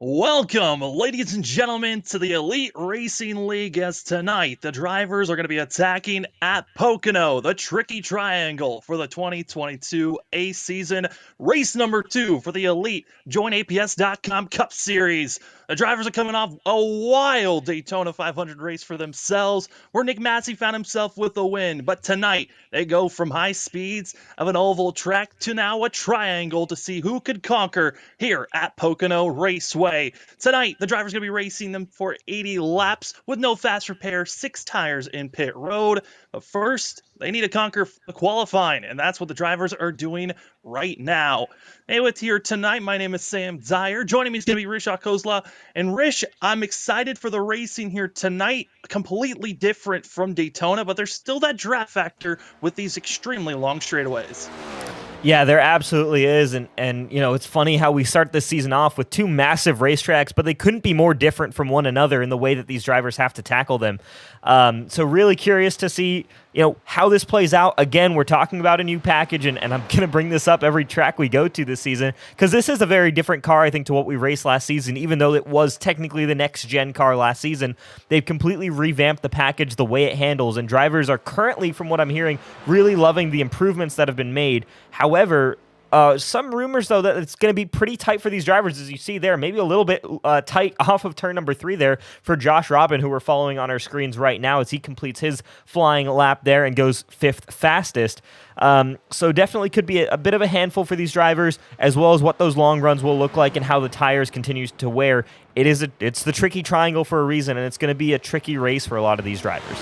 Welcome, ladies and gentlemen, to the Elite Racing League. As tonight, the drivers are going to be attacking at Pocono, the Tricky Triangle, for the 2022 A season, race number 2 for the Elite JoinAPS.com Cup Series. The drivers are coming off a wild Daytona 500 race for themselves, where Nick Massey found himself with a win. But tonight, they go from high speeds of an oval track to now a triangle to see who could conquer here at Pocono Raceway. Tonight, the driver's going to be racing them for 80 laps with no fast repair, 6 tires in pit road. But first, they need to conquer the qualifying, and that's what the drivers are doing right now. Hey, what's here tonight? My name is Sam Dyer. Joining me is going to be Rish Akozla. And Rish, I'm excited for the racing here tonight. Completely different from Daytona, but there's still that draft factor with these extremely long straightaways. Yeah, there absolutely is, and you know, it's funny how we start this season off with 2 massive racetracks, but they couldn't be more different from one another in the way that these drivers have to tackle them. So really curious to see, you know, how this plays out. Again, we're talking about a new package, and I'm going to bring this up every track we go to this season, because this is a very different car, I think, to what we raced last season. Even though it was technically the next-gen car last season, they've completely revamped the package, the way it handles, and drivers are currently, from what I'm hearing, really loving the improvements that have been made. However, some rumors, though, that it's going to be pretty tight for these drivers, as you see there. Maybe a little bit tight off of turn number 3 there for Josh Robin, who we're following on our screens right now as he completes his flying lap there and goes 5th fastest. So definitely could be a bit of a handful for these drivers, as well as what those long runs will look like and how the tires continues to wear. It's the tricky triangle for a reason, and it's going to be a tricky race for a lot of these drivers.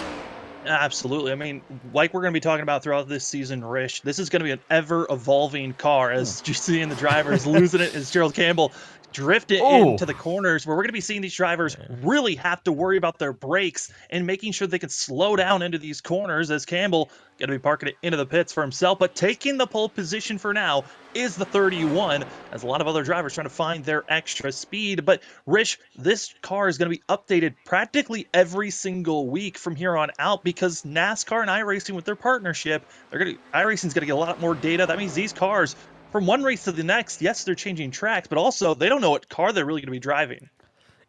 Absolutely. I mean, like we're going to be talking about throughout this season, Rish, this is going to be an ever-evolving car, as you see in the drivers losing it as Gerald Campbell drifted into the corners, where we're going to be seeing these drivers really have to worry about their brakes and making sure they can slow down into these corners, as Campbell going to be parking it into the pits for himself. But taking the pole position for now is the 31, as a lot of other drivers trying to find their extra speed. But Rich, this car is going to be updated practically every single week from here on out, because NASCAR and iRacing, with their partnership, iRacing's going to get a lot more data. That means these cars, from one race to the next, yes, they're changing tracks, but also they don't know what car they're really going to be driving.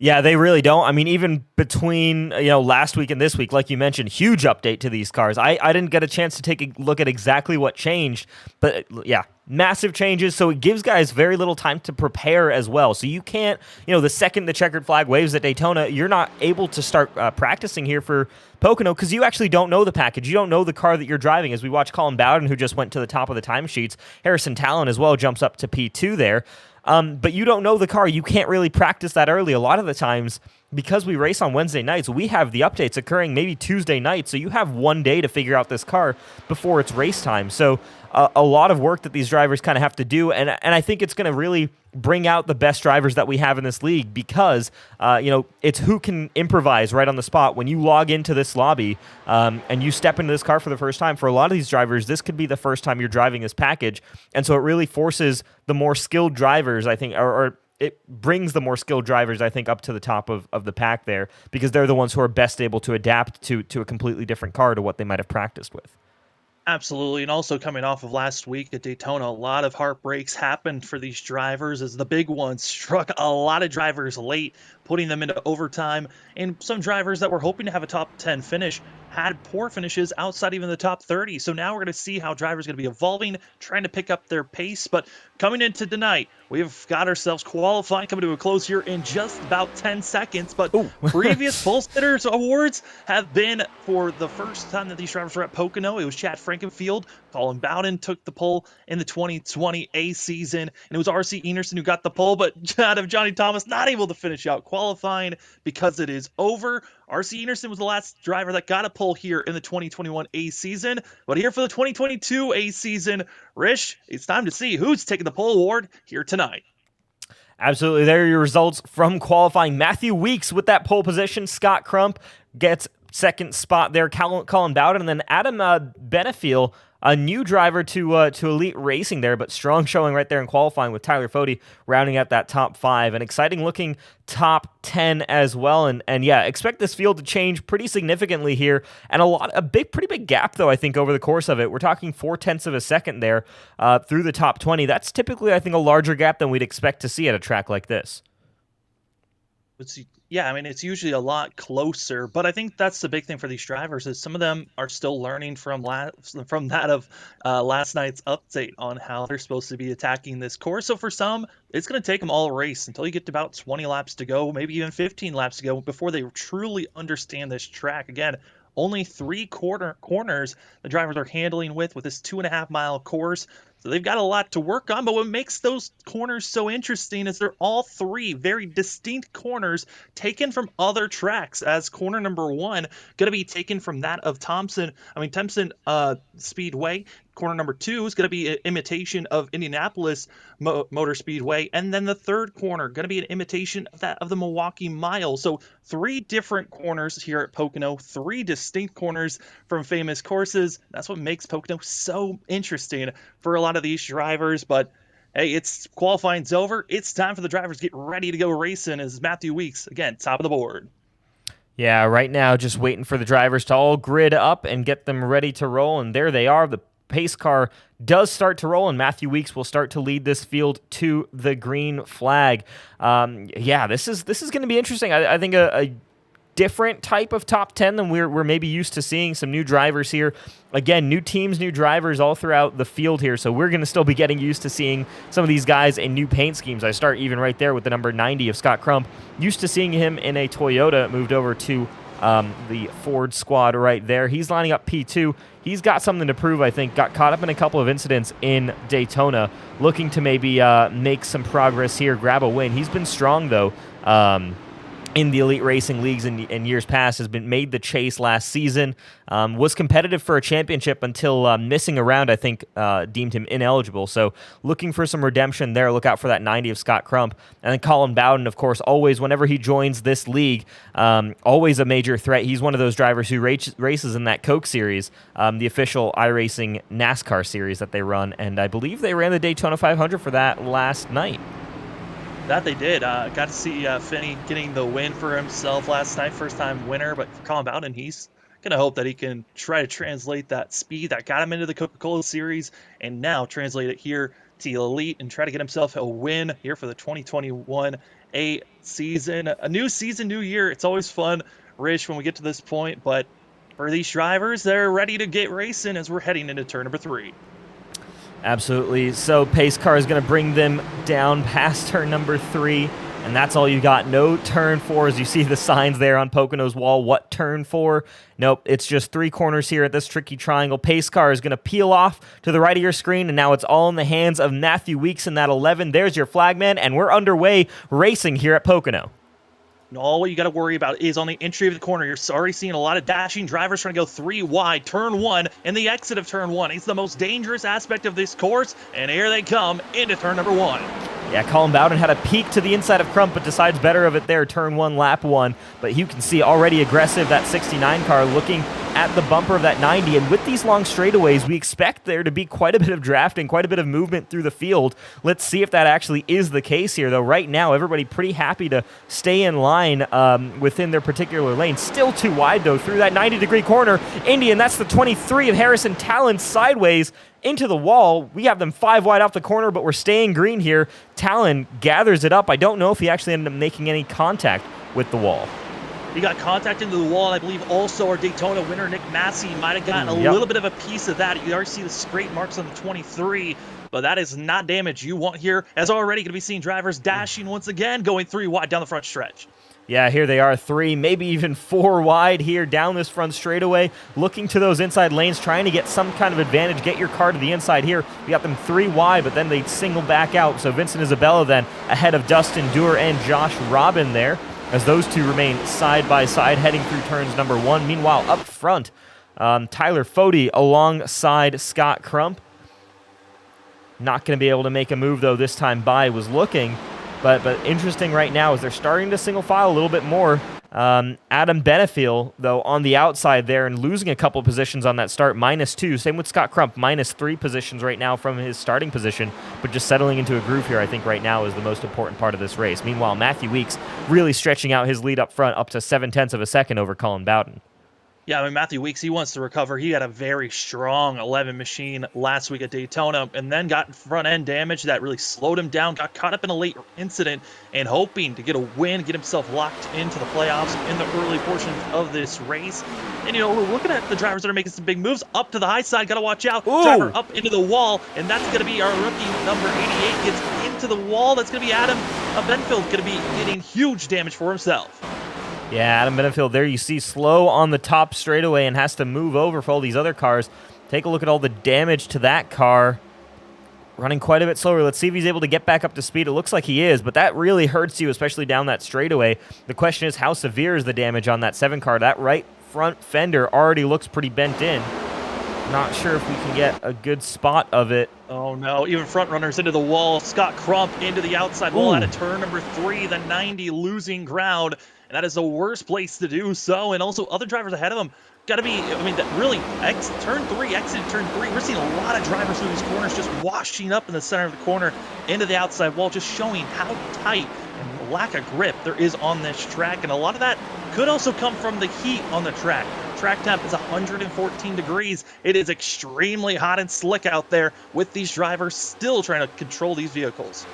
Yeah, they really don't. I mean, even between, you know, last week and this week, like you mentioned, huge update to these cars. I didn't get a chance to take a look at exactly what changed, but yeah, massive changes. So it gives guys very little time to prepare as well. So you can't, you know, the second the checkered flag waves at Daytona, you're not able to start practicing here for Pocono, because you actually don't know the package. You don't know the car that you're driving. As we watch Colin Bowden, who just went to the top of the timesheets, Harrison Talon as well jumps up to P2 there. But you don't know the car. You can't really practice that early. A lot of the times, because we race on Wednesday nights, we have the updates occurring maybe Tuesday night. So you have one day to figure out this car before it's race time. So a lot of work that these drivers kind of have to do. And I think it's going to really bring out the best drivers that we have in this league, because, you know, it's who can improvise right on the spot. When you log into this lobby and you step into this car for the first time, for a lot of these drivers, this could be the first time you're driving this package. And so it really forces the more skilled drivers, I think, or it brings the more skilled drivers, I think, up to the top of the pack there, because they're the ones who are best able to adapt to a completely different car to what they might have practiced with. Absolutely, and also coming off of last week at Daytona, a lot of heartbreaks happened for these drivers, as the big ones struck a lot of drivers late, putting them into overtime, and some drivers that were hoping to have a top 10 finish had poor finishes outside even the top 30. So now we're going to see how drivers are going to be evolving, trying to pick up their pace. But coming into tonight, we've got ourselves qualifying coming to a close here in just about 10 seconds. But previous Pole Sitters Awards have been, for the first time that these drivers were at Pocono, it was Chad Frankenfield. Colin Bowden took the pole in the 2020 A season, and it was R.C. Enerson who got the pole, but out of Johnny Thomas not able to finish out qualifying because it is over. R.C. Enerson was the last driver that got a pole here in the 2021 A season, but here for the 2022 A season, Rish, it's time to see who's taking the pole award here tonight. Absolutely. There are your results from qualifying. Matthew Weeks with that pole position. Scott Crump gets second spot there. Colin Bowden, and then Adam Benefiel, a new driver to Elite Racing there, but strong showing right there in qualifying, with Tyler Fode rounding out that top 5. An exciting looking top 10 as well. And yeah, expect this field to change pretty significantly here. And pretty big gap, though, I think, over the course of it. We're talking 0.4 of a second there through the top 20. That's typically, I think, a larger gap than we'd expect to see at a track like this. Yeah, I mean, it's usually a lot closer, but I think that's the big thing for these drivers is some of them are still learning from that of last night's update on how they're supposed to be attacking this course. So for some, it's going to take them all race until you get to about 20 laps to go, maybe even 15 laps to go before they truly understand this track. Again, only three corners the drivers are handling with this 2.5 mile course. So they've got a lot to work on, but what makes those corners so interesting is they're all three very distinct corners taken from other tracks, as corner number one going to be taken from that of Thompson Speedway. Corner number two is going to be an imitation of Indianapolis Motor Speedway, and then the third corner going to be an imitation of that of the Milwaukee Mile. So three different corners here at Pocono, three distinct corners from famous courses. That's what makes Pocono so interesting for a lot of these drivers. But hey, it's qualifying's over. It's time for the drivers to get ready to go racing as Matthew Weeks, again, top of the board. Yeah, right now just waiting for the drivers to all grid up and get them ready to roll, and there they are. The pace car does start to roll, and Matthew Weeks will start to lead this field to the green flag. Yeah, this is going to be interesting. I think a different type of top 10 than we're maybe used to seeing. Some new drivers here. Again, new teams, new drivers all throughout the field here, so we're going to still be getting used to seeing some of these guys in new paint schemes. I start even right there with the number 90 of Scott Crump. Used to seeing him in a Toyota, moved over to the Ford squad right there. He's lining up P2. He's got something to prove, I think. Got caught up in a couple of incidents in Daytona, looking to maybe make some progress here, grab a win. He's been strong, though, in the Elite Racing Leagues in years past, has been made the chase last season, was competitive for a championship until missing a round, I think, deemed him ineligible. So looking for some redemption there. Look out for that 90 of Scott Crump. And then Colin Bowden, of course, always, whenever he joins this league, always a major threat. He's one of those drivers who races in that Coke Series, the official iRacing NASCAR series that they run. And I believe they ran the Daytona 500 for that last night. That they did. Got to see Finney getting the win for himself last night. First time winner, but for Colin Bowden, he's going to hope that he can try to translate that speed that got him into the Coca-Cola Series and now translate it here to Elite and try to get himself a win here for the 2021 season. A new season, new year. It's always fun, Rich, when we get to this point, but for these drivers, they're ready to get racing as we're heading into turn number 3. Absolutely. So pace car is going to bring them down past turn number 3, and that's all you got. No turn 4, as you see the signs there on Pocono's wall. What turn 4? Nope, it's just 3 corners here at this tricky triangle. Pace car is going to peel off to the right of your screen, and now it's all in the hands of Matthew Weeks in that 11. There's your flagman, and we're underway racing here at Pocono. All you got to worry about is on the entry of the corner. You're already seeing a lot of dashing drivers trying to go 3 wide, turn 1, and the exit of turn 1. It's the most dangerous aspect of this course, and here they come into turn number 1. Yeah, Colin Bowden had a peek to the inside of Crump, but decides better of it there, turn 1, lap 1. But you can see already aggressive, that 69 car looking at the bumper of that 90. And with these long straightaways, we expect there to be quite a bit of drafting, quite a bit of movement through the field. Let's see if that actually is the case here, though. Right now, everybody pretty happy to stay in line within their particular lane. Still too wide, though, through that 90-degree corner. Indy, and that's the 23 of Harrison Talon sideways into the wall. We have them 5 wide off the corner, but we're staying green here. Talon gathers it up. I don't know if he actually ended up making any contact with the wall. He got contact into the wall, and I believe also our Daytona winner, Nick Massey, might have gotten a little bit of a piece of that. You already see the scrape marks on the 23, but that is not damage you want here, as already going to be seeing drivers dashing once again, going 3 wide down the front stretch. Yeah, here they are, 3, maybe even 4 wide here down this front straightaway, looking to those inside lanes, trying to get some kind of advantage, get your car to the inside here. We got them 3 wide, but then they single back out. So Vincent Isabella then ahead of Dustin Dewar and Josh Robin there, as those two remain side by side heading through turns number 1. Meanwhile, up front, Tyler Fode alongside Scott Crump. Not going to be able to make a move, though, this time by was looking. But interesting right now is they're starting to single file a little bit more. Adam Benefiel, though, on the outside there and losing a couple positions on that start, -2. Same with Scott Crump, -3 positions right now from his starting position, but just settling into a groove here, I think, right now is the most important part of this race. Meanwhile, Matthew Weeks really stretching out his lead up front up to 0.7 of a second over Colin Bowden. Yeah, I mean, Matthew Weeks, he wants to recover. He had a very strong 11 machine last week at Daytona and then got front end damage that really slowed him down, got caught up in a late incident, and hoping to get a win, get himself locked into the playoffs in the early portions of this race. And, you know, we're looking at the drivers that are making some big moves up to the high side. Got to watch out. Ooh. Driver up into the wall, and that's going to be our rookie number 88 gets into the wall. That's going to be Adam Benfield, going to be getting huge damage for himself. Yeah, Adam Benefield there you see slow on the top straightaway and has to move over for all these other cars. Take a look at all the damage to that car. Running quite a bit slower. Let's see if he's able to get back up to speed. It looks like he is, but that really hurts you, especially down that straightaway. The question is, how severe is the damage on that 7 car? That right front fender already looks pretty bent in. Not sure if we can get a good spot of it. Oh no, even front runners into the wall. Scott Crump into the outside wall at a turn number 3, the 90 losing ground. And that is the worst place to do so. And also other drivers ahead of him got to be, I mean, that really, turn 3, exit turn 3. We're seeing a lot of drivers through these corners just washing up in the center of the corner into the outside wall, just showing how tight and lack of grip there is on this track. And a lot of that could also come from the heat on the track. Track temp is 114 degrees. It is extremely hot and slick out there with these drivers still trying to control these vehicles.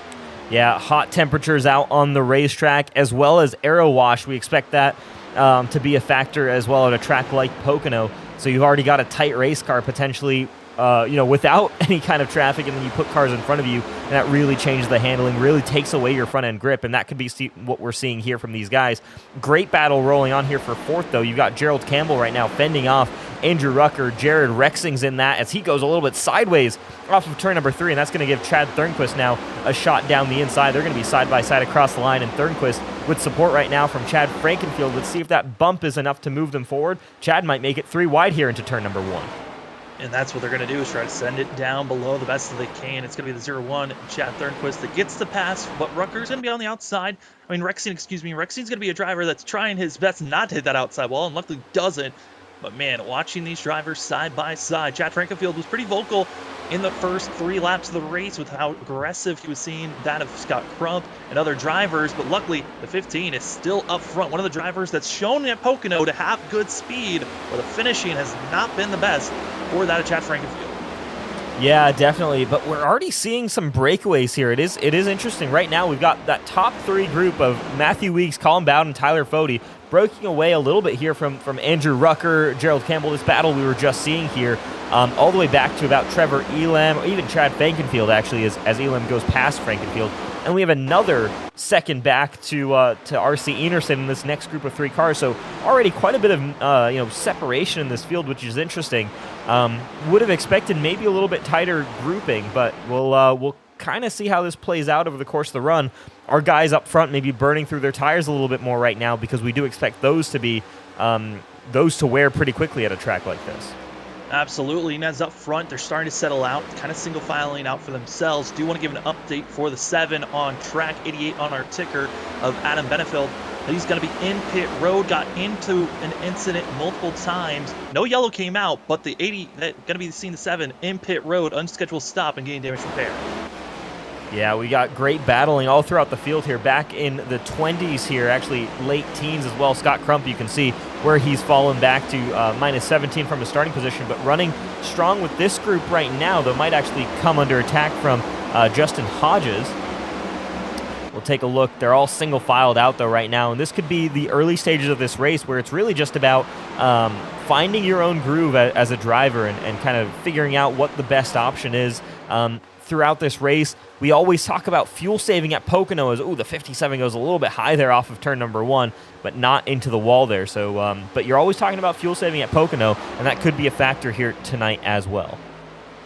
Yeah, hot temperatures out on the racetrack as well as aero wash. We expect that to be a factor as well at a track like Pocono. So you've already got a tight race car potentially without any kind of traffic, and then you put cars in front of you, and that really changes the handling, really takes away your front end grip, and that could be what we're seeing here from these guys. Great battle rolling on here for 4th, though. You've got Gerald Campbell right now fending off Andrew Rucker. Jared Rexing's in that as he goes a little bit sideways off of turn number 3, and that's going to give Chad Thornquist now a shot down the inside. They're going to be side by side across the line, and Thornquist with support right now from Chad Frankenfield. Let's see if that bump is enough to move them forward. Chad might make it 3 wide here into turn number 1. And that's what they're going to do, is try to send it down below the best that they can. It's going to be the 0-1 Chad Thornquist that gets the pass, but Rucker's going to be on the outside. Rexing's going to be a driver that's trying his best not to hit that outside wall, and luckily doesn't. But man, watching these drivers side by side, Chad Frankenfield was pretty vocal in the first 3 laps of the race with how aggressive he was seeing that of Scott Crump and other drivers, but luckily the 15 is still up front. One of the drivers that's shown at Pocono to have good speed, but the finishing has not been the best for that of Chad Frankenfield. Yeah, definitely, but we're already seeing some breakaways here. It is interesting. Right now, we've got that top 3 group of Matthew Weeks, Colin Bowden, and Tyler Fode breaking away a little bit here from Andrew Rucker, Gerald Campbell, this battle we were just seeing here, all the way back to about Trevor Elam, or even Chad Frankenfield, actually, as Elam goes past Frankenfield. And we have another second back to RC Enerson in this next group of 3 cars. So already quite a bit of separation in this field, which is interesting. Would have expected maybe a little bit tighter grouping, but we'll kind of see how this plays out over the course of the run. Our guys up front may be burning through their tires a little bit more right now, because we do expect those to wear pretty quickly at a track like this. Absolutely, and as up front, they're starting to settle out, kind of single filing out for themselves. Do want to give an update for the 7 on track 88 on our ticker of Adam Benefield. He's going to be in pit road, got into an incident multiple times. No yellow came out, but the 80, going to be seeing the 7 in pit road, unscheduled stop and getting damage repair. Yeah, we got great battling all throughout the field here. Back in the 20s here, actually late teens as well. Scott Crump, you can see where he's fallen back to minus 17 from his starting position, but running strong with this group right now, though might actually come under attack from Justin Hodges. We'll take a look. They're all single filed out though right now, and this could be the early stages of this race where it's really just about finding your own groove as a driver and kind of figuring out what the best option is. Throughout this race, we always talk about fuel saving at Pocono as, the 57 goes a little bit high there off of turn number 1, but not into the wall there. So, but you're always talking about fuel saving at Pocono, and that could be a factor here tonight as well.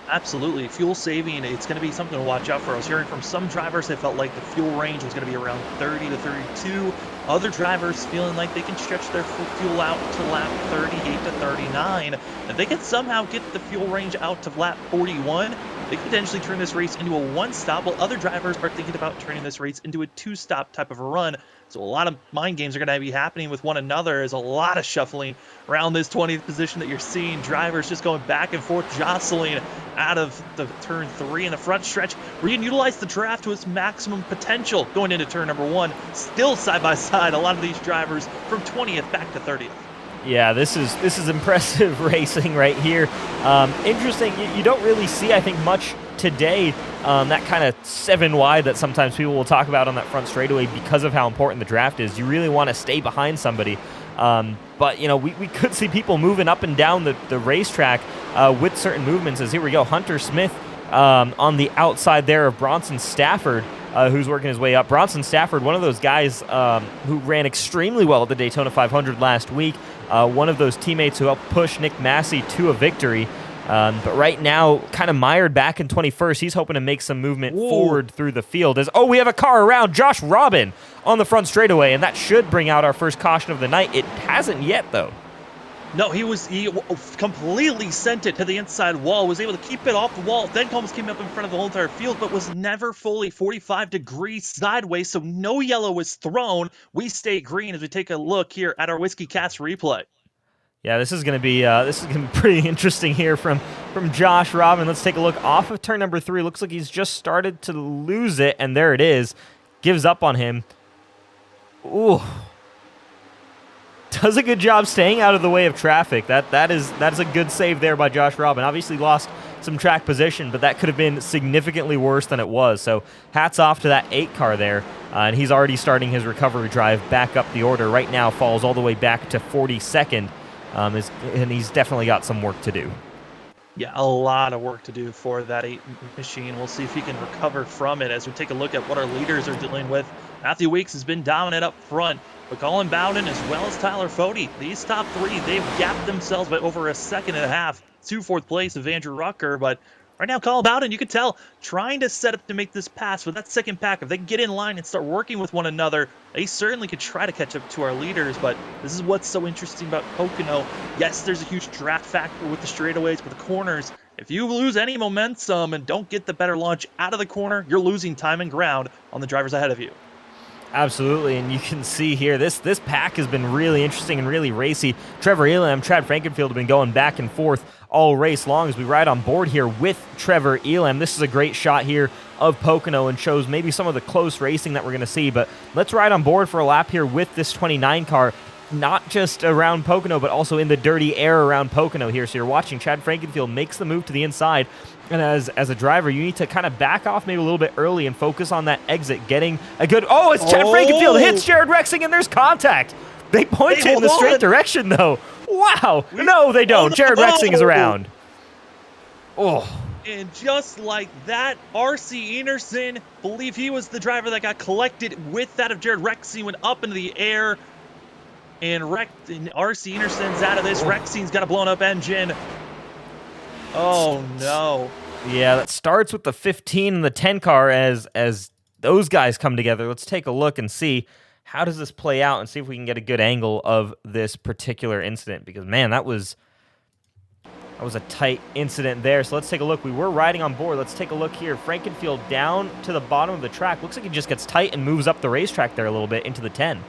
Absolutely. Fuel saving, it's going to be something to watch out for. I was hearing from some drivers they felt like the fuel range was going to be around 30 to 32. Other drivers feeling like they can stretch their fuel out to lap 38 to 39. If they can somehow get the fuel range out to lap 41, they could potentially turn this race into a 1-stop, while other drivers are thinking about turning this race into a 2-stop type of a run. So a lot of mind games are going to be happening with one another. There's a lot of shuffling around this 20th position that you're seeing. Drivers just going back and forth, jostling out of the turn 3 in the front stretch, where you can utilize the draft to its maximum potential going into turn number 1. Still side by side, a lot of these drivers from 20th back to 30th. Yeah, this is impressive racing right here. Interesting. You don't really see, I think, much today. That kind of 7 wide that sometimes people will talk about on that front straightaway because of how important the draft is. You really want to stay behind somebody. But, we could see people moving up and down the racetrack with certain movements. As here we go, Hunter Smith on the outside there of Bronson Stafford, who's working his way up. Bronson Stafford, one of those guys who ran extremely well at the Daytona 500 last week. One of those teammates who helped push Nick Massey to a victory. But right now, kind of mired back in 21st. He's hoping to make some movement forward through the field. We have a car around Josh Robin on the front straightaway, and that should bring out our first caution of the night. It hasn't yet, though. No, he completely sent it to the inside wall, was able to keep it off the wall, then almost came up in front of the whole entire field, but was never fully 45 degrees sideways, so no yellow was thrown. We stay green as we take a look here at our Whiskey Cats replay. Yeah, this is gonna be pretty interesting here from Josh Robin. Let's take a look off of turn number 3. Looks like he's just started to lose it, and there it is. Gives up on him. Ooh. Does a good job staying out of the way of traffic. That is a good save there by Josh Robin. Obviously lost some track position, but that could have been significantly worse than it was. So hats off to that 8 car there. And he's already starting his recovery drive back up the order. Right now falls all the way back to 42nd. And he's definitely got some work to do. Yeah, a lot of work to do for that 8 machine. We'll see if he can recover from it as we take a look at what our leaders are dealing with. Matthew Weeks has been dominant up front, but Colin Bowden as well as Tyler Fode, these top 3, they've gapped themselves by over a second and a half to 4th place of Andrew Rucker. But right now, Colin Bowden, you can tell, trying to set up to make this pass with that second pack. If they get in line and start working with one another, they certainly could try to catch up to our leaders. But this is what's so interesting about Pocono. Yes, there's a huge draft factor with the straightaways, but the corners, if you lose any momentum and don't get the better launch out of the corner, you're losing time and ground on the drivers ahead of you. Absolutely, and you can see here, this pack has been really interesting and really racy. Trevor Elam, Chad Frankenfield have been going back and forth all race long as we ride on board here with Trevor Elam. This is a great shot here of Pocono and shows maybe some of the close racing that we're going to see, but let's ride on board for a lap here with this 29 car, not just around Pocono, but also in the dirty air around Pocono here. So you're watching Chad Frankenfield makes the move to the inside, and as a driver, you need to kind of back off maybe a little bit early and focus on that exit, getting a good... Oh, it's Chad Frankenfield, hits Jared Rexing, and there's contact. They point it in the straight direction, though. Wow. No, they don't. Jared Rexing is around. Oh. And just like that, R.C. Enerson, believe he was the driver that got collected with that of Jared Rexing, went up into the air. And R.C. Enerson's out of this. Rexing's got a blown up engine. Oh, no. Yeah, that starts with the 15 and the 10 car as those guys come together. Let's take a look and see how does this play out and see if we can get a good angle of this particular incident. Because, man, that was a tight incident there. So let's take a look. We were riding on board. Let's take a look here. Frankenfield down to the bottom of the track. Looks like he just gets tight and moves up the racetrack there a little bit into the 10.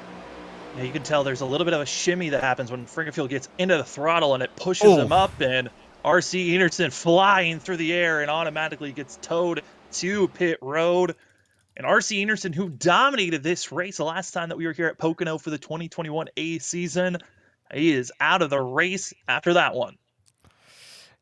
Yeah, you can tell there's a little bit of a shimmy that happens when Frankenfield gets into the throttle and it pushes him up, and R.C. Enerson flying through the air and automatically gets towed to pit road. And R.C. Enerson, who dominated this race the last time that we were here at Pocono for the 2021 A season, he is out of the race after that one.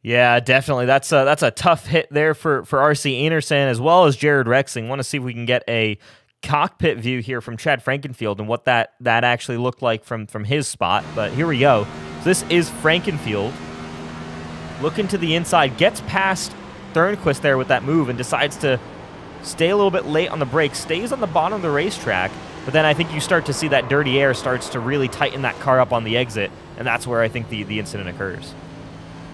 Yeah, definitely. That's a tough hit there for R.C. Enerson as well as Jared Rexing. Want to see if we can get a cockpit view here from Chad Frankenfield and what that actually looked like from his spot. But here we go. So this is Frankenfield. Looking to the inside, gets past Thornquist there with that move and decides to stay a little bit late on the brakes, stays on the bottom of the racetrack, but then I think you start to see that dirty air starts to really tighten that car up on the exit, and that's where I think the incident occurs.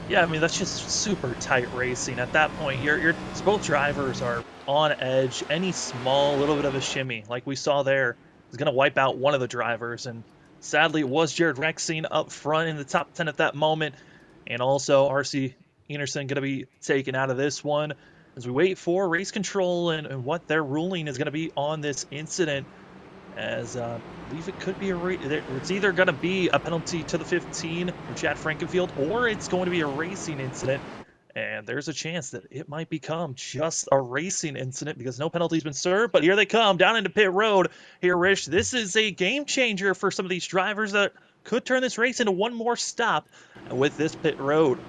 Yeah, I mean, that's just super tight racing. At that point, both drivers are on edge. Any small little bit of a shimmy, like we saw there, is going to wipe out one of the drivers, and sadly, it was Jared Rexing up front in the top 10 at that moment. And also, R.C. Enerson going to be taken out of this one as we wait for race control and what their ruling is going to be on this incident. As I believe it could be it's either going to be a penalty to the 15 from Chad Frankenfield, or it's going to be a racing incident. And there's a chance that it might become just a racing incident because no penalty's been served. But here they come down into pit road. Here, Rich, this is a game changer for some of these drivers that could turn this race into one more stop with this pit road.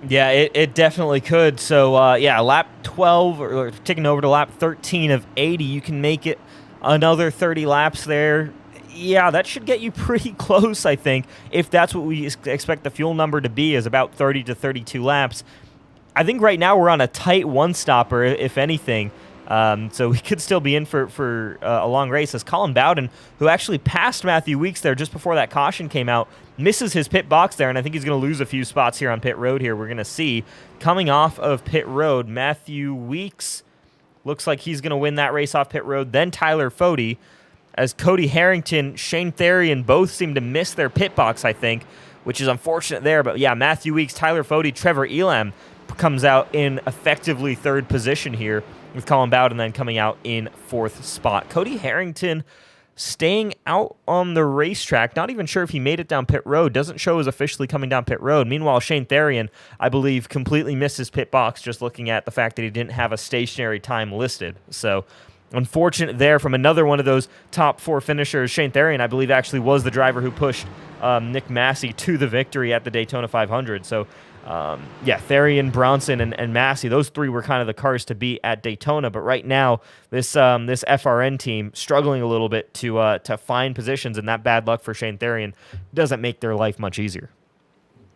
Yeah, it definitely could. So, yeah, lap 12, or taking over to lap 13 of 80, you can make it another 30 laps there. Yeah, that should get you pretty close, I think, if that's what we expect the fuel number to be, is about 30 to 32 laps. I think right now we're on a tight one-stopper, if anything. So we could still be in for a long race, as Colin Bowden, who actually passed Matthew Weeks there just before that caution came out, misses his pit box there, and I think he's going to lose a few spots here on pit road here. We're going to see, coming off of pit road, Matthew Weeks looks like he's going to win that race off pit road. Then Tyler Fode, as Cody Harrington, Shane Therian both seem to miss their pit box, I think, which is unfortunate there. But yeah, Matthew Weeks, Tyler Fode, Trevor Elam comes out in effectively third position here, with Colin Bowden then coming out in fourth spot. Cody Harrington staying out on the racetrack. Not even sure if he made it down pit road. Doesn't show as officially coming down pit road. Meanwhile, Shane Therian, I believe, completely missed his pit box, just looking at the fact that he didn't have a stationary time listed. So unfortunate there from another one of those top four finishers. Shane Therian, I believe, actually was the driver who pushed Nick Massey to the victory at the Daytona 500. So yeah, Therian, Bronson, and Massey, those three were kind of the cars to beat at Daytona. But right now, this FRN team struggling a little bit to find positions, and that bad luck for Shane Therian doesn't make their life much easier.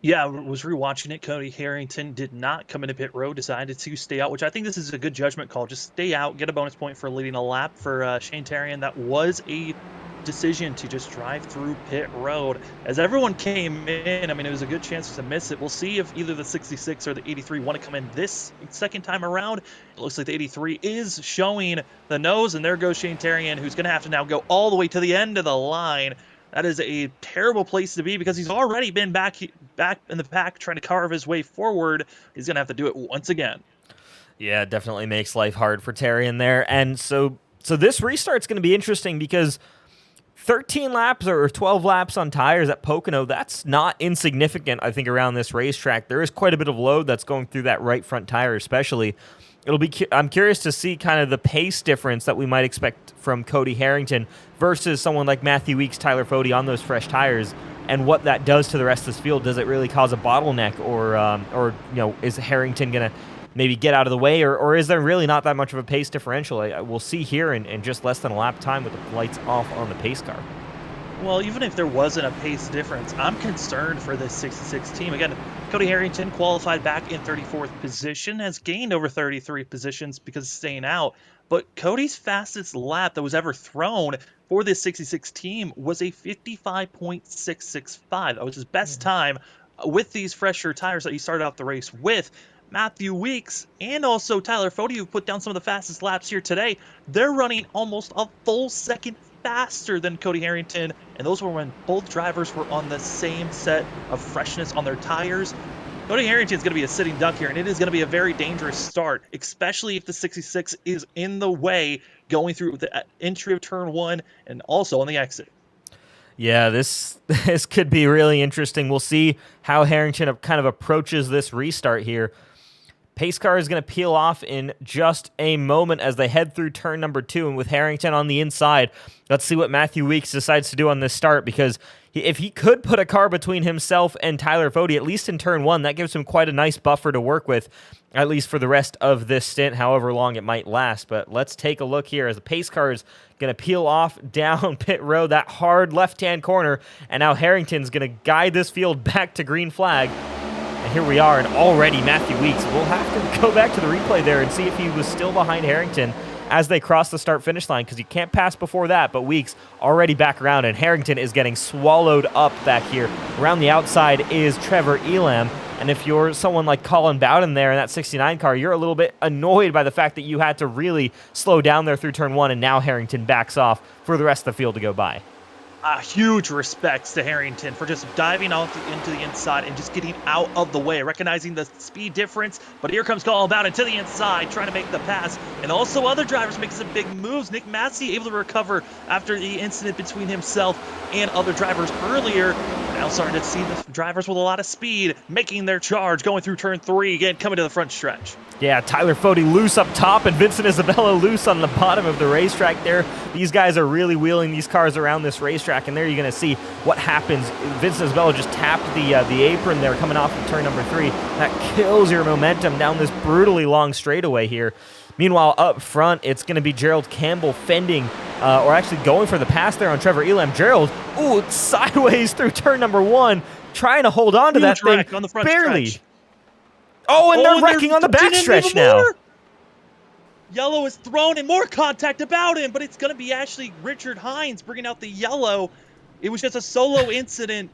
Yeah, I was rewatching it. Cody Harrington did not come into pit road, decided to stay out, which I think this is a good judgment call. Just stay out, get a bonus point for leading a lap. For Shane Therian, that was a decision to just drive through pit road. As everyone came in, I mean, it was a good chance to miss it. We'll see if either the 66 or the 83 want to come in this second time around. It looks like the 83 is showing the nose, and there goes Shane Therian, who's going to have to now go all the way to the end of the line. That is a terrible place to be, because he's already been back in the pack trying to carve his way forward. He's going to have to do it once again. Yeah, it definitely makes life hard for Therian there. And so this restart's going to be interesting, because 13 laps or 12 laps on tires at Pocono, that's not insignificant, I think, around this racetrack. There is quite a bit of load that's going through that right front tire especially. I'm curious to see kind of the pace difference that we might expect from Cody Harrington versus someone like Matthew Weeks, Tyler Fode on those fresh tires, and what that does to the rest of this field. Does it really cause a bottleneck, or is Harrington going to maybe get out of the way, or is there really not that much of a pace differential? We'll see here in just less than a lap time with the lights off on the pace car. Well, even if there wasn't a pace difference, I'm concerned for this 66 team. Again, Cody Harrington qualified back in 34th position, has gained over 33 positions because of staying out. But Cody's fastest lap that was ever thrown for this 66 team was a 55.665. That was his best time with these fresher tires that he started out the race with. Matthew Weeks and also Tyler Fode, who put down some of the fastest laps here today, they're running almost a full second faster than Cody Harrington, and those were when both drivers were on the same set of freshness on their tires. Cody Harrington is going to be a sitting duck here, and it is going to be a very dangerous start, especially if the 66 is in the way going through the entry of turn one and also on the exit. Yeah, this could be really interesting. We'll see how Harrington kind of approaches this restart here. Pace car is going to peel off in just a moment as they head through turn number 2, and with Harrington on the inside, let's see what Matthew Weeks decides to do on this start, because if he could put a car between himself and Tyler Fode, at least in turn 1, that gives him quite a nice buffer to work with, at least for the rest of this stint, however long it might last. But let's take a look here as the pace car is going to peel off down pit road, that hard left-hand corner, and now Harrington's going to guide this field back to green flag. And here we are, and already Matthew Weeks. We'll have to go back to the replay there and see if he was still behind Harrington as they cross the start-finish line, because you can't pass before that, but Weeks already back around, and Harrington is getting swallowed up back here. Around the outside is Trevor Elam, and if you're someone like Colin Bowden there in that 69 car, you're a little bit annoyed by the fact that you had to really slow down there through turn 1, and now Harrington backs off for the rest of the field to go by. Huge respects to Harrington for just diving out into the inside and just getting out of the way, recognizing the speed difference. But here comes Colin Bowden to the inside, trying to make the pass. And also other drivers making some big moves. Nick Massey able to recover after the incident between himself and other drivers earlier. Now starting to see the drivers with a lot of speed making their charge, going through turn 3, again coming to the front stretch. Yeah, Tyler Fode loose up top and Vincent Isabella loose on the bottom of the racetrack there. These guys are really wheeling these cars around this racetrack, and there you're going to see what happens. Vincent Isabella just tapped the apron there coming off of turn number 3. That kills your momentum down this brutally long straightaway here. Meanwhile, up front, it's going to be Gerald Campbell fending, or actually going for the pass there on Trevor Elam. Gerald, ooh, sideways through turn number 1, trying to hold on to that thing, on the front barely. Stretch. Oh, and they're wrecking on the backstretch now. Yellow is thrown and more contact about him, but it's going to be actually Richard Hines bringing out the yellow. It was just a solo incident.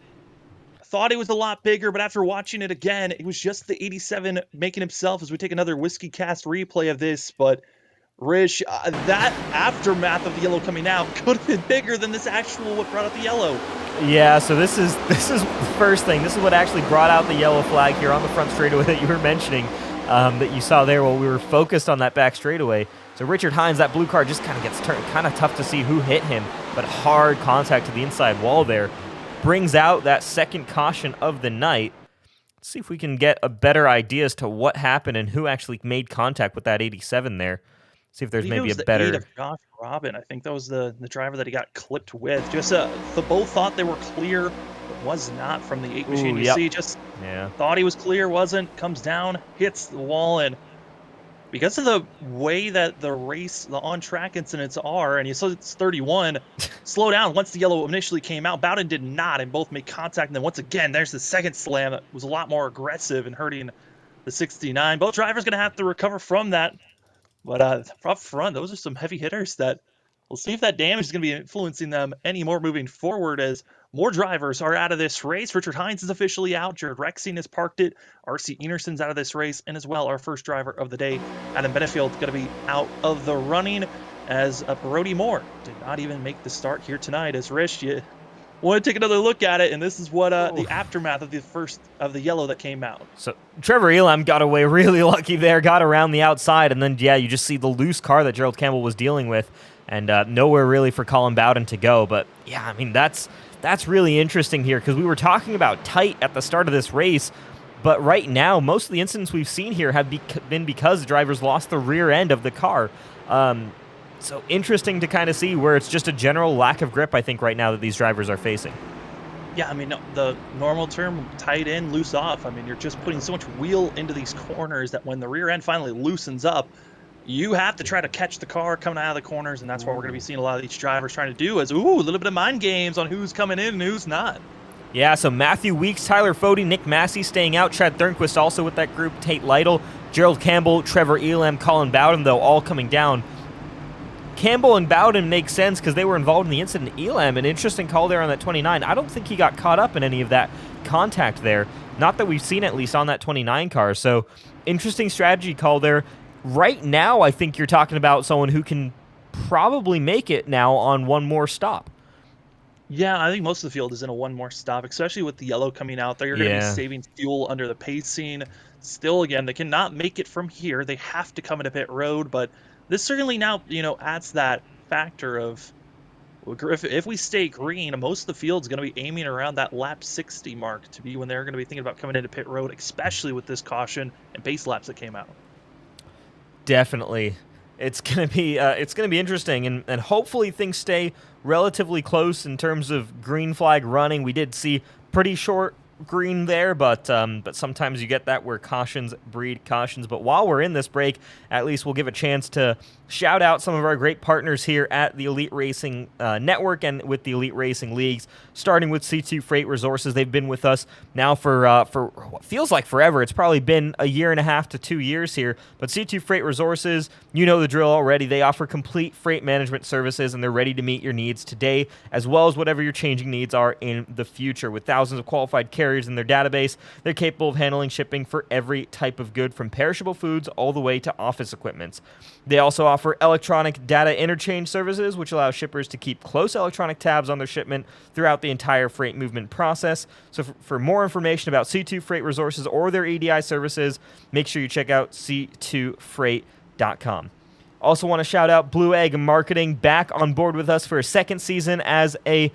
Thought it was a lot bigger, but after watching it again, it was just the 87 making himself as we take another Whiskey Cast replay of this. But Rish, that aftermath of the yellow coming out could have been bigger than this actual what brought out the yellow. Yeah, so this is the first thing. This is what actually brought out the yellow flag here on the front straightaway that you were mentioning, that you saw there while we were focused on that back straightaway. So Richard Hines, that blue car just kind of gets turned, kind of tough to see who hit him, but hard contact to the inside wall there. Brings out that second caution of the night. Let's see if we can get a better idea as to what happened and who actually made contact with that 87 there. See if there's maybe a better... It was the 8 of Josh Robin. I think that was the driver that he got clipped with. Just the both thought they were clear, but was not from the 8 machine. You see, just thought he was clear, wasn't. Comes down, hits the wall, and because of the way that the on-track incidents are, and you saw it's 31, slow down once the yellow initially came out. Bowden did not, and both made contact. And then once again, there's the second slam that was a lot more aggressive and hurting the 69. Both drivers going to have to recover from that. But up front, those are some heavy hitters that we'll see if that damage is going to be influencing them anymore moving forward as more drivers are out of this race. Richard Hines is officially out. Jared Rexing has parked it. RC Enerson's out of this race. And as well, our first driver of the day, Adam Benefield, going to be out of the running as Brody Moore did not even make the start here tonight. As Rish, you want to take another look at it, and this is what the aftermath of the first of the yellow that came out. So Trevor Elam got away really lucky there, got around the outside, and then, yeah, you just see the loose car that Gerald Campbell was dealing with, and nowhere really for Colin Bowden to go. But, yeah, I mean, that's really interesting here because we were talking about tight at the start of this race, but right now, most of the incidents we've seen here have been because drivers lost the rear end of the car. So interesting to kind of see where it's just a general lack of grip, I think, right now that these drivers are facing. Yeah, I mean, the normal term, tight in, loose off. I mean, you're just putting so much wheel into these corners that when the rear end finally loosens up, you have to try to catch the car coming out of the corners, and that's what we're going to be seeing a lot of these drivers trying to do is, a little bit of mind games on who's coming in and who's not. Yeah, so Matthew Weeks, Tyler Fode, Nick Massey staying out, Chad Thornquist also with that group, Tate Lytle, Gerald Campbell, Trevor Elam, Colin Bowden, though, all coming down. Campbell and Bowden make sense because they were involved in the incident. Elam, an interesting call there on that 29. I don't think he got caught up in any of that contact there. Not that we've seen at least on that 29 car. So interesting strategy call there. Right now, I think you're talking about someone who can probably make it now on one more stop. Yeah, I think most of the field is in a one more stop, especially with the yellow coming out there. You're going to be saving fuel under the pacing. Still, again, they cannot make it from here. They have to come into pit road, but this certainly now, adds that factor of if we stay green, most of the field's going to be aiming around that lap 60 mark to be when they're going to be thinking about coming into pit road, especially with this caution and base laps that came out. Definitely. It's going to be interesting, and hopefully things stay relatively close in terms of green flag running. We did see pretty short green there, but sometimes you get that where cautions breed cautions. But while we're in this break, at least we'll give a chance to shout out some of our great partners here at the Elite Racing Network and with the Elite Racing Leagues, starting with C2 Freight Resources. They've been with us now for what feels like forever. It's probably been a year and a half to 2 years here, but C2 Freight Resources, you know the drill already. They offer complete freight management services, and they're ready to meet your needs today, as well as whatever your changing needs are in the future. With thousands of qualified carriers in their database, they're capable of handling shipping for every type of good, from perishable foods all the way to office equipments. They also offer electronic data interchange services, which allow shippers to keep close electronic tabs on their shipment throughout the entire freight movement process. So for more information about C2 Freight Resources or their EDI services, make sure you check out c2freight.com. Also want to shout out Blue Egg Marketing, back on board with us for a second season as a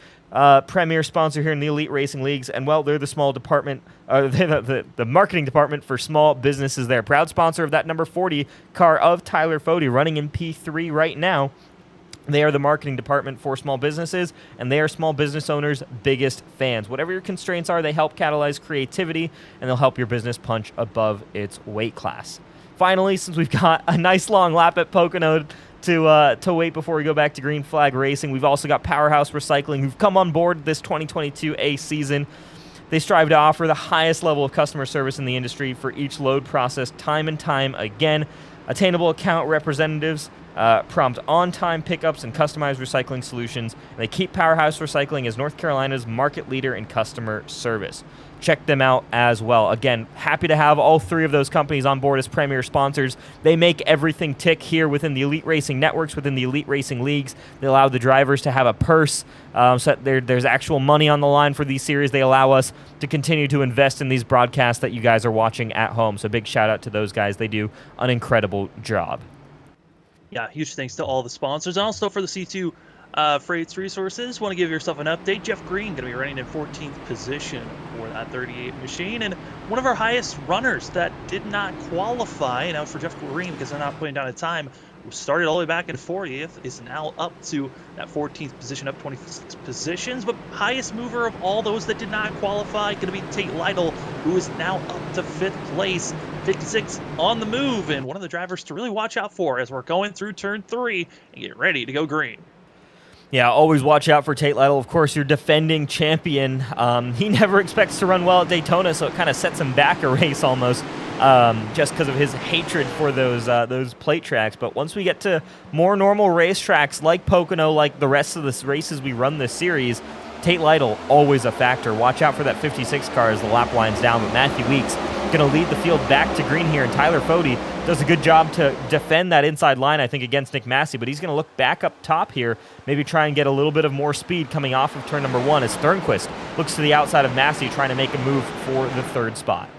premier sponsor here in the Elite Racing Leagues. And, well, they're the small department, the marketing department for small businesses there. Proud sponsor of that number 40 car of Tyler Fody, running in P3 right now. They are the marketing department for small businesses, and they are small business owners' biggest fans. Whatever your constraints are, they help catalyze creativity, and they'll help your business punch above its weight class. Finally, since we've got a nice long lap at Pocono to wait before we go back to Green Flag Racing, we've also got Powerhouse Recycling, who've come on board this 2022 A season. They strive to offer the highest level of customer service in the industry for each load process time and time again. Attainable account representatives, prompt on-time pickups and customized recycling solutions. And they keep Powerhouse Recycling as North Carolina's market leader in customer service. Check them out as well. Again, happy to have all three of those companies on board as premier sponsors. They make everything tick here within the Elite Racing networks, within the Elite Racing leagues. They allow the drivers to have a purse, so that there's actual money on the line for these series. They allow us to continue to invest in these broadcasts that you guys are watching at home. So big shout out to those guys. They do an incredible job. Yeah, huge thanks to all the sponsors. And also for the C2 Freights Resources, want to give yourself an update. Jeff Green going to be running in 14th position for that 38 machine. And one of our highest runners that did not qualify, and that was for Jeff Green because they're not putting down a time, who started all the way back in 40th, is now up to that 14th position, up 26 positions. But highest mover of all those that did not qualify going to be Tate Lytle, who is now up to 5th place. 56 on the move, and one of the drivers to really watch out for as we're going through turn 3 and get ready to go green. Yeah, always watch out for Tate Lytle. Of course, your defending champion. He never expects to run well at Daytona, so it kind of sets him back a race almost, just because of his hatred for those plate tracks. But once we get to more normal racetracks like Pocono, like the rest of the races we run this series, Tate Lytle, always a factor. Watch out for that 56 car as the lap winds down, but Matthew Weeks going to lead the field back to green here, and Tyler Fody does a good job to defend that inside line, I think, against Nick Massey, but he's going to look back up top here, maybe try and get a little bit of more speed coming off of turn number 1 as Thornquist looks to the outside of Massey, trying to make a move for the 3rd spot.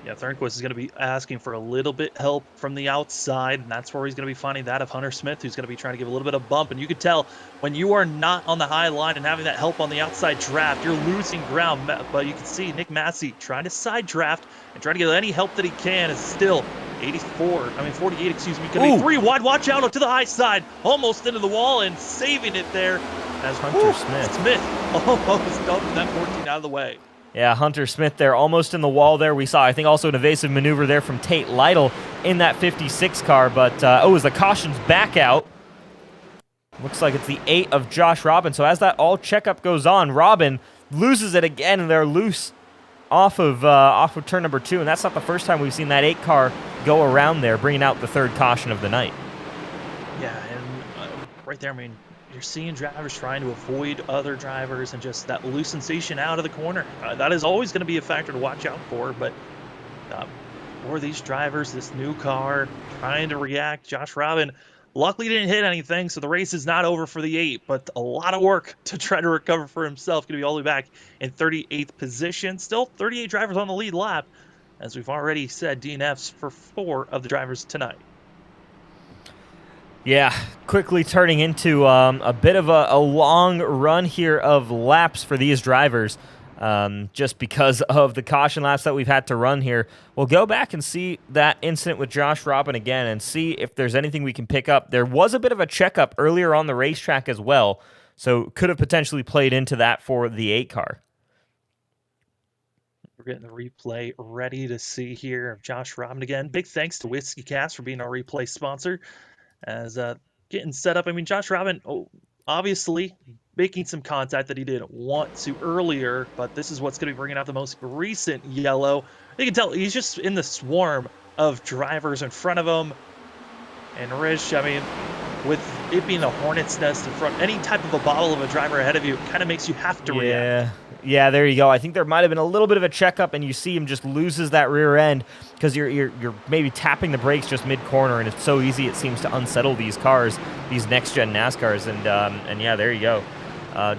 Yeah, Thornquist is going to be asking for a little bit help from the outside, and that's where he's going to be finding that of Hunter Smith, who's going to be trying to give a little bit of bump. And you could tell when you are not on the high line and having that help on the outside draft, you're losing ground. But you can see Nick Massey trying to side draft and trying to get any help that he can. Is still 48, excuse me. Going to be 3 wide. Watch out to the high side, almost into the wall and saving it there as Hunter Smith almost dumped that 14 out of the way. Yeah, Hunter Smith there, almost in the wall there. We saw, I think, also an evasive maneuver there from Tate Lytle in that 56 car. But, as the caution's back out, looks like it's the 8 of Josh Robin. So as that all checkup goes on, Robin loses it again, and they're loose off of turn number 2. And that's not the first time we've seen that 8 car go around there, bringing out the 3rd caution of the night. Yeah, and right there, I mean, you're seeing drivers trying to avoid other drivers and just that loose sensation out of the corner. That is always going to be a factor to watch out for, but for these drivers, this new car trying to react, Josh Robin luckily didn't hit anything, so the race is not over for the 8, but a lot of work to try to recover for himself. Going to be all the way back in 38th position. Still 38 drivers on the lead lap, as we've already said, DNFs for 4 of the drivers tonight. Yeah, quickly turning into a bit of a long run here of laps for these drivers, just because of the caution laps that we've had to run here. We'll go back and see that incident with Josh Robin again and see if there's anything we can pick up. There was a bit of a checkup earlier on the racetrack as well, so could have potentially played into that for the 8 car. We're getting the replay ready to see here of Josh Robin again. Big thanks to Whiskey Cast for being our replay sponsor. As getting set up, I mean, Josh Robin obviously making some contact that he didn't want to earlier, but this is what's going to be bringing out the most recent yellow. You can tell he's just in the swarm of drivers in front of him. And Rich, I mean, with it being a hornet's nest in front, any type of a bottle of a driver ahead of you kind of makes you have to react. Yeah, there you go. I think there might have been a little bit of a checkup, and you see him just loses that rear end because you're maybe tapping the brakes just mid-corner, and it's so easy it seems to unsettle these cars, these next-gen NASCARs, and yeah, there you go.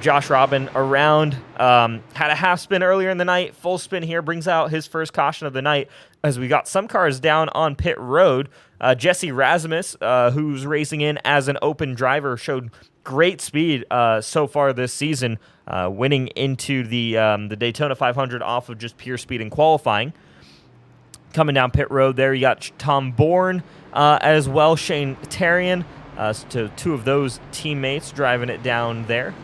Josh Robin around, had a half spin earlier in the night, full spin here, brings out his first caution of the night as we got some cars down on pit road. Jesse Rasmus, who's racing in as an open driver, showed great speed so far this season, winning into the Daytona 500 off of just pure speed in qualifying. Coming down pit road there, you got Tom Bourne as well, Shane Tarian, to two of those teammates driving it down there.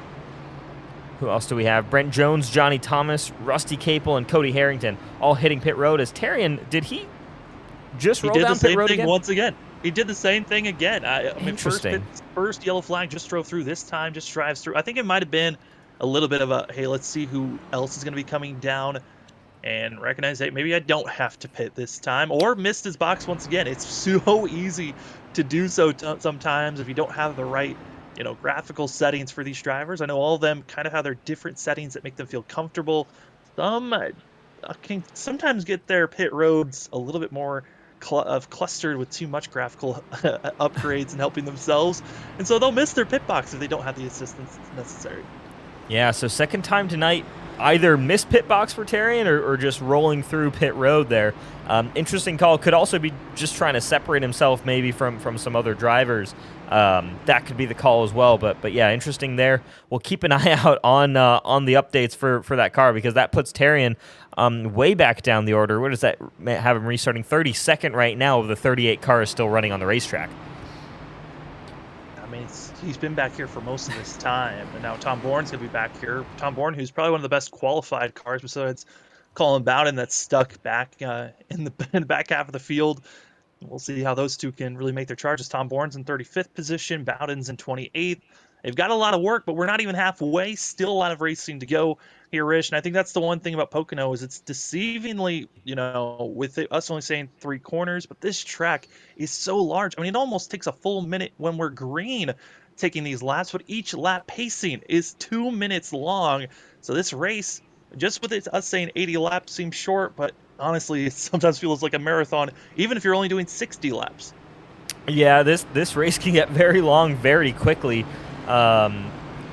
Who else do we have? Brent Jones, Johnny Thomas, Rusty Capel, and Cody Harrington all hitting pit road. As Tarian, did he just roll down pit road again? Once again. He did the same thing again. I mean, Interesting. First yellow flag, just drove through. This time, just drives through. I think it might have been a little bit of a, hey, let's see who else is going to be coming down and recognize, hey, maybe I don't have to pit this time, or missed his box once again. It's so easy to do so sometimes if you don't have the right, graphical settings for these drivers. I know all of them kind of have their different settings that make them feel comfortable. Some can sometimes get their pit roads a little bit more clustered with too much graphical upgrades and helping themselves, and so they'll miss their pit box if they don't have the assistance necessary. Yeah, so second time tonight, either missed pit box for Tarian or just rolling through pit road there. Interesting call. Could also be just trying to separate himself maybe from some other drivers. That could be the call as well. But yeah, interesting there. We'll keep an eye out on the updates for that car, because that puts Tarian way back down the order. What does that have him restarting? 32nd right now of the 38 cars still running on the racetrack. I mean, he's been back here for most of this time, and now Tom Bourne's going to be back here. Tom Bourne, who's probably one of the best qualified cars besides Colin Bowden, that's stuck back in the back half of the field. We'll see how those two can really make their charges. Tom Bourne's in 35th position, Bowden's in 28th. They've got a lot of work, but we're not even halfway. Still a lot of racing to go here, Rich. And I think that's the one thing about Pocono is it's deceivingly, with us only saying 3 corners, but this track is so large. I mean, it almost takes a full minute when we're green taking these laps, but each lap pacing is 2 minutes long. So this race, just with us saying 80 laps, seems short, but honestly, it sometimes feels like a marathon, even if you're only doing 60 laps. Yeah, this race can get very long very quickly.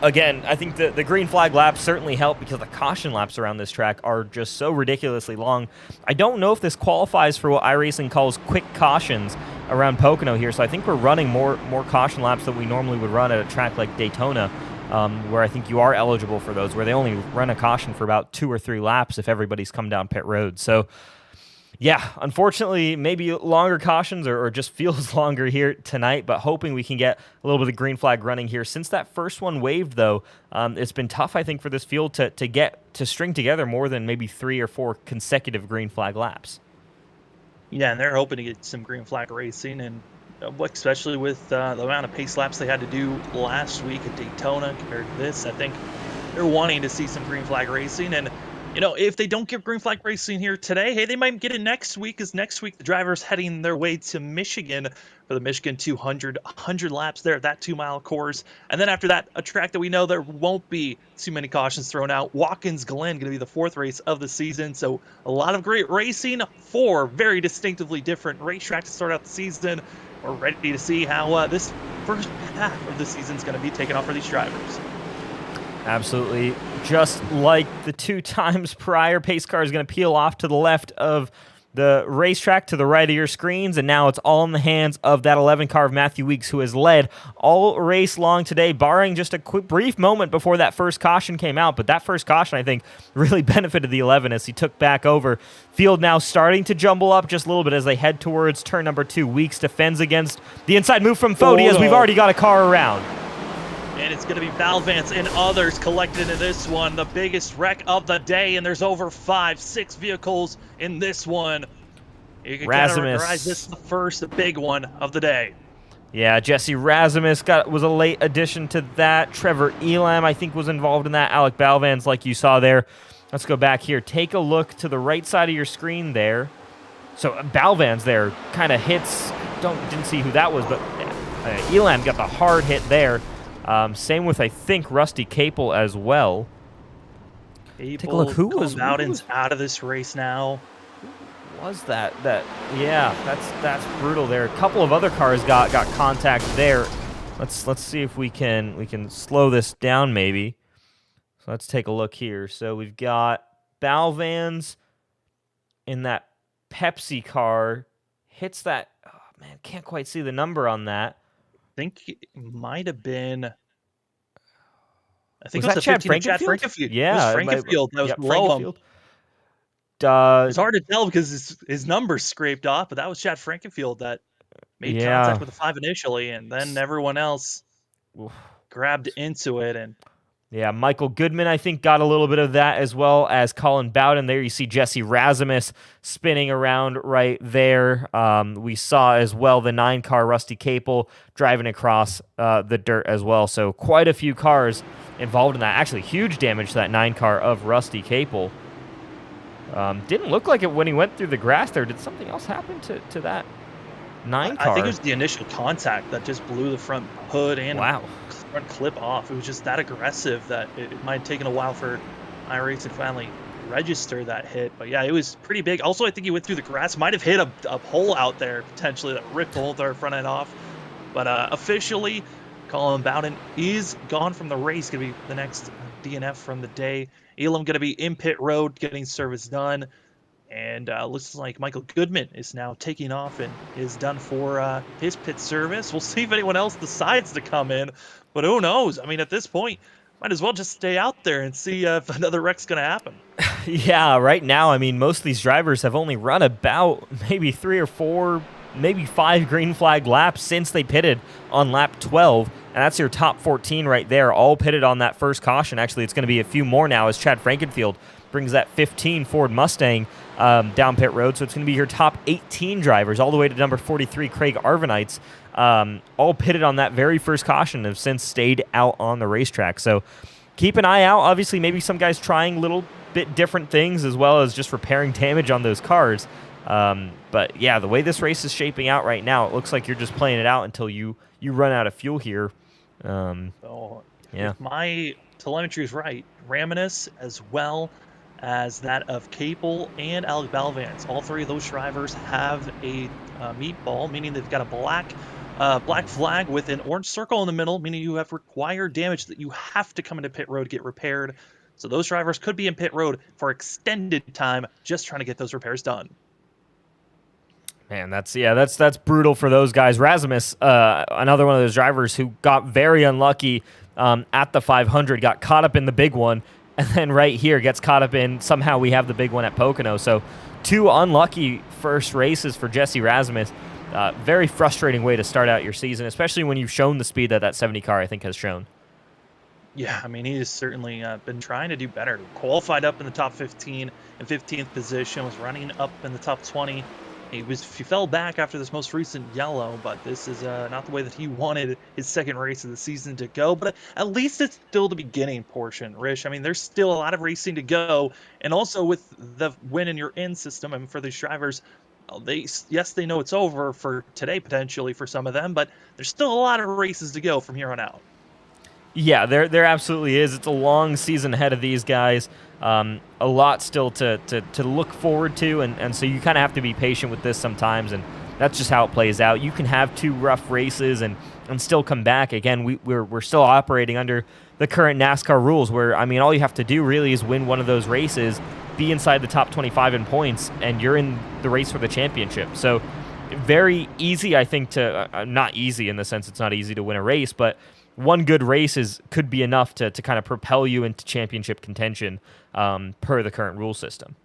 Again, I think the green flag laps certainly help because the caution laps around this track are just so ridiculously long. I don't know if this qualifies for what iRacing calls quick cautions around Pocono here, so I think we're running more caution laps than we normally would run at a track like Daytona, where I think you are eligible for those, where they only run a caution for about 2 or 3 laps if everybody's come down pit road. So yeah, unfortunately, maybe longer cautions or just feels longer here tonight, but hoping we can get a little bit of green flag running here. Since that first one waved, though, it's been tough, I think, for this field to string together more than maybe 3 or 4 consecutive green flag laps. Yeah, and they're hoping to get some green flag racing, and especially with the amount of pace laps they had to do last week at Daytona compared to this. I think they're wanting to see some green flag racing, and if they don't get green flag racing here today, hey, they might get it next week, because next week the driver's heading their way to Michigan for the Michigan 200, 100 laps there at that 2-mile course. And then after that, a track that we know there won't be too many cautions thrown out, Watkins Glen, going to be the 4th race of the season. So a lot of great racing, 4 very distinctively different racetracks to start out the season. We're ready to see how this first half of the season is going to be taken off for these drivers. Absolutely. Just like the 2 times prior, pace car is going to peel off to the left of the racetrack to the right of your screens, and now it's all in the hands of that 11 car of Matthew Weeks, who has led all race long today, barring just a quick brief moment before that first caution came out. But that first caution, I think, really benefited the 11 as he took back over. Field now starting to jumble up just a little bit as they head towards turn number 2. Weeks defends against the inside move from Fody as we've already got a car around. And it's going to be Valvance and others collected in this one. The biggest wreck of the day, and there's over 5-6 vehicles in this one. You can categorize this the first big one of the day. Yeah, Jesse Razimus was a late addition to that. Trevor Elam, I think, was involved in that. Alec Balvans, like you saw there. Let's go back here. Take a look to the right side of your screen there. So Balvans there kind of hits. Didn't see who that was, but Elam got the hard hit there. Same with, I think, Rusty Capel as well. Take a look. Who was Bowden's out of this race now? Who was that? Yeah, that's brutal there. A couple of other cars got contact there. Let's see if we can slow this down maybe. So let's take a look here. So we've got Balvans in that Pepsi car. Hits that. Oh, man, can't quite see the number on that. I think it might have been. I think Was it was that a Chad 15 of Chad Frankenfield? Frankenfield. It was Yeah. Frankenfield that was Yep, below him. Frankenfield. It's hard to tell because his number's scraped off, but that was Chad Frankenfield that made contact Yeah. with the 5 initially, and then everyone else Oof. grabbed into it. And Yeah, Michael Goodman, I think, got a little bit of that, as well as Colin Bowden. There you see Jesse Razimus spinning around right there. We saw as well the 9-car Rusty Capel driving across the dirt as well. So quite a few cars involved in that. Actually, huge damage to that 9-car of Rusty Capel. Didn't look like it when he went through the grass there. Did something else happen to that 9-car? I think it was the initial contact that just blew the front hood and wow. front clip off. It was just that aggressive that it might have taken a while for iRace to finally register that hit. But yeah, it was pretty big. Also, I think he went through the grass. Might have hit a hole out there potentially that ripped the whole entire front end off. But officially, Colin Bowden is gone from the race. Going to be the next DNF from the day. Elam going to be in pit road getting service done. And looks like Michael Goodman is now taking off and is done for his pit service. We'll see if anyone else decides to come in. But who knows? I mean, at this point, might as well just stay out there and see if another wreck's going to happen. Yeah, right now, I mean, most of these drivers have only run about maybe 3 or 4, maybe 5 green flag laps since they pitted on lap 12. And that's your top 14 right there, all pitted on that first caution. Actually, it's going to be a few more now as Chad Frankenfield brings that 15 Ford Mustang down pit road. So it's going to be your top 18 drivers, all the way to number 43, Craig Arvanites, all pitted on that very first caution, have since stayed out on the racetrack. So keep an eye out. Obviously, maybe some guys trying little bit different things, as well as just repairing damage on those cars. But yeah, the way this race is shaping out right now, it looks like you're just playing it out until you run out of fuel here. So Yeah. if my telemetry is right, Raminus as well as that of Capel and Alec Balvans, all 3 of those drivers have a meatball, meaning they've got a black flag with an orange circle in the middle, meaning you have required damage that you have to come into pit road to get repaired. So those drivers could be in pit road for extended time, just trying to get those repairs done. Man, that's brutal for those guys. Razimus, another one of those drivers who got very unlucky at the 500, got caught up in the big one, and then right here gets caught up in, somehow we have the big one at Pocono. So 2 unlucky first races for Jesse Razimus. Very frustrating way to start out your season, especially when you've shown the speed that 70 car, I think, has shown. Yeah, I mean, he has certainly been trying to do better. Qualified up in the top 15 and 15th position, was running up in the top 20. He fell back after this most recent yellow, but this is not the way that he wanted his second race of the season to go. But at least it's still the beginning portion, Rish. I mean, there's still a lot of racing to go. And also with the win in your in system, and for these drivers, they know it's over for today potentially for some of them, but there's still a lot of races to go from here on out. Yeah, there absolutely is. It's a long season ahead of these guys. A lot still to look forward to, and so you kind of have to be patient with this sometimes, and that's just how it plays out. You can have 2 rough races and still come back. Again, we're still operating under the current NASCAR rules, where, I mean, all you have to do really is win one of those races, be inside the top 25 in points, and you're in the race for the championship. So very easy, I think, to not easy in the sense it's not easy to win a race, but one good race could be enough to kind of propel you into championship contention per the current rule system.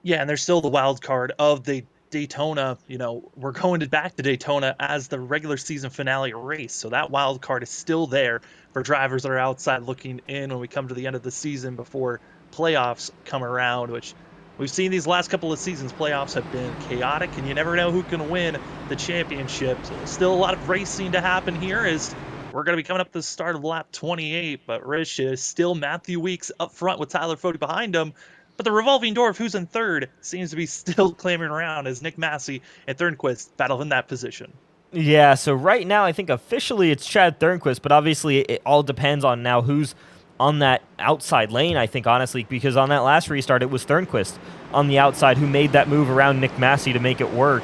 Yeah, and there's still the wild card of the Daytona. You know, we're going back to Daytona as the regular season finale race, so that wild card is still there for drivers that are outside looking in when we come to the end of the season before playoffs come around, which we've seen these last couple of seasons. Playoffs have been chaotic, and you never know who can win the championship. So there's still a lot of racing to happen here as we're going to be coming up to the start of lap 28, but Rich is still Matthew Weeks up front with Tyler Fode behind him. But the revolving door of who's in third seems to be still clamoring around as Nick Massey and Thornquist battle in that position. Yeah, so right now I think officially it's Chad Thornquist, but obviously it all depends on now who's on that outside lane, I think, honestly, because on that last restart it was Thornquist on the outside who made that move around Nick Massey to make it work.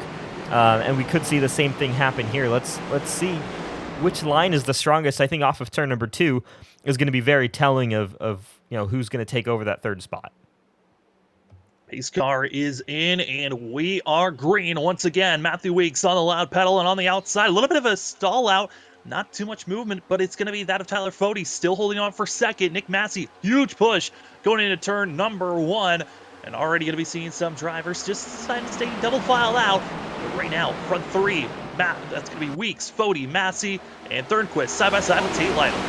And we could see the same thing happen here. Let's see which line is the strongest. I think off of turn number 2, is going to be very telling of who's going to take over that third spot. Pace car is in, and we are green once again. Matthew Weeks on the loud pedal and on the outside. A little bit of a stall out. Not too much movement, but it's going to be that of Tyler Fode still holding on for second. Nick Massey, huge push going into turn number 1. And already going to be seeing some drivers just deciding to stay double filed out. But right now, front 3, that's going to be Weeks, Fode, Massey, and Thornquist side by side with Tate Lytle.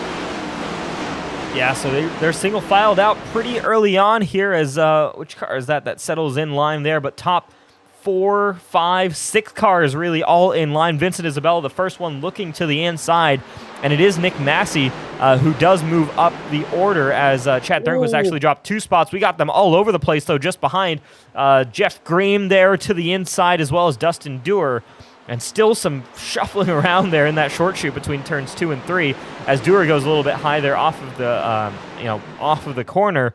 Yeah, so they're single filed out pretty early on here as, which car is that settles in line there, but top 4, 5, 6 cars really all in line. Vincent Isabella, the first one looking to the inside, and it is Nick Massey who does move up the order as Chad Thornquist actually dropped 2 spots. We got them all over the place, though, just behind Jeff Green there to the inside, as well as Dustin Dewar. And still some shuffling around there in that short chute between turns 2 and 3 as Dewar goes a little bit high there off of the corner.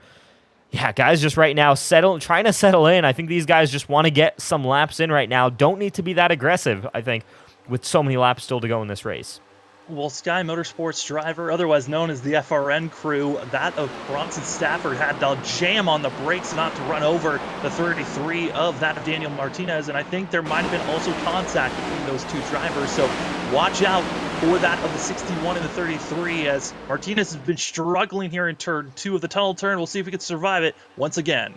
Yeah, guys, just right now trying to settle in. I think these guys just want to get some laps in right now. Don't need to be that aggressive, I think, with so many laps still to go in this race. Well, Sky Motorsports driver, otherwise known as the FRN crew, that of Bronson Stafford, had to jam on the brakes not to run over the 33 of that of Daniel Martinez, and I think there might have been also contact between those 2 drivers, so watch out for that of the 61 and the 33, as Martinez has been struggling here in turn 2 of the tunnel turn. We'll see if we can survive it once again.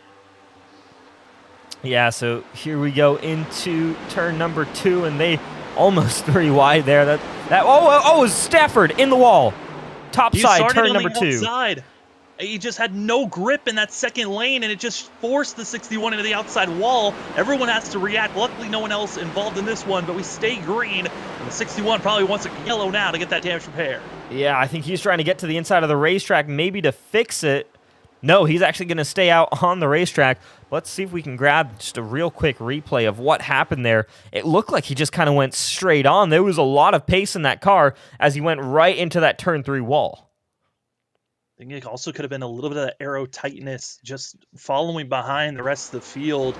Yeah, so here we go into turn number 2, and they almost 3 wide there. Oh, Stafford in the wall. Top side, turn number 2. Outside. He just had no grip in that second lane, and it just forced the 61 into the outside wall. Everyone has to react. Luckily, no one else involved in this one, but we stay green. And the 61 probably wants a yellow now to get that damage repaired. Yeah, I think he's trying to get to the inside of the racetrack, maybe to fix it. No, he's actually going to stay out on the racetrack. Let's see if we can grab just a real quick replay of what happened there. It looked like he just kind of went straight on. There was a lot of pace in that car as he went right into that turn 3 wall. I think it also could have been a little bit of aero tightness just following behind the rest of the field.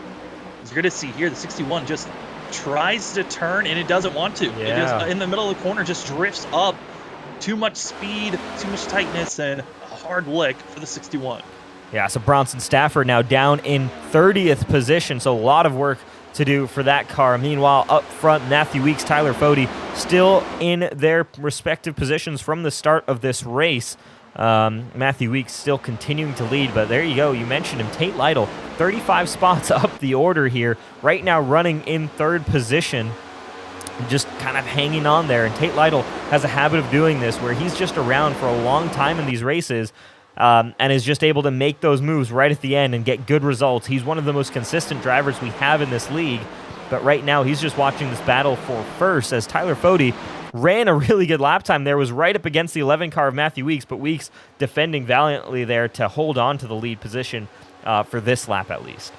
As you're going to see here, the 61 just tries to turn, and it doesn't want to. Yeah. It just, in the middle of the corner, just drifts up. Too much speed, too much tightness, and hard lick for the 61. Yeah, so Bronson Stafford now down in 30th position, so a lot of work to do for that car. Meanwhile, up front, Matthew Weeks, Tyler Fode still in their respective positions from the start of this race. Matthew Weeks still continuing to lead, but there you go. You mentioned him, Tate Lytle, 35 spots up the order here. Right now running in 3rd position, just kind of hanging on there. And Tate Lytle has a habit of doing this where he's just around for a long time in these races and is just able to make those moves right at the end and get good results. He's one of the most consistent drivers we have in this league, but right now he's just watching this battle for first as Tyler Fode ran a really good lap time there, was right up against the 11 car of Matthew Weeks, but Weeks defending valiantly there to hold on to the lead position for this lap at least.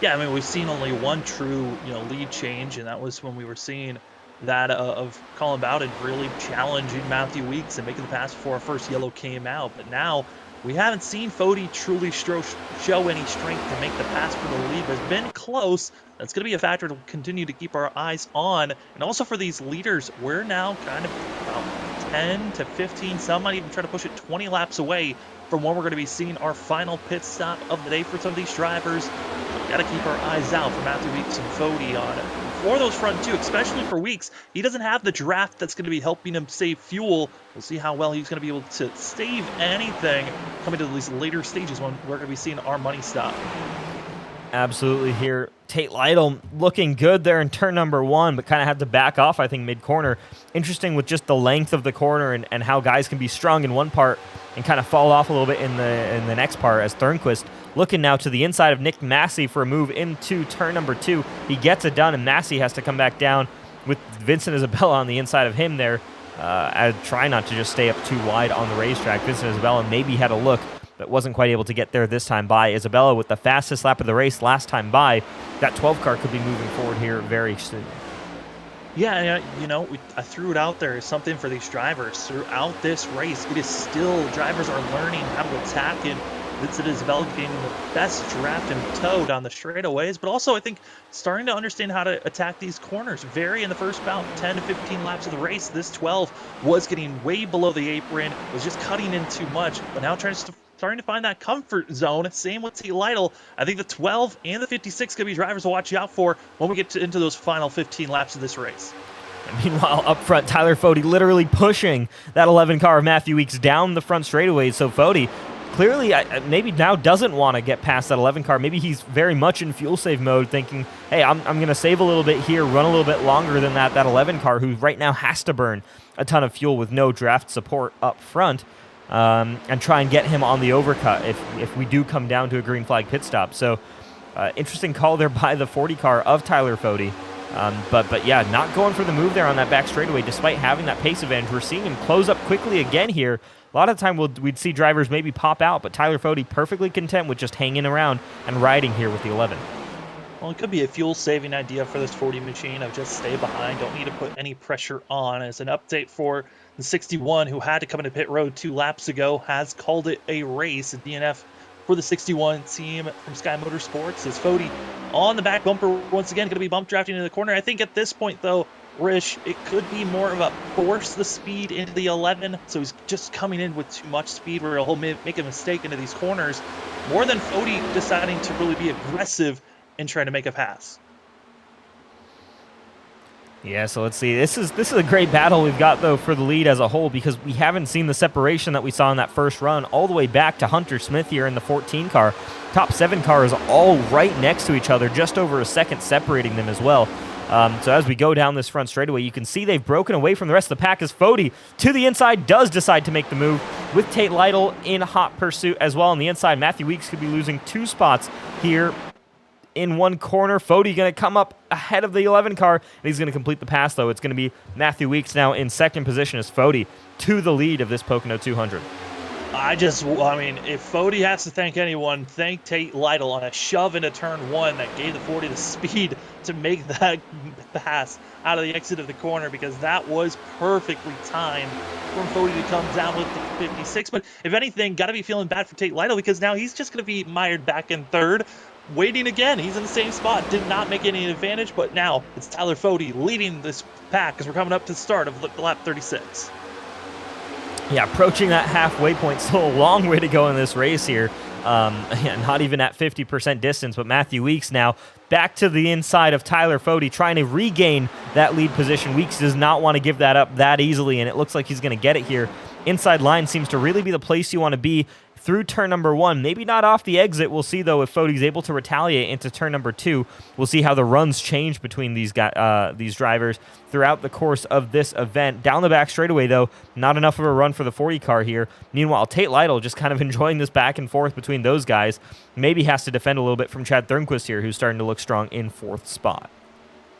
Yeah, I mean, we've seen only one true, lead change, and that was when we were seeing that of Colin Bowden really challenging Matthew Weeks and making the pass before our first yellow came out. But now we haven't seen Fode truly show any strength to make the pass for the lead, but it's been close. That's going to be a factor to continue to keep our eyes on. And also for these leaders, we're now kind of about 10 to 15, some might even try to push it 20 laps away from when we're going to be seeing our final pit stop of the day for some of these drivers. Got to keep our eyes out for Matthew Weeks and Fode on it. For those front 2, especially for Weeks, he doesn't have the draft that's going to be helping him save fuel. We'll see how well he's going to be able to save anything coming to these later stages when we're going to be seeing our money stop. Absolutely here. Tate Lytle looking good there in turn number 1, but kind of had to back off, I think, mid-corner. Interesting with just the length of the corner and how guys can be strong in one part and kind of fall off a little bit in the next part as Thornquist looking now to the inside of Nick Massey for a move into turn number 2. He gets it done, and Massey has to come back down with Vincent Isabella on the inside of him there. Try not to just stay up too wide on the racetrack. Vincent Isabella maybe had a look, but wasn't quite able to get there this time by. Isabella with the fastest lap of the race last time by. That 12 car could be moving forward here very soon. Yeah, I threw it out there as something for these drivers. Throughout this race, it is still, drivers are learning how to attack, and Vincent Isabella getting the best draft in tow down the straightaways, but also I think starting to understand how to attack these corners. Very in the first about 10 to 15 laps of the race, this 12 was getting way below the apron, was just cutting in too much, but now starting to find that comfort zone. Same with Tate Lytle. I think the 12 and the 56 could be drivers to watch out for when we get into those final 15 laps of this race. Meanwhile, up front, Tyler Fode literally pushing that 11 car of Matthew Weeks down the front straightaways. So Fode clearly maybe now doesn't want to get past that 11 car. Maybe he's very much in fuel save mode, thinking, hey, I'm going to save a little bit here, run a little bit longer than that 11 car, who right now has to burn a ton of fuel with no draft support up front, and try and get him on the overcut if we do come down to a green flag pit stop. So interesting call there by the 40 car of Tyler Fode. But yeah, not going for the move there on that back straightaway, despite having that pace advantage. We're seeing him close up quickly again here. A lot of the time we'd see drivers maybe pop out, but Tyler Fode perfectly content with just hanging around and riding here with the 11. Well, it could be a fuel-saving idea for this 40 machine of just stay behind, don't need to put any pressure on. As an update for the 61, who had to come into pit road 2 laps ago, has called it a race, a DNF for the 61 team from Sky Motorsports. As Fode on the back bumper once again, going to be bump drafting in the corner. I think at this point, though, Rish, it could be more of a force the speed into the 11, so he's just coming in with too much speed where he'll make a mistake into these corners, more than Fode deciding to really be aggressive and trying to make a pass. Yeah, so let's see. This is a great battle we've got, though, for the lead as a whole, because we haven't seen the separation that we saw in that first run all the way back to Hunter Smith here in the 14 car. Top 7 cars all right next to each other, just over a second separating them as well. So as we go down this front straightaway, you can see they've broken away from the rest of the pack as Fode to the inside does decide to make the move with Tate Lytle in hot pursuit as well. On the inside, Matthew Weeks could be losing 2 spots here in one corner. Fode going to come up ahead of the 11 car, and he's going to complete the pass, though. It's going to be Matthew Weeks now in second position as Fode to the lead of this Pocono 200. I mean, if Fode has to thank anyone, thank Tate Lytle on a shove into turn 1 that gave the 40 the speed to make that pass out of the exit of the corner, because that was perfectly timed from Fode to come down with the 56. But if anything, got to be feeling bad for Tate Lytle, because now he's just going to be mired back in third, waiting again. He's in the same spot, did not make any advantage, but now it's Tyler Fode leading this pack as we're coming up to the start of lap 36. Yeah, approaching that halfway point, still a long way to go in this race here. Not even at 50% distance, but Matthew Weeks now back to the inside of Tyler Fode, trying to regain that lead position. Weeks does not want to give that up that easily, and it looks like he's going to get it here. Inside line seems to really be the place you want to be through turn number 1. Maybe not off the exit. We'll see, though, if Fode's able to retaliate into turn number 2. We'll see how the runs change between these drivers throughout the course of this event. Down the back straightaway, though, not enough of a run for the 40 car here. Meanwhile, Tate Lytle just kind of enjoying this back and forth between those guys. Maybe has to defend a little bit from Chad Thornquist here, who's starting to look strong in 4th spot.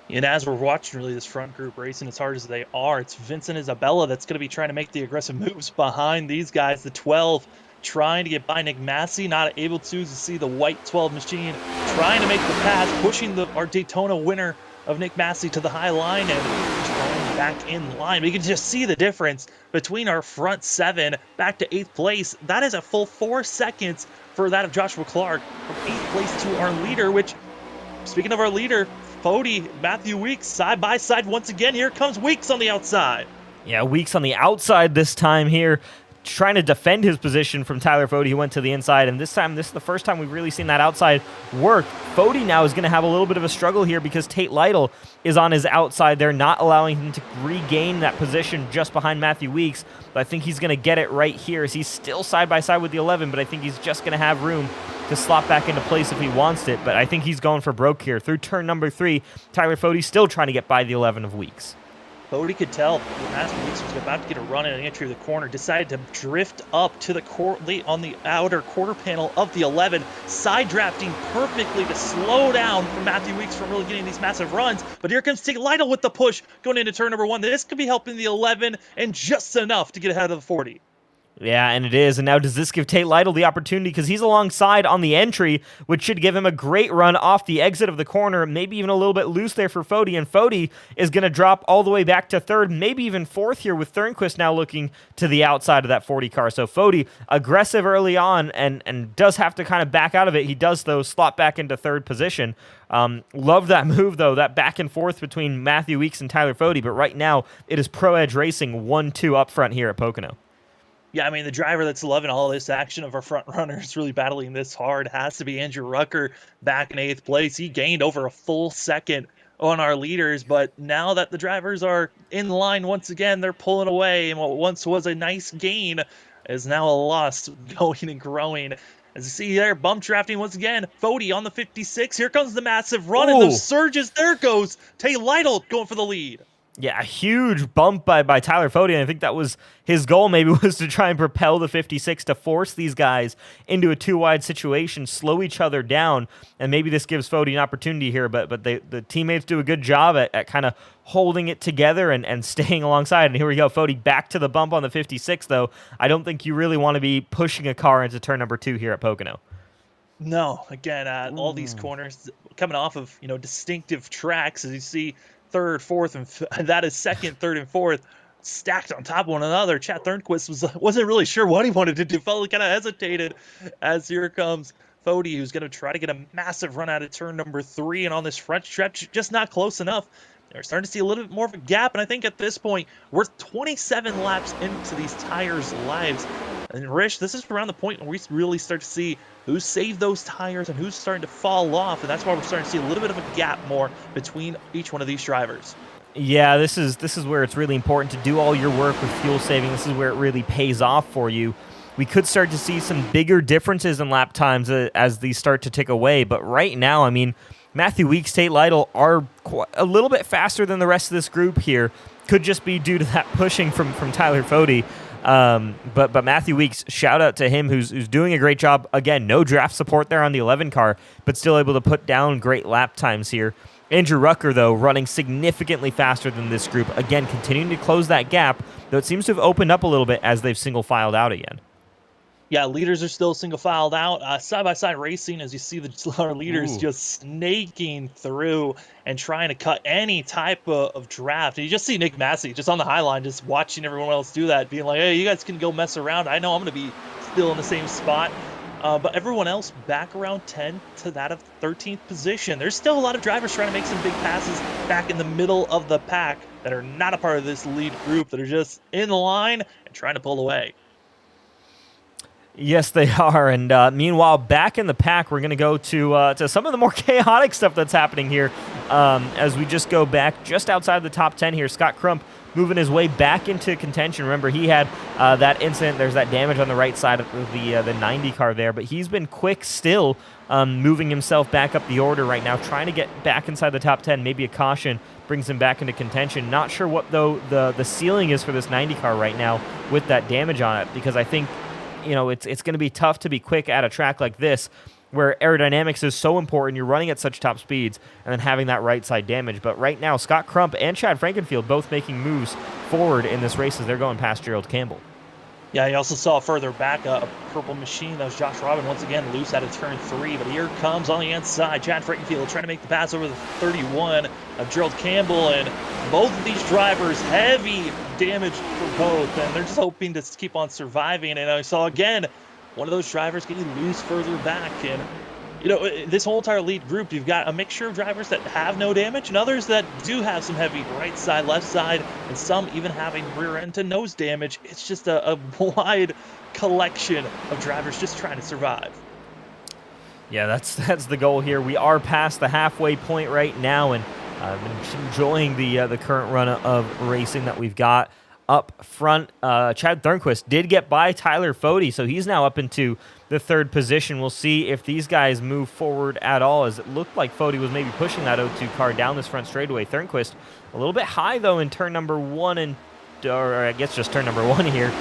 And as we're watching really this front group racing as hard as they are, it's Vincent Isabella that's going to be trying to make the aggressive moves behind these guys. The 12 trying to get by Nick Massey, not able to see the white 12 machine trying to make the pass, pushing our Daytona winner of Nick Massey to the high line and going back in line. We can just see the difference between our front 7 back to 8th place. That is a full 4 seconds for that of Joshua Clark from 8th place to our leader, which, speaking of our leader, Fode, Matthew Weeks, side by side once again. Here comes Weeks on the outside. Yeah, Weeks on the outside this time here, trying to defend his position from Tyler Fode. He went to the inside, and this is the first time we've really seen that outside work. Fode now is going to have a little bit of a struggle here because Tate Lytle is on his outside. They're not allowing him to regain that position just behind Matthew Weeks, but I think he's going to get it right here as he's still side by side with the 11, but I think he's just going to have room to slot back into place if he wants it, but I think he's going for broke here. Through turn number 3, Tyler Fode still trying to get by the 11 of Weeks. Fode could tell Matthew Weeks was about to get a run at the entry of the corner, decided to drift up to the on the outer quarter panel of the 11, side drafting perfectly to slow down from Matthew Weeks from really getting these massive runs. But here comes Tate Lytle with the push going into turn number 1. This could be helping the 11 and just enough to get ahead of the 40. Yeah, and it is. And now does this give Tate Lytle the opportunity? Because he's alongside on the entry, which should give him a great run off the exit of the corner, maybe even a little bit loose there for Fody. And Fody is going to drop all the way back to third, maybe even fourth here, with Thornquist now looking to the outside of that 40 car. So Fody, aggressive early on, and does have to kind of back out of it. He does, though, slot back into third position. Love that move, though, that back and forth between Matthew Weeks and Tyler Fody. But right now, it is Pro Edge Racing 1-2 up front here at Pocono. Yeah, I mean, the driver that's loving all this action of our front runners really battling this hard has to be Andrew Rucker back in 8th place. He gained over a full second on our leaders, but now that the drivers are in line once again, they're pulling away, and what once was a nice gain is now a loss going and growing. As you see there, bump drafting once again. Fody on the 56. Here comes the massive run, and those surges. There goes Tate Lytle going for the lead. Yeah, a huge bump by Tyler Fody, and I think that was his goal, maybe, was to try and propel the 56 to force these guys into a two-wide situation, slow each other down, and maybe this gives Fody an opportunity here, but the teammates do a good job at kind of holding it together and staying alongside, and here we go, Fody back to the bump on the 56, though. I don't think you really want to be pushing a car into turn number 2 here at Pocono. No, again, all these corners coming off of, distinctive tracks, as you see, third, fourth, and that is second, third, and fourth stacked on top of one another. Chad Thornquist wasn't really sure what he wanted to do. Felt kind of hesitated as here comes Fody, who's going to try to get a massive run out of turn number 3, and on this front stretch, just not close enough. They're starting to see a little bit more of a gap, and I think at this point, we're 27 laps into these tires' lives. And Rish, this is around the point where we really start to see who's saved those tires and who's starting to fall off, and that's why we're starting to see a little bit of a gap more between each one of these drivers. Yeah, this is where it's really important to do all your work with fuel saving. This is where it really pays off for you. We could start to see some bigger differences in lap times as these start to tick away, but right now, I mean, Matthew Weeks, Tate Lytle are a little bit faster than the rest of this group here. Could just be due to that pushing from Tyler Fody. But Matthew Weeks, shout out to him who's doing a great job. Again, no draft support there on the 11 car, but still able to put down great lap times here. Andrew Rucker, though, running significantly faster than this group. Again, continuing to close that gap, though it seems to have opened up a little bit as they've single-filed out again. Yeah, leaders are still single-filed out. Side-by-side racing, as you see our leaders just snaking through and trying to cut any type of draft. And you just see Nick Massey just on the high line, just watching everyone else do that, being like, hey, you guys can go mess around. I know I'm going to be still in the same spot. But everyone else back around 10 to that of 13th position. There's still a lot of drivers trying to make some big passes back in the middle of the pack that are not a part of this lead group, that are just in line and trying to pull away. Yes, they are. And meanwhile, back in the pack, we're going to go to some of the more chaotic stuff that's happening here as we just go back just outside the top 10 here. Scott Crump moving his way back into contention. Remember, he had that incident. There's that damage on the right side of the 90 car there, but he's been quick still, moving himself back up the order right now, trying to get back inside the top 10. Maybe a caution brings him back into contention. Not sure what, though, the ceiling is for this 90 car right now with that damage on it, because I think it's going to be tough to be quick at a track like this where aerodynamics is so important. You're running at such top speeds and then having that right side damage. But right now, Scott Crump and Chad Frankenfield both making moves forward in this race as they're going past Gerald Campbell. Yeah, you also saw further back a purple machine. That was Josh Robin once again loose out of turn 3. But here comes on the inside Chad Frankenfield trying to make the pass over the 31 of Gerald Campbell. And both of these drivers, heavy damage for both. And they're just hoping to keep on surviving. And I saw again one of those drivers getting loose further back. And this whole entire lead group, you've got a mixture of drivers that have no damage and others that do have some heavy right side, left side, and some even having rear end to nose damage. It's just a wide collection of drivers just trying to survive. Yeah, that's the goal here. We are past the halfway point right now, and I've been enjoying the current run of racing that we've got up front. Chad Thornquist did get by Tyler Fody, so he's now up into the 3rd position. We'll see if these guys move forward at all, as it looked like Fody was maybe pushing that O2 car down this front straightaway. Thornquist a little bit high, though, in turn number 1, or I guess just turn number 1 here.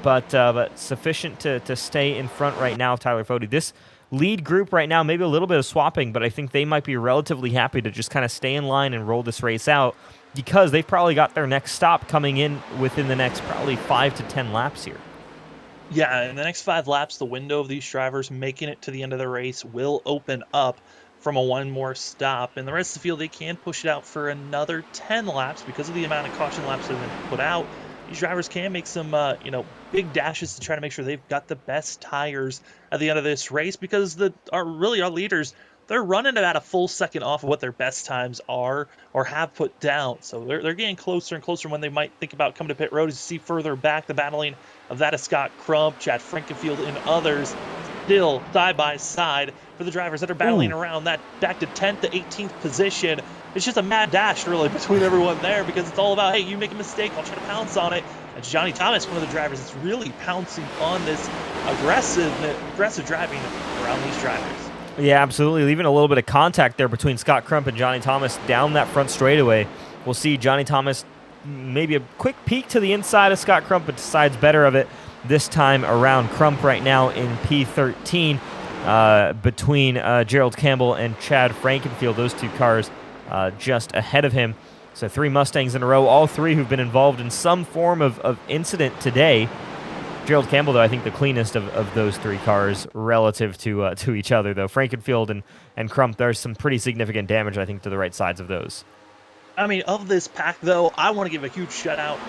But sufficient to stay in front right now of Tyler Fody. This lead group right now, maybe a little bit of swapping, but I think they might be relatively happy to just kind of stay in line and roll this race out because they've probably got their next stop coming in within the next probably 5 to 10 laps here. Yeah, in the next 5 laps, the window of these drivers making it to the end of the race will open up from a one more stop. And the rest of the field, they can push it out for another 10 laps because of the amount of caution laps that have been put out. These drivers can make some, big dashes to try to make sure they've got the best tires at the end of this race because our leaders, they're running about a full second off of what their best times are or have put down. So they're getting closer and closer when they might think about coming to pit road. As you see further back, the battling of that is Scott Crump, Chad Frankenfield, and others still side by side for the drivers that are battling around that back to 10th to 18th position. It's just a mad dash really between everyone there because it's all about, hey, you make a mistake, I'll try to pounce on it. And Johnny Thomas, one of the drivers, is really pouncing on this aggressive driving around these drivers. Yeah, absolutely. Leaving a little bit of contact there between Scott Crump and Johnny Thomas down that front straightaway. We'll see Johnny Thomas maybe a quick peek to the inside of Scott Crump, but decides better of it this time around. Crump right now in P13 between Gerald Campbell and Chad Frankenfield. Those two cars just ahead of him. So 3 Mustangs in a row, all 3 who've been involved in some form of incident today. Gerald Campbell, though, I think the cleanest of those 3 cars relative to each other, though. Frankenfield and Crump, there's some pretty significant damage, I think, to the right sides of those. I mean, of this pack, though, I want to give a huge shout out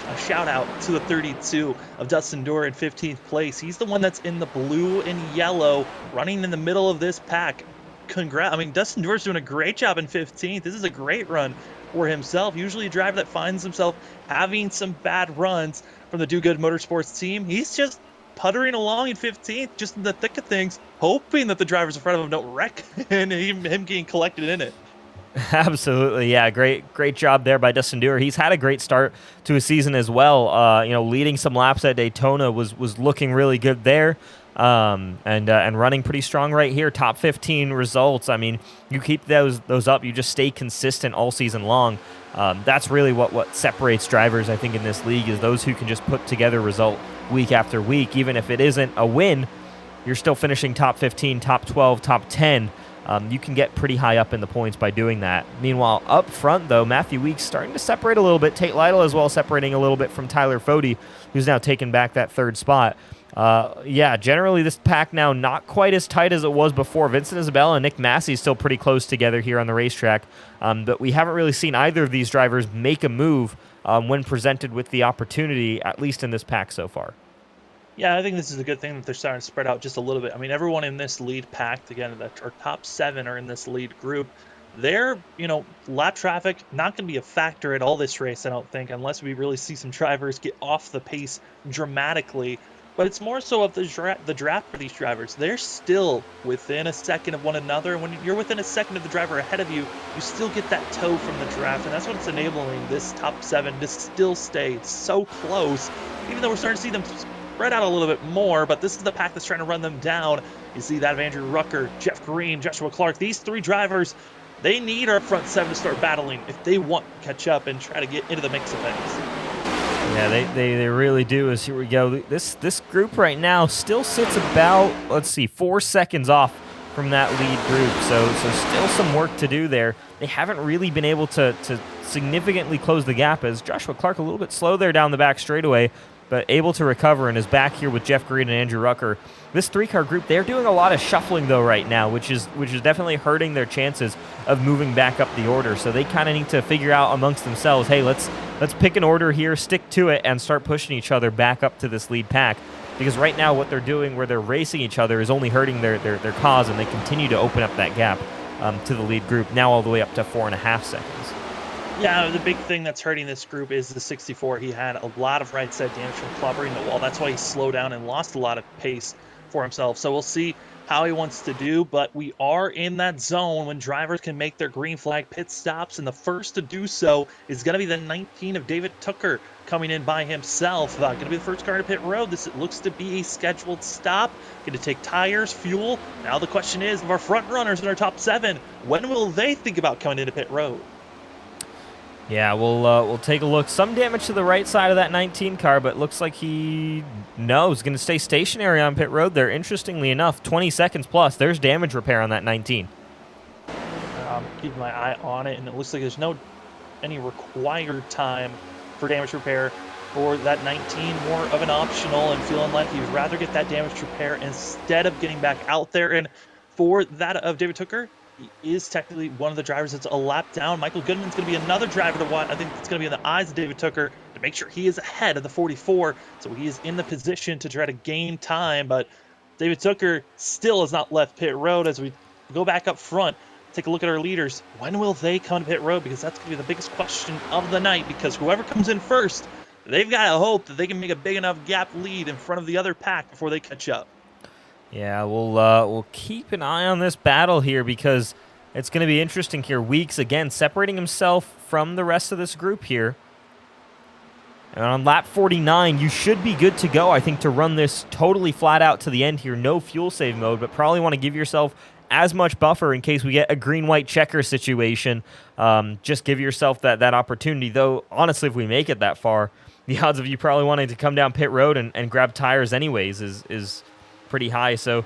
to the 32 of Dustin Dorr in 15th place. He's the one that's in the blue and yellow, running in the middle of this pack. Congrats. I mean, Dustin Dorr's doing a great job in 15th. This is a great run for himself. Usually a driver that finds himself having some bad runs from the Do Good Motorsports team. He's just puttering along in 15th, just in the thick of things, hoping that the drivers in front of him don't wreck and him getting collected in it. Absolutely, yeah, great job there by Dustin Dewar. He's had a great start to his season as well. Leading some laps at Daytona was looking really good there, and running pretty strong right here. Top 15 results. I mean, you keep those up, you just stay consistent all season long. That's really what separates drivers, I think, in this league, is those who can just put together result week after week. Even if it isn't a win, you're still finishing top 15, top 12, top 10. You can get pretty high up in the points by doing that. Meanwhile, up front, though, Matthew Weeks starting to separate a little bit. Tate Lytle as well separating a little bit from Tyler Fode, who's now taken back that 3rd spot. Generally this pack now not quite as tight as it was before. Vincent Isabella and Nick Massey still pretty close together here on the racetrack, but we haven't really seen either of these drivers make a move when presented with the opportunity, at least in this pack so far. Yeah, I think this is a good thing that they're starting to spread out just a little bit. I mean, everyone in this lead pack, again, our top 7 are in this lead group. Their, lap traffic not going to be a factor at all this race, I don't think, unless we really see some drivers get off the pace dramatically. But it's more so of the draft for these drivers. They're still within a second of one another. When you're within a second of the driver ahead of you, you still get that toe from the draft. And that's what's enabling this top 7 to still stay so close, even though we're starting to see them spread out a little bit more. But this is the pack that's trying to run them down. You see that of Andrew Rucker, Jeff Green, Joshua Clark. These 3 drivers, they need our front 7 to start battling if they want to catch up and try to get into the mix of things. Yeah, they really do. As here we go. This group right now still sits about, 4 seconds off from that lead group. So still some work to do there. They haven't really been able to significantly close the gap, as Joshua Clark a little bit slow there down the back straightaway, but able to recover and is back here with Jeff Green and Andrew Rucker. This 3-car group, they're doing a lot of shuffling though right now, which is definitely hurting their chances of moving back up the order. So they kind of need to figure out amongst themselves, hey, let's pick an order here, stick to it, and start pushing each other back up to this lead pack. Because right now what they're doing where they're racing each other is only hurting their cause, and they continue to open up that gap to the lead group, now all the way up to 4.5 seconds. Yeah, the big thing that's hurting this group is the 64. He had a lot of right side damage from clobbering the wall. That's why he slowed down and lost a lot of pace for himself. So we'll see how he wants to do, but we are in that zone when drivers can make their green flag pit stops, and the first to do so is going to be the 19 of David Tucker coming in by himself. Going to be the first car to pit road. This looks to be a scheduled stop. Going to take tires, fuel. Now the question is, of our front runners in our top 7, when will they think about coming into pit road? Yeah, we'll take a look. Some damage to the right side of that 19 car, but looks like he's going to stay stationary on pit road there. Interestingly enough, 20 seconds plus. There's damage repair on that 19. Keeping my eye on it, and it looks like there's any required time for damage repair for that 19. More of an optional, and feeling like he would rather get that damage repair instead of getting back out there. And for that of David Tooker, he is technically one of the drivers that's a lap down. Michael Goodman's going to be another driver to watch. I think it's going to be in the eyes of David Tooker to make sure he is ahead of the 44, so he is in the position to try to gain time. But David Tooker still has not left pit road. As we go back up front, take a look at our leaders. When will they come to pit road? Because that's going to be the biggest question of the night, because whoever comes in first, they've got to hope that they can make a big enough gap lead in front of the other pack before they catch up. Yeah, we'll keep an eye on this battle here because it's going to be interesting here. Weeks, again, separating himself from the rest of this group here. And on lap 49, you should be good to go, I think, to run this totally flat out to the end here. No fuel save mode, but probably want to give yourself as much buffer in case we get a green-white checker situation. Just give yourself that opportunity. Though, honestly, if we make it that far, the odds of you probably wanting to come down pit road and grab tires anyways is pretty high. So,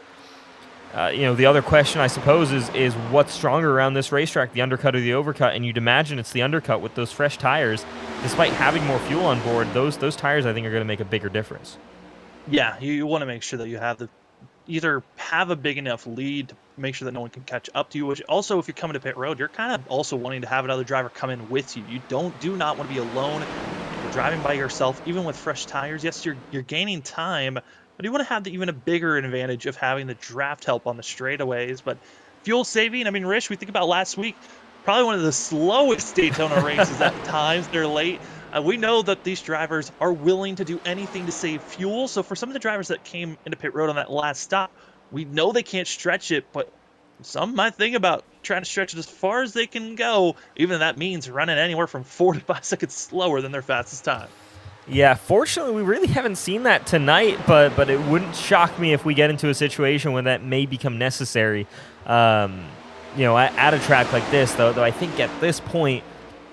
the other question, I suppose, is what's stronger around this racetrack, the undercut or the overcut? And you'd imagine it's the undercut with those fresh tires. Despite having more fuel on board, those tires, I think, are going to make a bigger difference. Yeah, you want to make sure that you have either have a big enough lead to make sure that no one can catch up to you, which also, if you're coming to pit road, you're kind of also wanting to have another driver come in with you. You do not want to be alone. If you're driving by yourself, even with fresh tires, yes, you're gaining time, but you want to have even a bigger advantage of having the draft help on the straightaways. But fuel saving, I mean, Rich, we think about last week, probably one of the slowest Daytona races at times. They're late. We know that these drivers are willing to do anything to save fuel. So for some of the drivers that came into pit road on that last stop, we know they can't stretch it, but some might think about trying to stretch it as far as they can go, even if that means running anywhere from 4 to 5 seconds slower than their fastest time. Yeah, fortunately, we really haven't seen that tonight, but it wouldn't shock me if we get into a situation where that may become necessary. At a track like this, though I think at this point,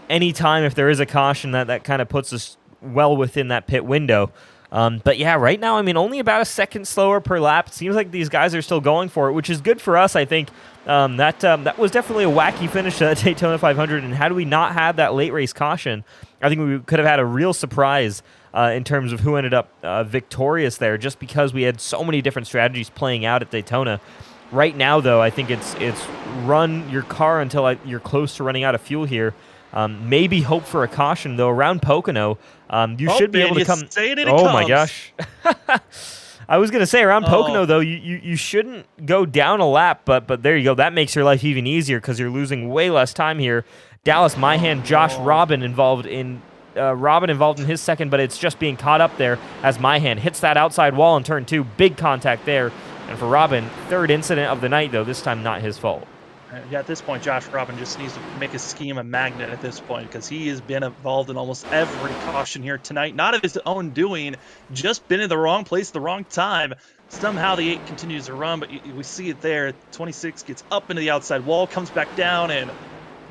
anytime if there is a caution, that kind of puts us well within that pit window. But yeah, right now, I mean, only about a second slower per lap. It seems like these guys are still going for it, which is good for us, I think. That was definitely a wacky finish to Daytona 500, and had we not had that late race caution, I think we could have had a real surprise in terms of who ended up victorious there, just because we had so many different strategies playing out at Daytona. Right now, though, I think it's run your car until you're close to running out of fuel here. Maybe hope for a caution, though. Around Pocono, you should be able to come. Oh my gosh! I was gonna say around Pocono, though, you shouldn't go down a lap, but there you go. That makes your life even easier because you're losing way less time here. Dallas Myhan, Josh Robin involved in his second, but it's just being caught up there as Myhan hits that outside wall in turn 2. Big contact there, and for Robin, third incident of the night, though. This time not his fault. Yeah, at this point, Josh Robin just needs to make his scheme a magnet at this point, because he has been involved in almost every caution here tonight. Not of his own doing, just been in the wrong place at the wrong time. Somehow the 8 continues to run, but we see it there. 26 gets up into the outside wall, comes back down, and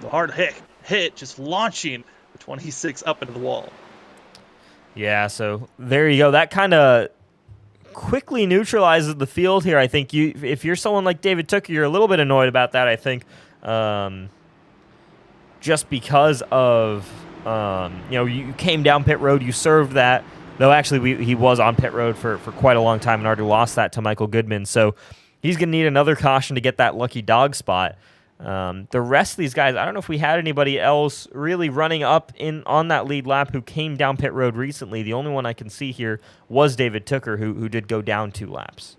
the hard hit just launching the 26 up into the wall. Yeah, so there you go. That kind of quickly neutralizes the field here. I think if you're someone like David Tooker, you're a little bit annoyed about that, I think, just because of you came down pit road, you served that, though actually he was on pit road for quite a long time and already lost that to Michael Goodman, so he's going to need another caution to get that lucky dog spot. The rest of these guys, I don't know if we had anybody else really running up on that lead lap who came down pit road recently. The only one I can see here was David Tooker, who did go down 2 laps.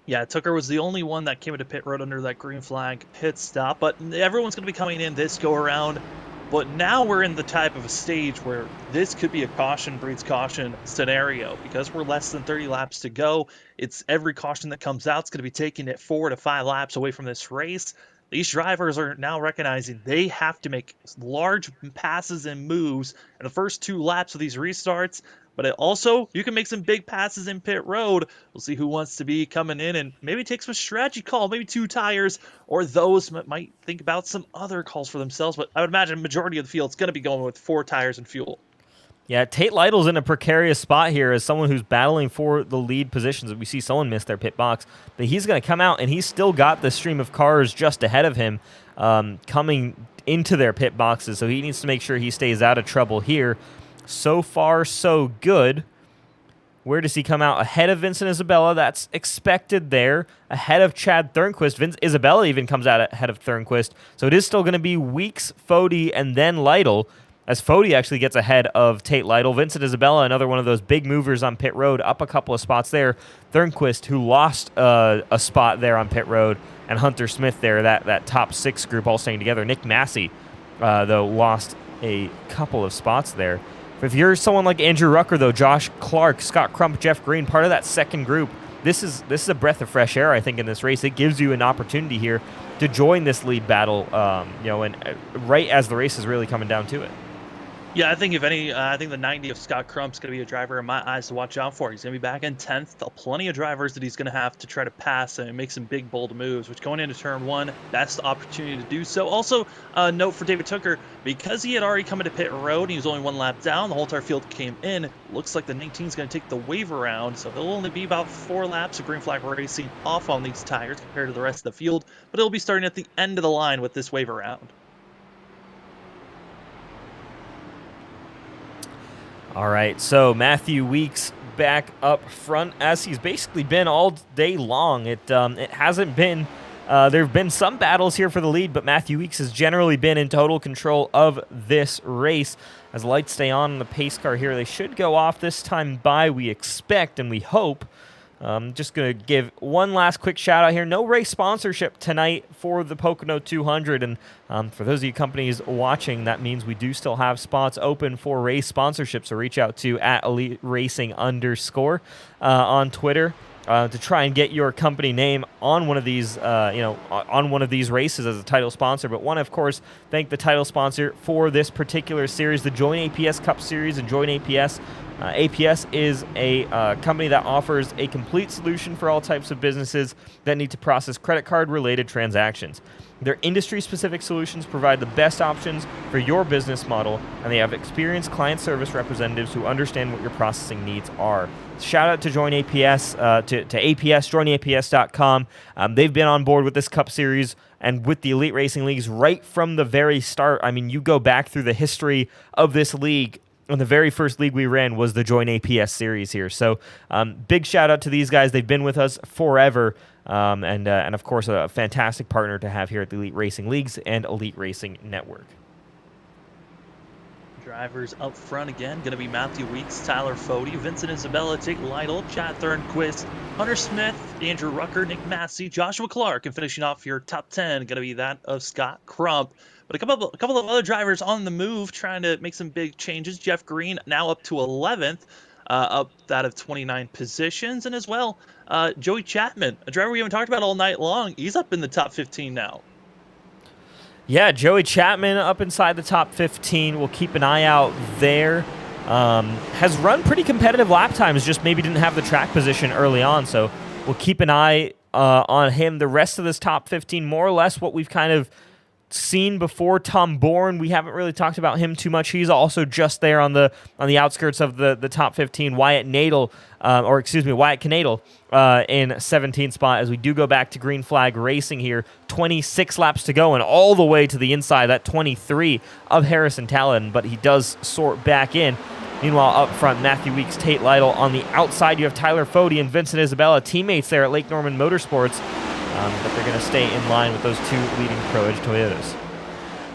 Yeah, Tooker was the only one that came into pit road under that green flag pit stop, but everyone's going to be coming in this go around. But now we're in the type of a stage where this could be a caution breeds caution scenario, because we're less than 30 laps to go. It's every caution that comes out is going to be taking it 4 to 5 laps away from this race. These drivers are now recognizing they have to make large passes and moves in the first 2 laps of these restarts. but also you can make some big passes in pit road. We'll see who wants to be coming in and maybe take some strategy call, maybe 2 tires, or those might think about some other calls for themselves. But I would imagine majority of the field's going to be going with 4 tires and fuel. Yeah, Tate Lytle's in a precarious spot here as someone who's battling for the lead positions. We see someone miss their pit box, but he's going to come out, and he's still got the stream of cars just ahead of him coming into their pit boxes, so he needs to make sure he stays out of trouble here. So far, so good. Where does he come out? Ahead of Vincent Isabella. That's expected there. Ahead of Chad Thornquist. Isabella even comes out ahead of Thornquist. So it is still going to be Weeks, Fody, and then Lytle, as Fody actually gets ahead of Tate Lytle. Vincent Isabella, another one of those big movers on pit road, up a couple of spots there. Thornquist, who lost a spot there on pit road, and Hunter Smith there, that top 6 group all staying together. Nick Massey, though, lost a couple of spots there. If you're someone like Andrew Rucker, though, Josh Clark, Scott Crump, Jeff Green, part of that second group, this is a breath of fresh air, I think, in this race. It gives you an opportunity here to join this lead battle, and right as the race is really coming down to it. Yeah, I think if any, I think the 90 of Scott Crump's going to be a driver in my eyes to watch out for. He's going to be back in 10th. Plenty of drivers that he's going to have to try to pass and make some big, bold moves, which going into turn 1, that's the opportunity to do so. Also, note for David Tooker, because he had already come into pit road and he was only 1 lap down, the whole entire field came in. Looks like the 19 is going to take the wave around, so there'll only be about 4 laps of green flag racing off on these tires compared to the rest of the field, but it'll be starting at the end of the line with this wave around. All right, so Matthew Weeks back up front, as he's basically been all day long. It hasn't been, there have been some battles here for the lead, but Matthew Weeks has generally been in total control of this race. As lights stay on the pace car here, they should go off this time by, we expect and we hope. Just going to give one last quick shout out here. No race sponsorship tonight for the Pocono 200. And for those of you companies watching, that means we do still have spots open for race sponsorship. So reach out to @EliteRacing_ on Twitter to try and get your company name on one of these, on one of these races as a title sponsor. But want to, of course, thank the title sponsor for this particular series, the JoinAPS Cup Series and JoinAPS. APS is a company that offers a complete solution for all types of businesses that need to process credit card-related transactions. Their industry-specific solutions provide the best options for your business model, and they have experienced client service representatives who understand what your processing needs are. Shout out to JoinAPS, to APS, joinaps.com. They've been on board with this Cup Series and with the Elite Racing Leagues right from the very start. I mean, you go back through the history of this league, and the very first league we ran was the JoinAPS series here. So big shout out to these guys. They've been with us forever. And of course, a fantastic partner to have here at the Elite Racing Leagues and Elite Racing Network. Drivers up front again, going to be Matthew Weeks, Tyler Fody, Vincent Isabella, Tate Lytle, Chad Thornquist, Hunter Smith, Andrew Rucker, Nick Massey, Joshua Clark, and finishing off your top 10, going to be that of Scott Crump. But a couple of other drivers on the move trying to make some big changes. Jeff Green now up to 11th, up that of 29 positions. And as well, Joey Chapman, a driver we haven't talked about all night long. He's up in the top 15 now. Yeah, Joey Chapman up inside the top 15. We'll keep an eye out there. Has run pretty competitive lap times, just maybe didn't have the track position early on. So we'll keep an eye on him. The rest of this top 15, more or less what we've kind of seen before. Tom Bourne, we haven't really talked about him too much. He's also just there on the outskirts of the top 15. Wyatt Knadel in 17th spot, as we do go back to green flag racing here. 26 laps to go and all the way to the inside, that 23 of Harrison Talon, but he does sort back in. Meanwhile, up front, Matthew Weeks, Tate Lytle. On the outside, you have Tyler Fody and Vincent Isabella, teammates there at Lake Norman Motorsports. But they're going to stay in line with those 2 leading Pro Edge Toyotas.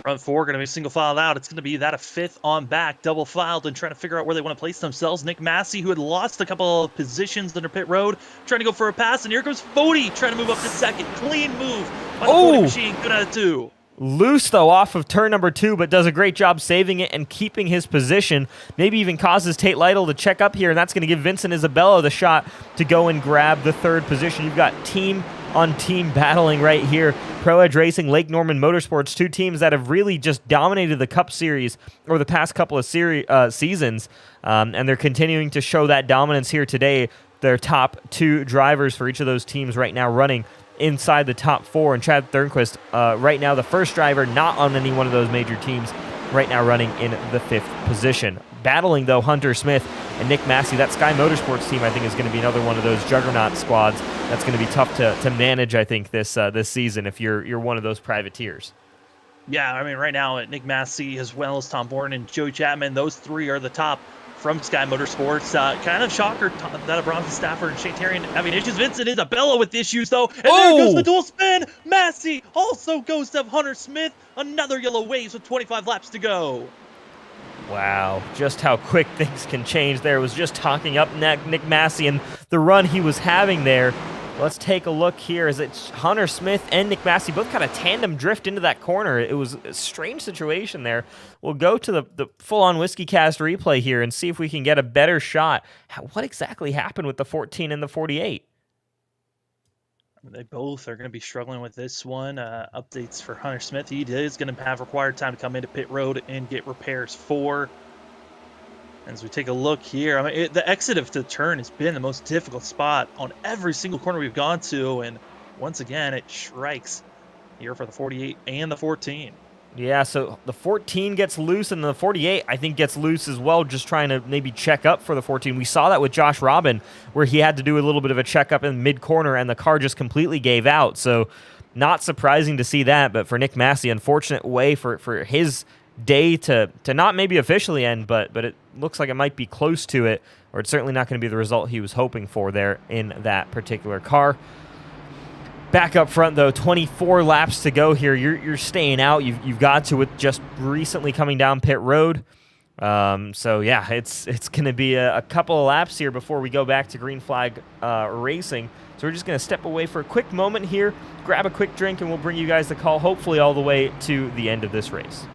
Front 4 going to be single filed out. It's going to be that of 5th on back, double filed, and trying to figure out where they want to place themselves. Nick Massey, who had lost a couple of positions under pit road, trying to go for a pass, and here comes Fody trying to move up to 2nd. Clean move by the Fody machine. Good at it too. Loose, though, off of turn number 2, but does a great job saving it and keeping his position. Maybe even causes Tate Lytle to check up here, and that's going to give Vincent Isabella the shot to go and grab the 3rd position. You've got Team on team battling right here. Pro Edge Racing, Lake Norman Motorsports, two teams that have really just dominated the Cup Series over the past couple of seasons, and they're continuing to show that dominance here today. Their top two drivers for each of those teams right now running inside the top four, and Chad Thornquist, right now the first driver not on any one of those major teams, right now running in the 5th position. Battling, though, Hunter Smith and Nick Massey. That Sky Motorsports team, I think, is going to be another one of those juggernaut squads that's going to be tough to manage, I think, this season if you're one of those privateers. Yeah, I mean, right now, Nick Massey as well as Tom Born and Joey Chapman, those three are the top from Sky Motorsports. Kind of shocker that Bronson Stafford and Shane Terrian having issues. Vincent Isabella with issues, though. And there goes the dual spin. Massey also goes to Hunter Smith. Another yellow waves with 25 laps to go. Wow, just how quick things can change there. Was just talking up Nick Massey and the run he was having there. Let's take a look here as it's Hunter Smith and Nick Massey both kind of tandem drift into that corner. It was a strange situation there. We'll go to the full-on Whiskey Cast replay here and see if we can get a better shot. What exactly happened with the 14 and the 48? They both are going to be struggling with this one. Updates for Hunter Smith. He is going to have required time to come into pit road and get repairs for. As we take a look here, I mean, the exit of the turn has been the most difficult spot on every single corner we've gone to. And once again, it strikes here for the 48 and the 14. Yeah, so the 14 gets loose, and the 48, I think, gets loose as well, just trying to maybe check up for the 14. We saw that with Josh Robin, where he had to do a little bit of a checkup in mid-corner, and the car just completely gave out. So not surprising to see that, but for Nick Massey, unfortunate way for his day to not maybe officially end, but it looks like it might be close to it, or it's certainly not going to be the result he was hoping for there in that particular car. Back up front, though, 24 laps to go here. You're staying out. You've got to with just recently coming down pit road. So, yeah, it's going to be a couple of laps here before we go back to green flag racing. So we're just going to step away for a quick moment here, grab a quick drink, and we'll bring you guys the call, hopefully all the way to the end of this race.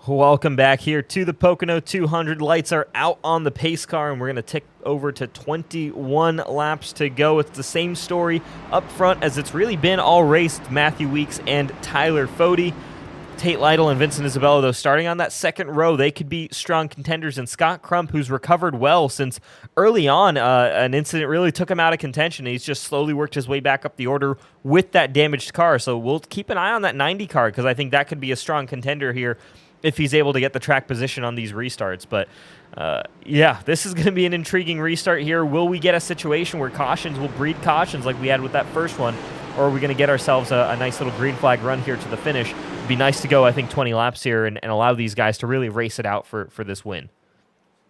Welcome back here to the Pocono 200. Lights are out on the pace car, and we're going to tick over to 21 laps to go. It's the same story up front as it's really been all race. Matthew Weeks and Tyler Fode. Tate Lytle and Vincent Isabella, though, starting on that second row, they could be strong contenders. And Scott Crump, who's recovered well since early on, an incident really took him out of contention. He's just slowly worked his way back up the order with that damaged car. So we'll keep an eye on that 90 car because I think that could be a strong contender here if he's able to get the track position on these restarts. But yeah, this is going to be an intriguing restart here. Will we get a situation where cautions will breed cautions like we had with that first one? Or are we going to get ourselves a nice little green flag run here to the finish? It'd be nice to go, I think, 20 laps here and allow these guys to really race it out for this win.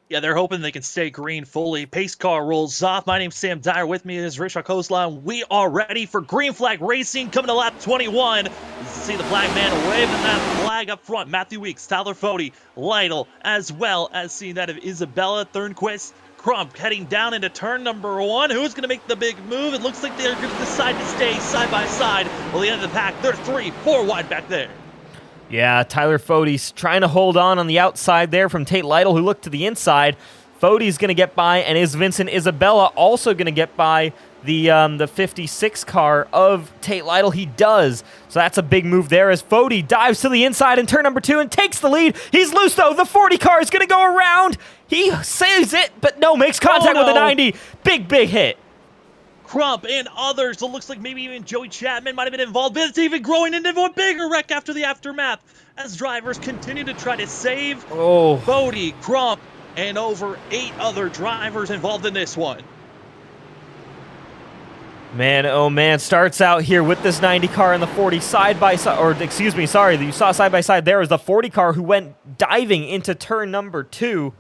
Yeah, they're hoping they can stay green fully. Pace car rolls off. My name's Sam Dyer. With me is Richard Coastline. We are ready for green flag racing coming to lap 21. You see the black man waving that flag up front. Matthew Weeks, Tyler Fode, Lytle, as well as seeing that of Isabella Thornquist. Crump heading down into turn number 1. Who's going to make the big move? It looks like they're going to decide to stay side by side. Well, the end of the pack, they're 3-4 wide back there. Yeah, Tyler Fode's trying to hold on the outside there from Tate Lytle, who looked to the inside. Fode's going to get by, and is Vincent Isabella also going to get by the 56 car of Tate Lytle? He does. So that's a big move there as Fode dives to the inside in turn number 2 and takes the lead. He's loose, though. The 40 car is going to go around. He saves it, but no, makes contact with the 90. Big hit. Crump and others. It looks like maybe even Joey Chapman might have been involved, but it's even growing into a bigger wreck after the aftermath as drivers continue to try to save Fode, Crump, and over 8 other drivers involved in this one. Man, oh man, starts out here with this 90 car and the 40 side by side, or excuse me, sorry, you saw side by side there was the 40 car who went diving into turn number 2.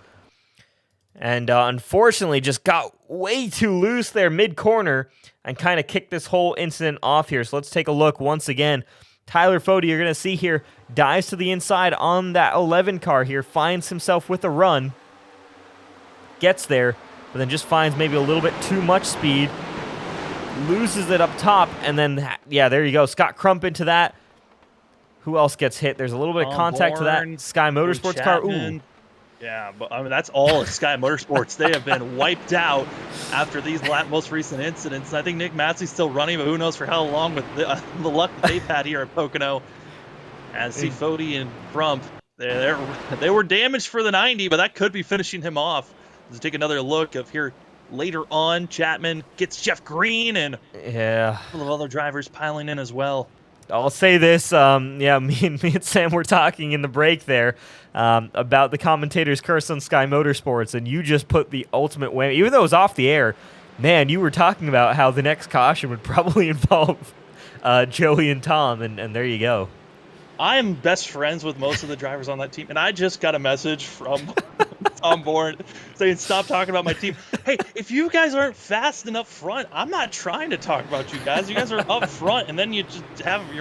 And unfortunately just got way too loose there mid-corner and kind of kicked this whole incident off here. So let's take a look once again. Tyler Fode, you're going to see here, dives to the inside on that 11 car here, finds himself with a run, gets there, but then just finds maybe a little bit too much speed, loses it up top, and then, yeah, there you go. Scott Crump into that. Who else gets hit? There's a little bit of contact to that Sky Motorsports car. Ooh. Yeah, but I mean, that's all of Sky Motorsports. They have been wiped out after these most recent incidents. I think Nick Massey's still running, but who knows for how long with the luck that they've had here at Pocono. As see Fode and Crump, they were damaged for the 90, but that could be finishing him off. Let's take another look of here later on. Chapman gets Jeff Green and a couple of other drivers piling in as well. I'll say this, yeah, me and Sam were talking in the break there about the commentator's curse on Sky Motorsports, and you just put the ultimate whammy. Even though it was off the air, man, you were talking about how the next caution would probably involve Joey and Tom, and there you go. I'm best friends with most of the drivers on that team, and I just got a message from Tom Bourne saying, stop talking about my team. Hey, if you guys aren't fast enough front, I'm not trying to talk about you guys. You guys are up front, and then you're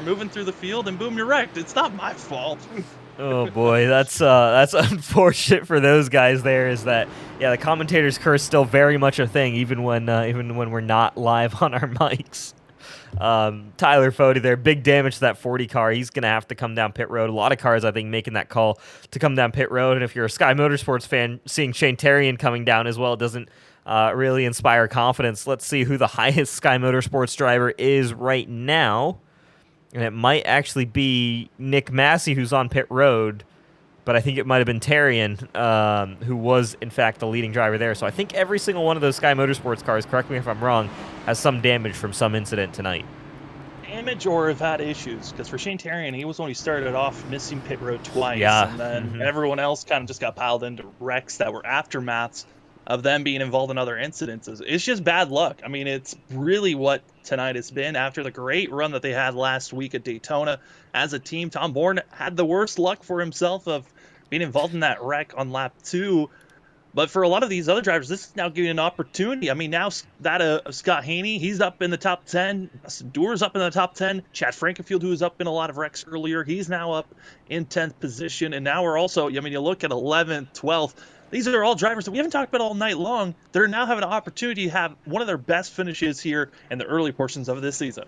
moving through the field, and boom, you're wrecked. It's not my fault. Oh boy, that's unfortunate for those guys. There is that, yeah, the commentator's curse still very much a thing, even when we're not live on our mics. Tyler Fode there, big damage to that 40 car. He's going to have to come down pit road. A lot of cars, I think, making that call to come down pit road. And if you're a Sky Motorsports fan, seeing Shane Terrian coming down as well doesn't really inspire confidence. Let's see who the highest Sky Motorsports driver is right now. And it might actually be Nick Massey, who's on pit road. But I think it might have been Terrian, who was, in fact, the leading driver there. So I think every single one of those Sky Motorsports cars, correct me if I'm wrong, has some damage from some incident tonight. Damage or have had issues. Because for Shane Terrian, he was when he started off missing pit road twice. Yeah. And then everyone else kind of just got piled into wrecks that were aftermaths of them being involved in other incidences. It's just bad luck. I mean, it's really what tonight has been. After the great run that they had last week at Daytona as a team, Tom Bourne had the worst luck for himself of being involved in that wreck on lap 2. But for a lot of these other drivers, this is now giving an opportunity. I mean, now that of Scott Haney, he's up in the top 10. Doer's up in the top 10. Chad Frankenfield, who was up in a lot of wrecks earlier, he's now up in 10th position. And now we're also, I mean, you look at 11th, 12th. These are all drivers that we haven't talked about all night long. They're now having an opportunity to have one of their best finishes here in the early portions of this season.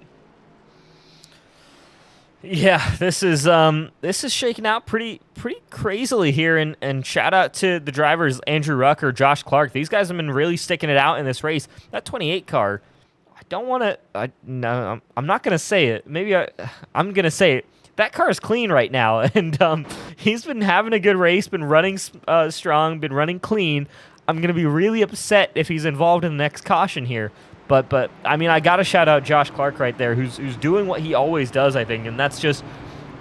Yeah, this is shaking out pretty crazily here, and shout out to the drivers Andrew Rucker, Josh Clark. These guys have been really sticking it out in this race. That 28 car, I don't want to. No, I'm not gonna say it. Maybe I'm gonna say it. That car is clean right now, and he's been having a good race, been running strong, been running clean. I'm gonna be really upset if he's involved in the next caution here. But I mean, I gotta shout out Josh Clark right there, who's doing what he always does, I think, and that's just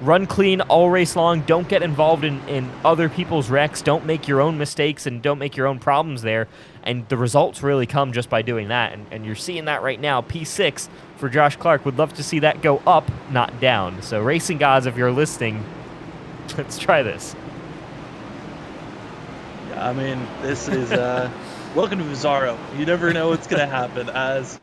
run clean all race long. Don't get involved in other people's wrecks. Don't make your own mistakes and don't make your own problems there. And the results really come just by doing that. And you're seeing that right now. P6 for Josh Clark. Would love to see that go up, not down. So racing gods, if you're listening, let's try this. Yeah, I mean, this is welcome to Bizarro. You never know what's going to happen. As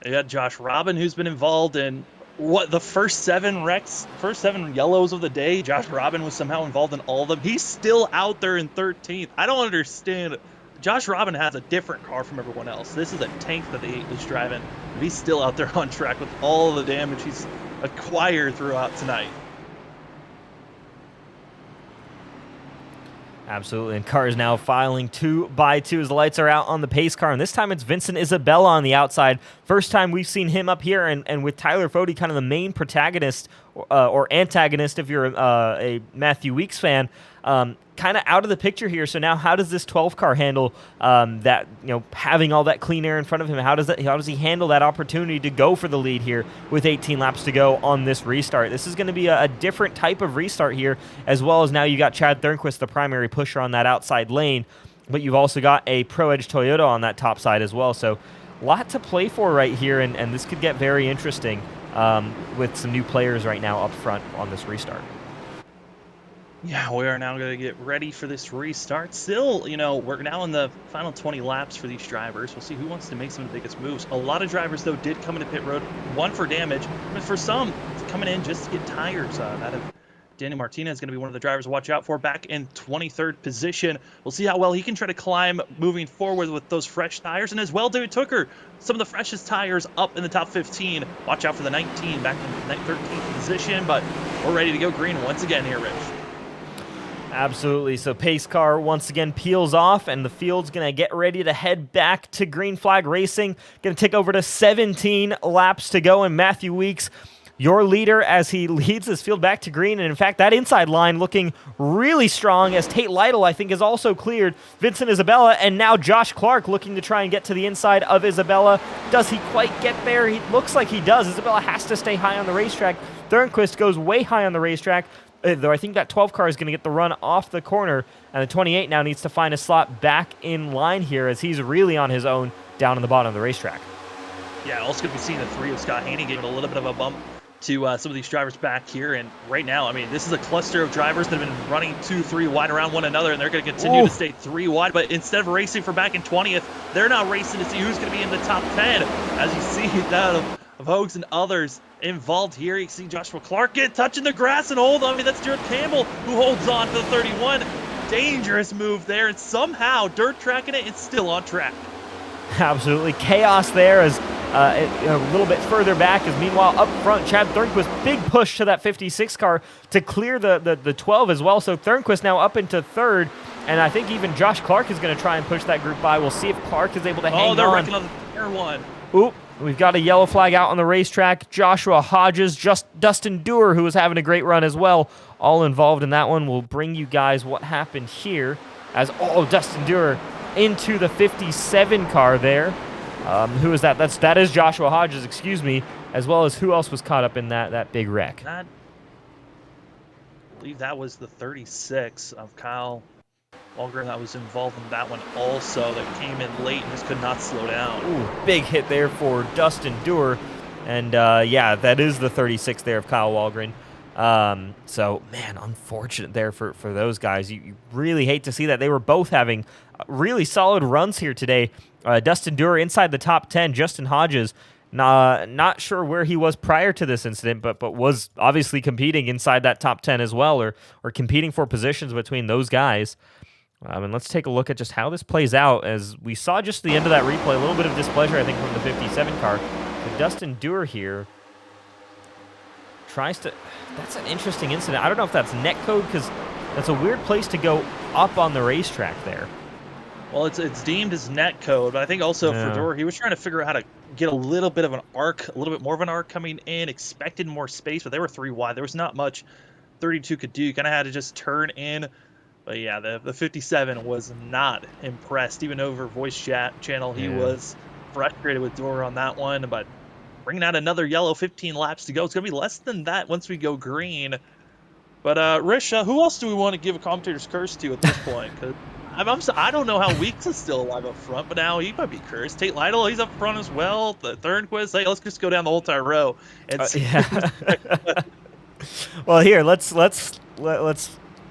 you got Josh Robin, who's been involved in the first 7 wrecks, first 7 yellows of the day. Josh Robin was somehow involved in all of them. He's still out there in 13th. I don't understand. Josh Robin has a different car from everyone else. This is a tank that the 8 was driving. But he's still out there on track with all the damage he's acquired throughout tonight. Absolutely, and cars now filing 2 by 2 as the lights are out on the pace car, and this time it's Vincent Isabella on the outside. First time we've seen him up here, and with Tyler Fody kind of the main protagonist or antagonist if you're a Matthew Weeks fan, kind of out of the picture here. So now how does this 12 car handle that, having all that clean air in front of him? How does he handle that opportunity to go for the lead here with 18 laps to go on this restart? This is going to be a different type of restart here, as well as now you got Chad Thornquist, the primary pusher on that outside lane, but you've also got a Pro Edge Toyota on that top side as well. So a lot to play for right here, and this could get very interesting with some new players right now up front on this restart. Yeah, we are now going to get ready for this restart. Still, we're now in the final 20 laps for these drivers. We'll see who wants to make some of the biggest moves. A lot of drivers, though, did come into pit road, one for damage, but for some, it's coming in just to get tires. That of Daniel Martinez is going to be one of the drivers to watch out for, back in 23rd position. We'll see how well he can try to climb moving forward with those fresh tires. And as well, David Tooker, some of the freshest tires up in the top 15. Watch out for the 19 back in 13th position, but we're ready to go green once again here, Rich. Absolutely. So pace car once again peels off, and the field's going to get ready to head back to green flag racing. Going to take over to 17 laps to go, and Matthew Weeks, your leader, as he leads this field back to green. And in fact, that inside line looking really strong, as Tate Lytle, I think, is also cleared. Vincent Isabella, and now Josh Clark looking to try and get to the inside of Isabella. Does he quite get there? He looks like he does. Isabella has to stay high on the racetrack. Thornquist goes way high on the racetrack, though I think that 12 car is going to get the run off the corner, and the 28 now needs to find a slot back in line here, as he's really on his own down in the bottom of the racetrack. Yeah, also going to be seeing the 3 of Scott Haney giving a little bit of a bump to some of these drivers back here. And right now, I mean, this is a cluster of drivers that have been running 2-3 wide around one another, and they're going to continue to stay 3 wide. But instead of racing for back in 20th, they're now racing to see who's going to be in the top 10. As you see that of Hogs and others involved here. You see Joshua Clark touching the grass and hold on. I mean, that's Jared Campbell who holds on to the 31. Dangerous move there, and somehow dirt tracking it, it's still on track. Absolutely chaos there, as a little bit further back, as meanwhile up front Chad Thornquist, big push to that 56 car to clear the 12 as well. So Thornquist now up into 3rd, and I think even Josh Clark is going to try and push that group by. We'll see if Clark is able to hang on. Oh, they're wrecking on the third one. Oop. We've got a yellow flag out on the racetrack. Joshua Hodges, Dustin Dewar, who was having a great run as well, all involved in that one. We'll bring you guys what happened here, as Dustin Dewar into the 57 car there. Who is that? That is Joshua Hodges, excuse me, as well as who else was caught up in that big wreck? I believe that was the 36 of Kyle Walgren that was involved in that one also, that came in late and just could not slow down. Ooh, big hit there for Dustin Dewar. And yeah, that is the 36 there of Kyle Walgren. So, man, unfortunate there for those guys. You really hate to see that. They were both having really solid runs here today. Dustin Dewar inside the top 10. Justin Hodges, not sure where he was prior to this incident, but was obviously competing inside that top 10 as well, or competing for positions between those guys. And let's take a look at just how this plays out, as we saw just at the end of that replay, a little bit of displeasure, I think, from the 57 car. But Dustin Dewar here tries to... That's an interesting incident. I don't know if that's netcode, because that's a weird place to go up on the racetrack there. Well, it's deemed as netcode, but I think also for Dorr, he was trying to figure out how to get a little bit of an arc, a little bit more of an arc coming in, expected more space, but they were 3 wide. There was not much 32 could do. You kind of had to just turn in. But yeah, the 57 was not impressed. Even over voice chat channel, he was frustrated with Dorr on that one, but bringing out another yellow, 15 laps to go. It's going to be less than that once we go green. But, Rish, who else do we want to give a commentator's curse to at this point? Because I don't know how Weeks is still alive up front, but now he might be cursed. Tate Lytle, he's up front as well. The Thornquist, hey, let's just go down the whole entire row. And Well, here, let's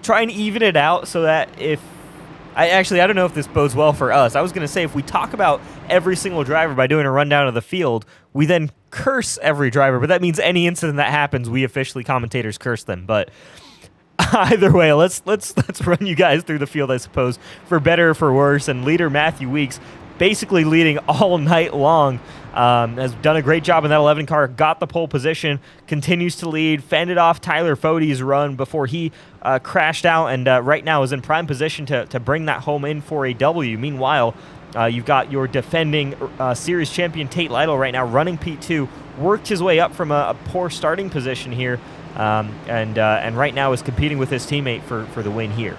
try and even it out so that if... I don't know if this bodes well for us. I was going to say, if we talk about every single driver by doing a rundown of the field, we then curse every driver, but that means any incident that happens, we officially commentators curse them. But either way, let's run you guys through the field, I suppose, for better or for worse. And leader Matthew Weeks, basically leading all night long, has done a great job in that 11 car, got the pole position, continues to lead, fended off Tyler Fode's run before he crashed out, and right now is in prime position to bring that home in for a W. Meanwhile, you've got your defending series champion Tate Lytle right now running P2, worked his way up from a poor starting position here, and right now is competing with his teammate for the win here.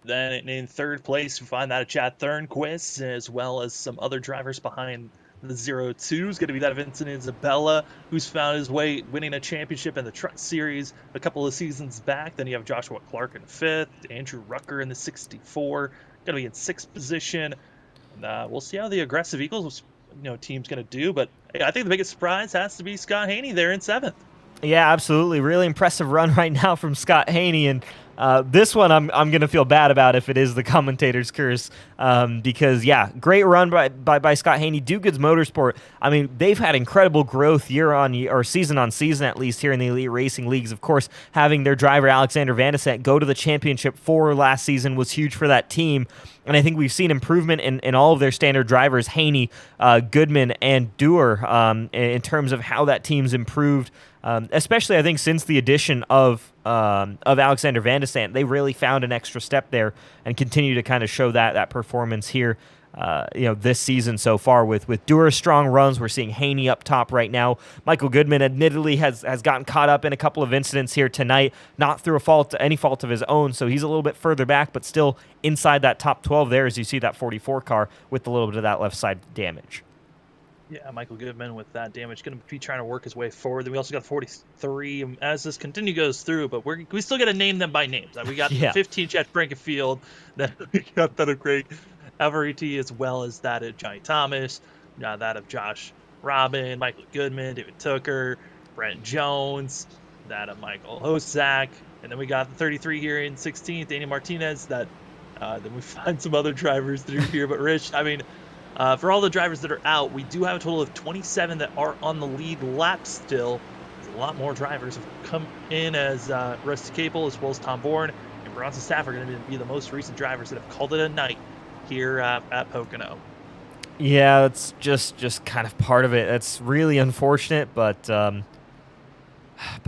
Then in third place, we find that of Chad Thornquist, as well as some other drivers behind the 0-2 is going to be that of Vincent Isabella, who's found his way winning a championship in the Truck Series a couple of seasons back. Then you have Joshua Clark in 5th, Andrew Rucker in the 64, going to be in 6th position. And, we'll see how the aggressive Eagles team's going to do, but hey, I think the biggest surprise has to be Scott Haney there in 7th. Yeah, absolutely. Really impressive run right now from Scott Haney, and this one I'm going to feel bad about if it is the commentator's curse, because, yeah, great run by Scott Haney. Do Goods Motorsport, I mean, they've had incredible growth year on year, or season on season at least, here in the Elite Racing Leagues. Of course, having their driver Alexander Van de Sant go to the championship for last season was huge for that team. And I think we've seen improvement in all of their standard drivers, Haney, Goodman, and Dewar, in terms of how that team's improved. Especially, I think, since the addition of Alexander Van de Sant, they really found an extra step there and continue to kind of show that performance here, this season so far with Dewar's strong runs. We're seeing Haney up top right now. Michael Goodman, admittedly, has gotten caught up in a couple of incidents here tonight, not through any fault of his own, so he's a little bit further back, but still inside that top 12 there, as you see that 44 car with a little bit of that left side damage. Yeah, Michael Goodman with that damage going to be trying to work his way forward. Then we also got 43 as this goes through, but we still got to name them by names. We got 15 Chet Frankenfield, then we got that of Greg Everett, as well as that of Johnny Thomas, that of Josh Robin, Michael Goodman, David Tucker, Brent Jones, that of Michael Hosak, and then we got the 33 here in 16th, Danny Martinez. Then we find some other drivers that are here, but Rich, I mean, for all the drivers that are out, we do have a total of 27 that are on the lead lap still. There's a lot more drivers have come in, as Rusty Capel, as well as Tom Bourne and Bronson Staff are going to be the most recent drivers that have called it a night here at Pocono. Yeah, that's just kind of part of it. That's really unfortunate, but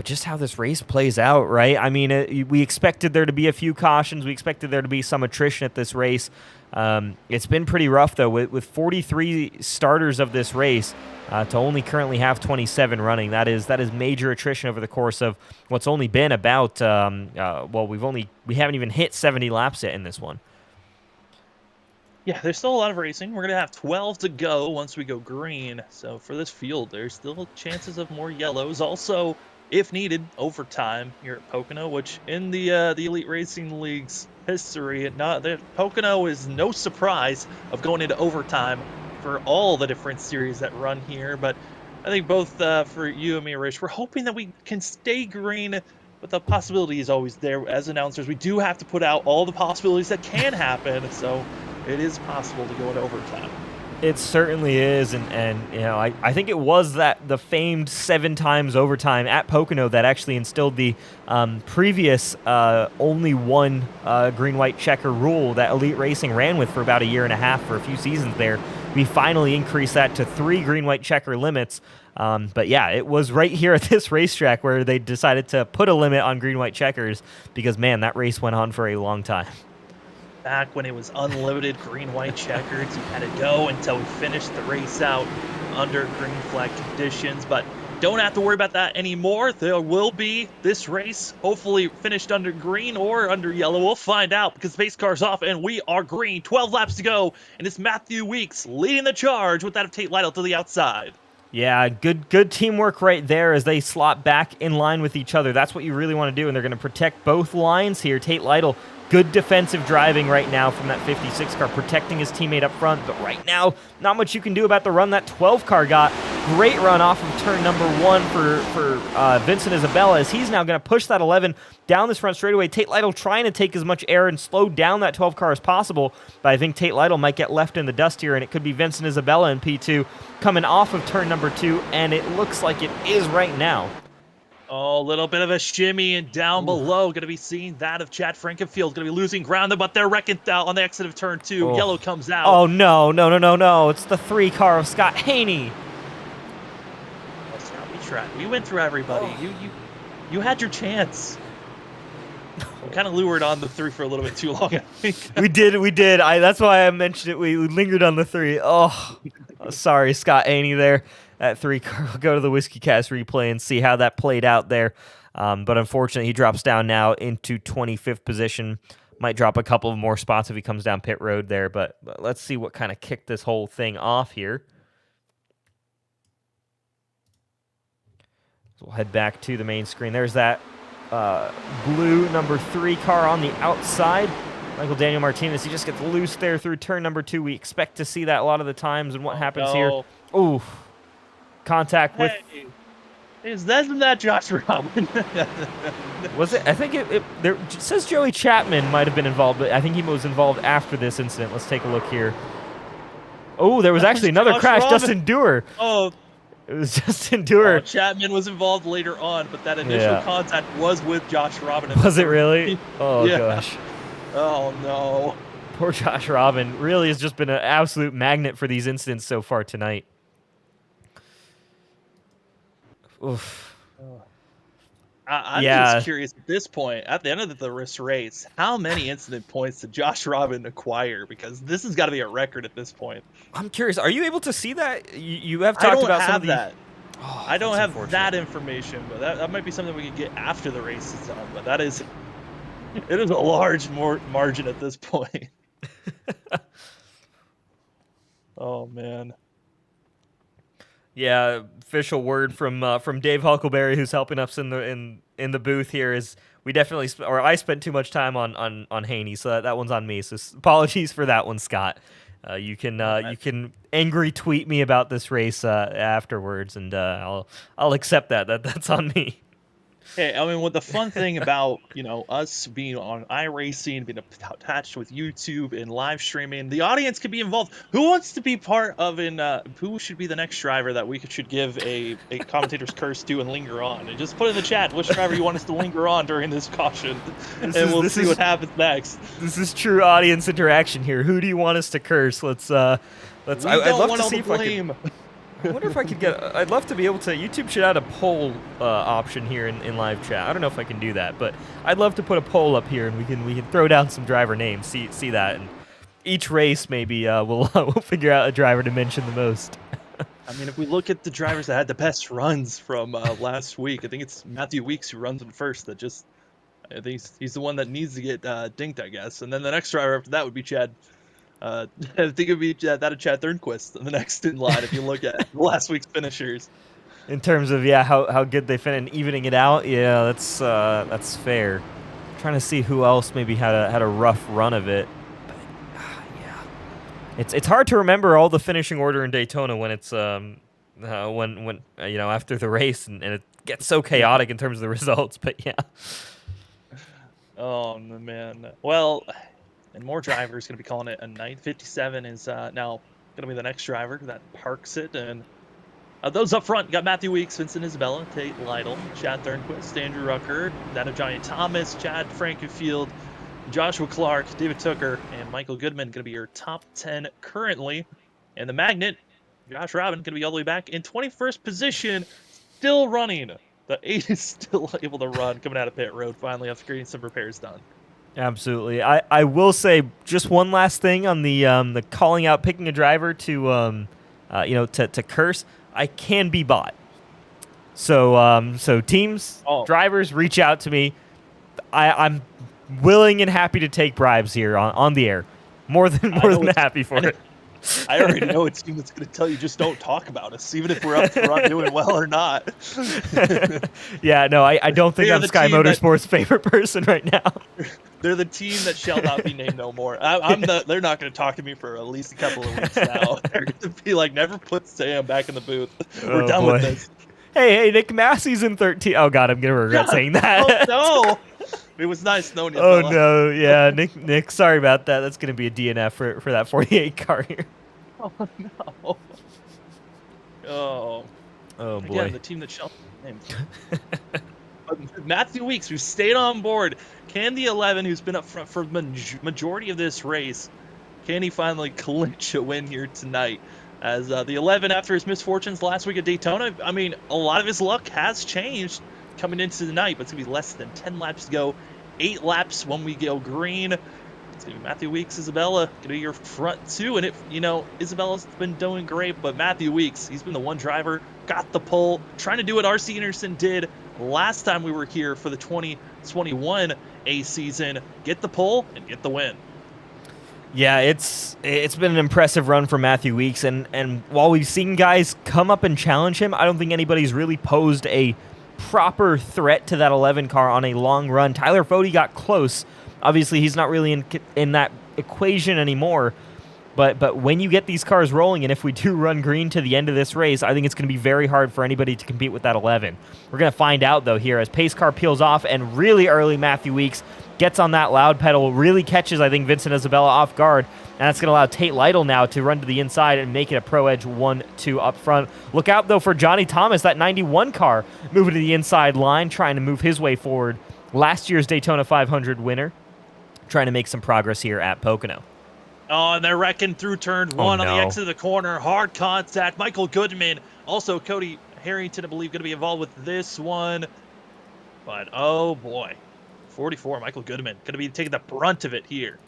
just how this race plays out, right? I mean, we expected there to be a few cautions. We expected there to be some attrition at this race. It's been pretty rough, though, with 43 starters of this race to only currently have 27 running. That is major attrition over the course of what's only been about, we haven't even hit 70 laps yet in this one. Yeah, there's still a lot of racing. We're going to have 12 to go once we go green. So for this field, there's still chances of more yellows. Also, if needed, overtime here at Pocono, which in the Elite Racing League's history, Pocono is no surprise of going into overtime for all the different series that run here. But I think both for you and me, Rich, we're hoping that we can stay green, but the possibility is always there. As announcers, we do have to put out all the possibilities that can happen, so it is possible to go into overtime. It certainly is, and I think it was the famed 7 times overtime at Pocono that actually instilled the previous only one green-white checker rule that Elite Racing ran with for about a year and a half for a few seasons there. We finally increased that to 3 green-white checker limits, But yeah, it was right here at this racetrack where they decided to put a limit on green-white checkers because, man, that race went on for a long time. Back when it was unlimited green-white checkers, you had to go until we finished the race out under green flag conditions, but don't have to worry about that anymore. There will be this race, hopefully finished under green or under yellow. We'll find out because the pace car's off and we are green. 12 laps to go, and it's Matthew Weeks leading the charge with that of Tate Lytle to the outside. Yeah, good teamwork right there as they slot back in line with each other. That's what you really want to do, and they're going to protect both lines here. Tate Lytle, good defensive driving right now from that 56 car, protecting his teammate up front. But right now, not much you can do about the run that 12 car got. Great run off of turn number 1 for Vincent Isabella as he's now going to push that 11 down this front straightaway. Tate Lytle trying to take as much air and slow down that 12 car as possible, but I think Tate Lytle might get left in the dust here, and it could be Vincent Isabella in P2 coming off of turn number 2, and it looks like it is right now. Oh, a little bit of a shimmy, and down below, going to be seeing that of Chad Frankenfield. Going to be losing ground, but they're wrecking out on the exit of turn 2. Oh. Yellow comes out. Oh, no. It's the 3 car of Scott Haney. Oh, Scott, we tried. We went through everybody. Oh. You had your chance. We kind of lured on the 3 for a little bit too long, I think. We did. That's why I mentioned it. We lingered on the 3. Oh, sorry, Scott Haney there. At 3 car, we'll go to the Whiskey Cast replay and see how that played out there. But unfortunately, he drops down now into 25th position. Might drop a couple of more spots if he comes down pit road there. But let's see what kind of kicked this whole thing off here. So we'll head back to the main screen. There's that blue number 3 car on the outside. Michael Daniel Martinez, he just gets loose there through turn number 2. We expect to see that a lot of the times. And what happens here? Ooh. Contact with... Hey, isn't that Josh Robin? Was it? I think it says Joey Chapman might have been involved, but I think he was involved after this incident. Let's take a look here. Oh, there was actually another Josh crash. Robin. Justin Dewar. Oh. It was Justin Dewar. Oh, Chapman was involved later on, but that initial contact was with Josh Robin. Was it really? Oh, yeah. Gosh. Oh, no. Poor Josh Robin. Really has just been an absolute magnet for these incidents so far tonight. Oof. I'm just curious at this point, at the end of the race, how many incident points did Josh Robin acquire? Because this has got to be a record at this point. I'm curious. Are you able to see that? You have talked about some of the... Oh, I don't have that information, but that might be something we could get after the race is done. But it is a large margin at this point. Oh, man. Yeah, official word from Dave Huckleberry, who's helping us in the booth here, is we definitely I spent too much time on Haney, so that one's on me. So apologies for that one, Scott. You can angry tweet me about this race afterwards, and I'll accept that. That's on me. Hey, I mean, what the fun thing about, us being on iRacing, being attached with YouTube and live streaming, the audience could be involved. Who wants to be part of who should be the next driver that we should give a commentator's curse to and linger on? And just put in the chat which driver you want us to linger on during this caution, we'll see what happens next. This is true audience interaction here. Who do you want us to curse? I'd love to see if I wonder if I could get... I'd love to be able to... YouTube should add a poll option here in live chat. I don't know if I can do that, but I'd love to put a poll up here, and we can throw down some driver names, see that, and each race maybe we'll figure out a driver to mention the most. I mean, if we look at the drivers that had the best runs from last week, I think it's Matthew Weeks who runs in first. I think he's the one that needs to get dinked, I guess. And then the next driver after that would be Chad. I think it would be that of Chad Thornquist, the next in line if you look at last week's finishers. In terms of how good they fit and evening it out, yeah, that's fair. I'm trying to see who else maybe had a rough run of it. But, yeah, it's hard to remember all the finishing order in Daytona when it's when after the race and it gets so chaotic in terms of the results. But yeah. Oh man. Well. And more drivers going to be calling it a night. 57 is now going to be the next driver that parks it. And those up front, you got Matthew Weeks, Vincent Isabella, Tate Lytle, Chad Thornquist, Andrew Rucker, that of Johnny Thomas, Chad Frankenfield, Joshua Clark, David Tooker, and Michael Goodman going to be your top 10 currently. And the magnet Josh Robin going to be all the way back in 21st position, still running. The 8 is still able to run coming out of pit road finally after getting some repairs done. Absolutely. I will say just one last thing on the calling out, picking a driver to to curse. I can be bought. So teams, drivers, reach out to me. I'm willing and happy to take bribes here on the air. More than happy for it. I already know a team that's going to tell you just don't talk about us, even if we're up front doing well or not. Yeah, no, I don't think I'm Sky Motorsports' favorite person right now. They're the team that shall not be named no more. They're not going to talk to me for at least a couple of weeks now. They're going to be like, never put Sam back in the booth. We're done with this. Hey, Nick Massey's in 13. Oh, God, I'm going to regret saying that. Oh, no. It was nice knowing you. Oh, no. Yeah, Nick, sorry about that. That's going to be a DNF for that 48 car here. Oh, no. Oh, boy. Again, the team that shall be named. Matthew Weeks, who stayed on board. Can the 11, who's been up front for the majority of this race, can he finally clinch a win here tonight? As the 11, after his misfortunes last week at Daytona, I mean, a lot of his luck has changed coming into the night, but it's going to be less than 10 laps to go. 8 laps when we go green. It's going to be Matthew Weeks, Isabella, going to be your front two. And Isabella's been doing great, but Matthew Weeks, he's been the one driver, got the pole, trying to do what R.C. Anderson did last time we were here for the 2021 A season. Get the pole and get the win. Yeah, it's been an impressive run for Matthew Weeks, and while we've seen guys come up and challenge him, I don't think anybody's really posed a proper threat to that 11 car on a long run. Tyler Fode got close. Obviously, he's not really in that equation anymore. But when you get these cars rolling, and if we do run green to the end of this race, I think it's going to be very hard for anybody to compete with that 11. We're going to find out, though, here as pace car peels off, and really early Matthew Weeks gets on that loud pedal, really catches, I think, Vincent Isabella off guard, and that's going to allow Tate Lytle now to run to the inside and make it a Pro Edge 1-2 up front. Look out, though, for Johnny Thomas, that 91 car, moving to the inside line, trying to move his way forward. Last year's Daytona 500 winner, trying to make some progress here at Pocono. Oh, and they're wrecking through turn one on the exit of the corner. Hard contact. Michael Goodman. Also, Cody Harrington, I believe, going to be involved with this one. But, oh, boy. 44, Michael Goodman. Going to be taking the brunt of it here.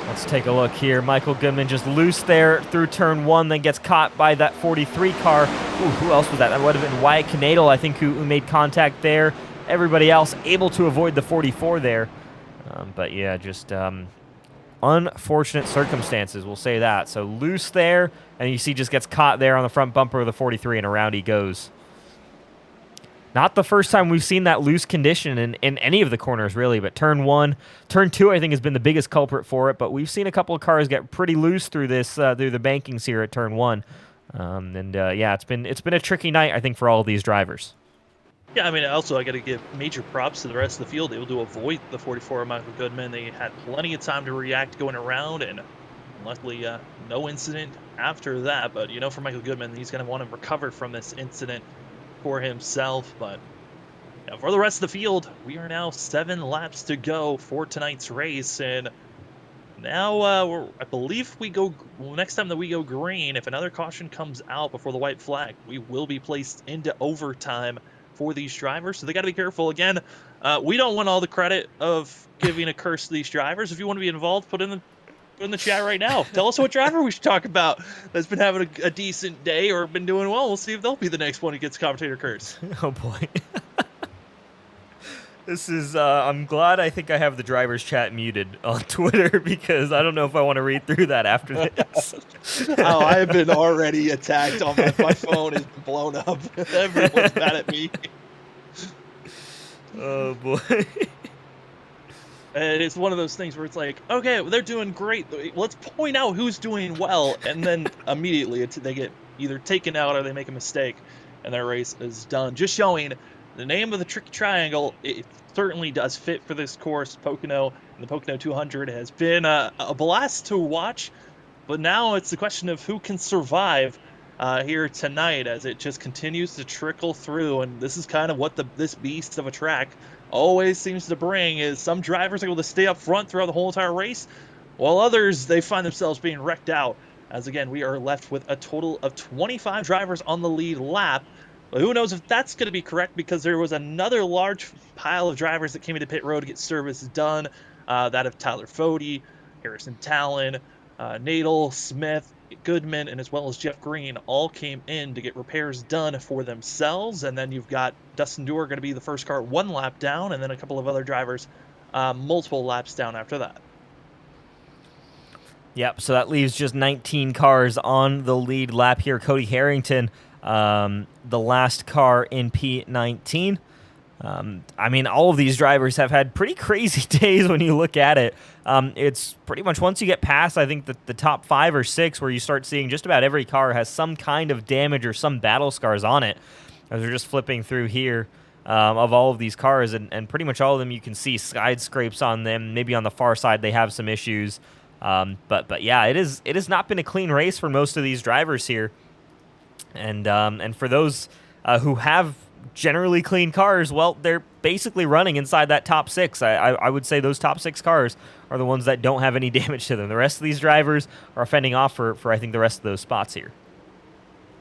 Let's take a look here. Michael Goodman just loose there through turn one, then gets caught by that 43 car. Ooh, who else was that? That would have been Wyatt Knadel, I think, who made contact there. Everybody else able to avoid the 44 there. But, yeah, just... unfortunate circumstances, we'll say that. So loose there, and you see just gets caught there on the front bumper of the 43, and around he goes. Not the first time we've seen that loose condition in any of the corners, really, but turn one. Turn two, I think, has been the biggest culprit for it, but we've seen a couple of cars get pretty loose through this through the bankings here at turn one. Yeah, it's been a tricky night, I think, for all of these drivers. Yeah, I mean, also, I got to give major props to the rest of the field, able to avoid the 44 of Michael Goodman. They had plenty of time to react going around, and luckily, no incident after that. But, for Michael Goodman, he's going to want to recover from this incident for himself. But for the rest of the field, we are now 7 laps to go for tonight's race. And now, I believe next time that we go green, if another caution comes out before the white flag, we will be placed into overtime for these drivers, so they got to be careful. Again, we don't want all the credit of giving a curse to these drivers. If you want to be involved, put in the chat right now. Tell us what driver we should talk about that's been having a decent day or been doing well. We'll see if they'll be the next one who gets commentator curse. Oh boy. This is, I'm glad I think I have the driver's chat muted on Twitter, because I don't know if I want to read through that after this. Oh, I have been already attacked on my phone is blown up. Everyone's mad at me. Oh, boy. And it's one of those things where it's like, okay, well, they're doing great. Let's point out who's doing well, and then immediately they get either taken out or they make a mistake, and their race is done. Just showing the name of the Tricky Triangle, it certainly does fit for this course. Pocono and the Pocono 200 has been a blast to watch, but now it's the question of who can survive here tonight as it just continues to trickle through. And this is kind of what this beast of a track always seems to bring, is some drivers are able to stay up front throughout the whole entire race, while others, they find themselves being wrecked out as again, we are left with a total of 25 drivers on the lead lap. But who knows if that's going to be correct, because there was another large pile of drivers that came into pit road to get service done. That of Tyler Fody, Harrison Talon, Nadel, Smith, Goodman, and as well as Jeff Green all came in to get repairs done for themselves. And then you've got Dustin Dewar going to be the first car 1 lap down, and then a couple of other drivers multiple laps down after that. Yep, so that leaves just 19 cars on the lead lap here. Cody Harrington, the last car in P19. I mean, all of these drivers have had pretty crazy days when you look at it. It's pretty much once you get past, I think, the top 5 or 6, where you start seeing just about every car has some kind of damage or some battle scars on it. As we're just flipping through here of all of these cars, and pretty much all of them you can see side scrapes on them. Maybe on the far side they have some issues. But yeah, it has not been a clean race for most of these drivers here. And for those who have generally clean cars, well, they're basically running inside that top 6. I would say those top 6 cars are the ones that don't have any damage to them. The rest of these drivers are fending off for I think the rest of those spots here.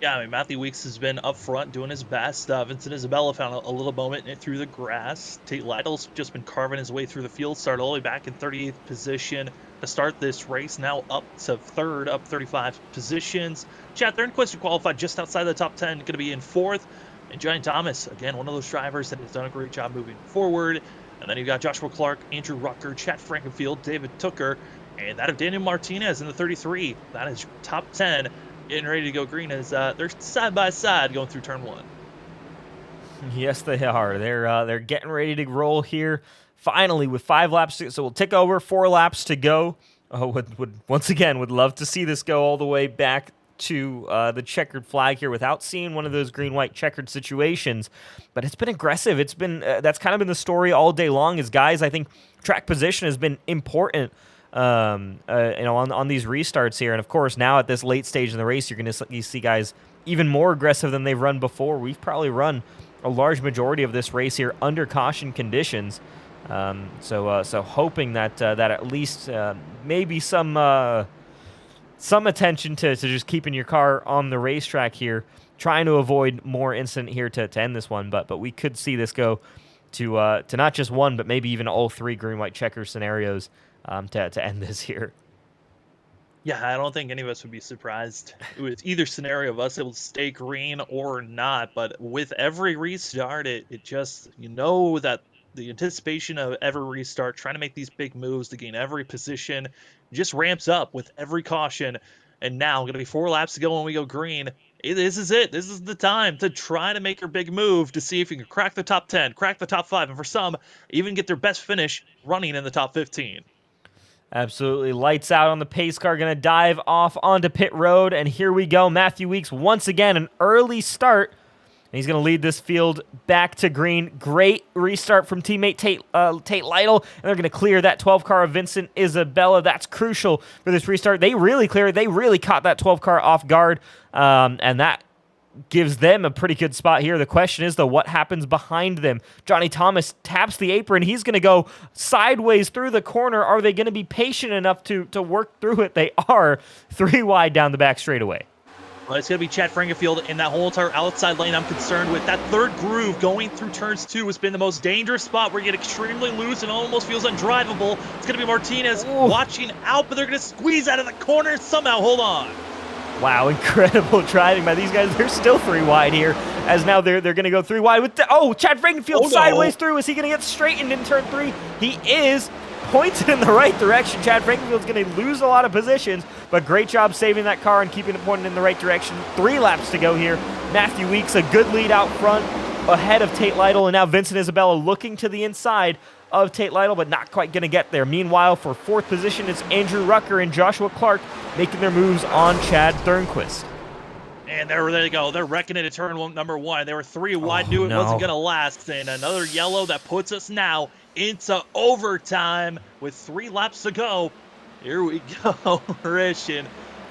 Yeah, I mean, Matthew Weeks has been up front doing his best. Vincent Isabella found a little moment through the grass. Tate Lytle's just been carving his way through the field, started all the way back in 38th position to start this race, now up to 3rd, up 35 positions. Chad Thornquist qualified just outside the top 10, going to be in 4th. And Giant Thomas, again, one of those drivers that has done a great job moving forward. And then you've got Joshua Clark, Andrew Rucker, Chad Frankenfield, David Tooker, and that of Daniel Martinez in the 33. That is top 10. Getting ready to go green as they're side by side going through turn 1. Yes, they are. They're getting ready to roll here. Finally, with 5 laps, so we'll tick over 4 laps to go. Would once again would love to see this go all the way back to the checkered flag here without seeing one of those green-white checkered situations. But it's been aggressive. It's been that's kind of been the story all day long. Is guys, I think track position has been important. On these restarts here, and of course now at this late stage in the race, you're going to see guys even more aggressive than they've run before. We've probably run a large majority of this race here under caution conditions, so hoping that at least maybe some attention to just keeping your car on the racetrack here, trying to avoid more incident here to end this one. But we could see this go to not just 1, but maybe even all 3 green-white checker scenarios. To end this here. Yeah, I don't think any of us would be surprised with either scenario of us able to stay green or not. But with every restart, it just, that the anticipation of every restart, trying to make these big moves to gain every position, just ramps up with every caution. And now, going to be 4 laps to go when we go green. This is it. This is the time to try to make your big move to see if you can crack the top 10, crack the top 5, and for some, even get their best finish running in the top 15. Absolutely. Lights out on the pace car. Going to dive off onto pit road. And here we go. Matthew Weeks, once again, an early start. And he's going to lead this field back to green. Great restart from teammate Tate Lytle. And they're going to clear that 12 car of Vincent Isabella. That's crucial for this restart. They really cleared. They really caught that 12 car off guard. And that gives them a pretty good spot here. The question is, though, what happens behind them? Johnny Thomas taps the apron. He's going to go sideways through the corner. Are they going to be patient enough to work through it? They are. 3 wide down the back straightaway. Well, it's going to be Chad Frankenfield in that whole entire outside lane. I'm concerned with that 3rd groove going through turns 2 has been the most dangerous spot where you get extremely loose and almost feels undrivable. It's going to be Martinez watching out, but they're going to squeeze out of the corner and somehow hold on. Wow, incredible driving by these guys. They're still 3 wide here, as now they're going to go 3 wide with Chad Frankenfield sideways through. Is he going to get straightened in turn 3? He is. Pointed in the right direction. Chad Frankenfield's going to lose a lot of positions, but great job saving that car and keeping it pointed in the right direction. 3 laps to go here. Matthew Weeks, a good lead out front ahead of Tate Lytle, and now Vincent Isabella looking to the inside of Tate Lytle, but not quite going to get there. Meanwhile, for 4th position, it's Andrew Rucker and Joshua Clark making their moves on Chad Thornquist. And there they go. They're wrecking it at turn number 1. They were 3 wide, knew it wasn't going to last. And another yellow that puts us now into overtime with 3 laps to go. Here we go, Rich. And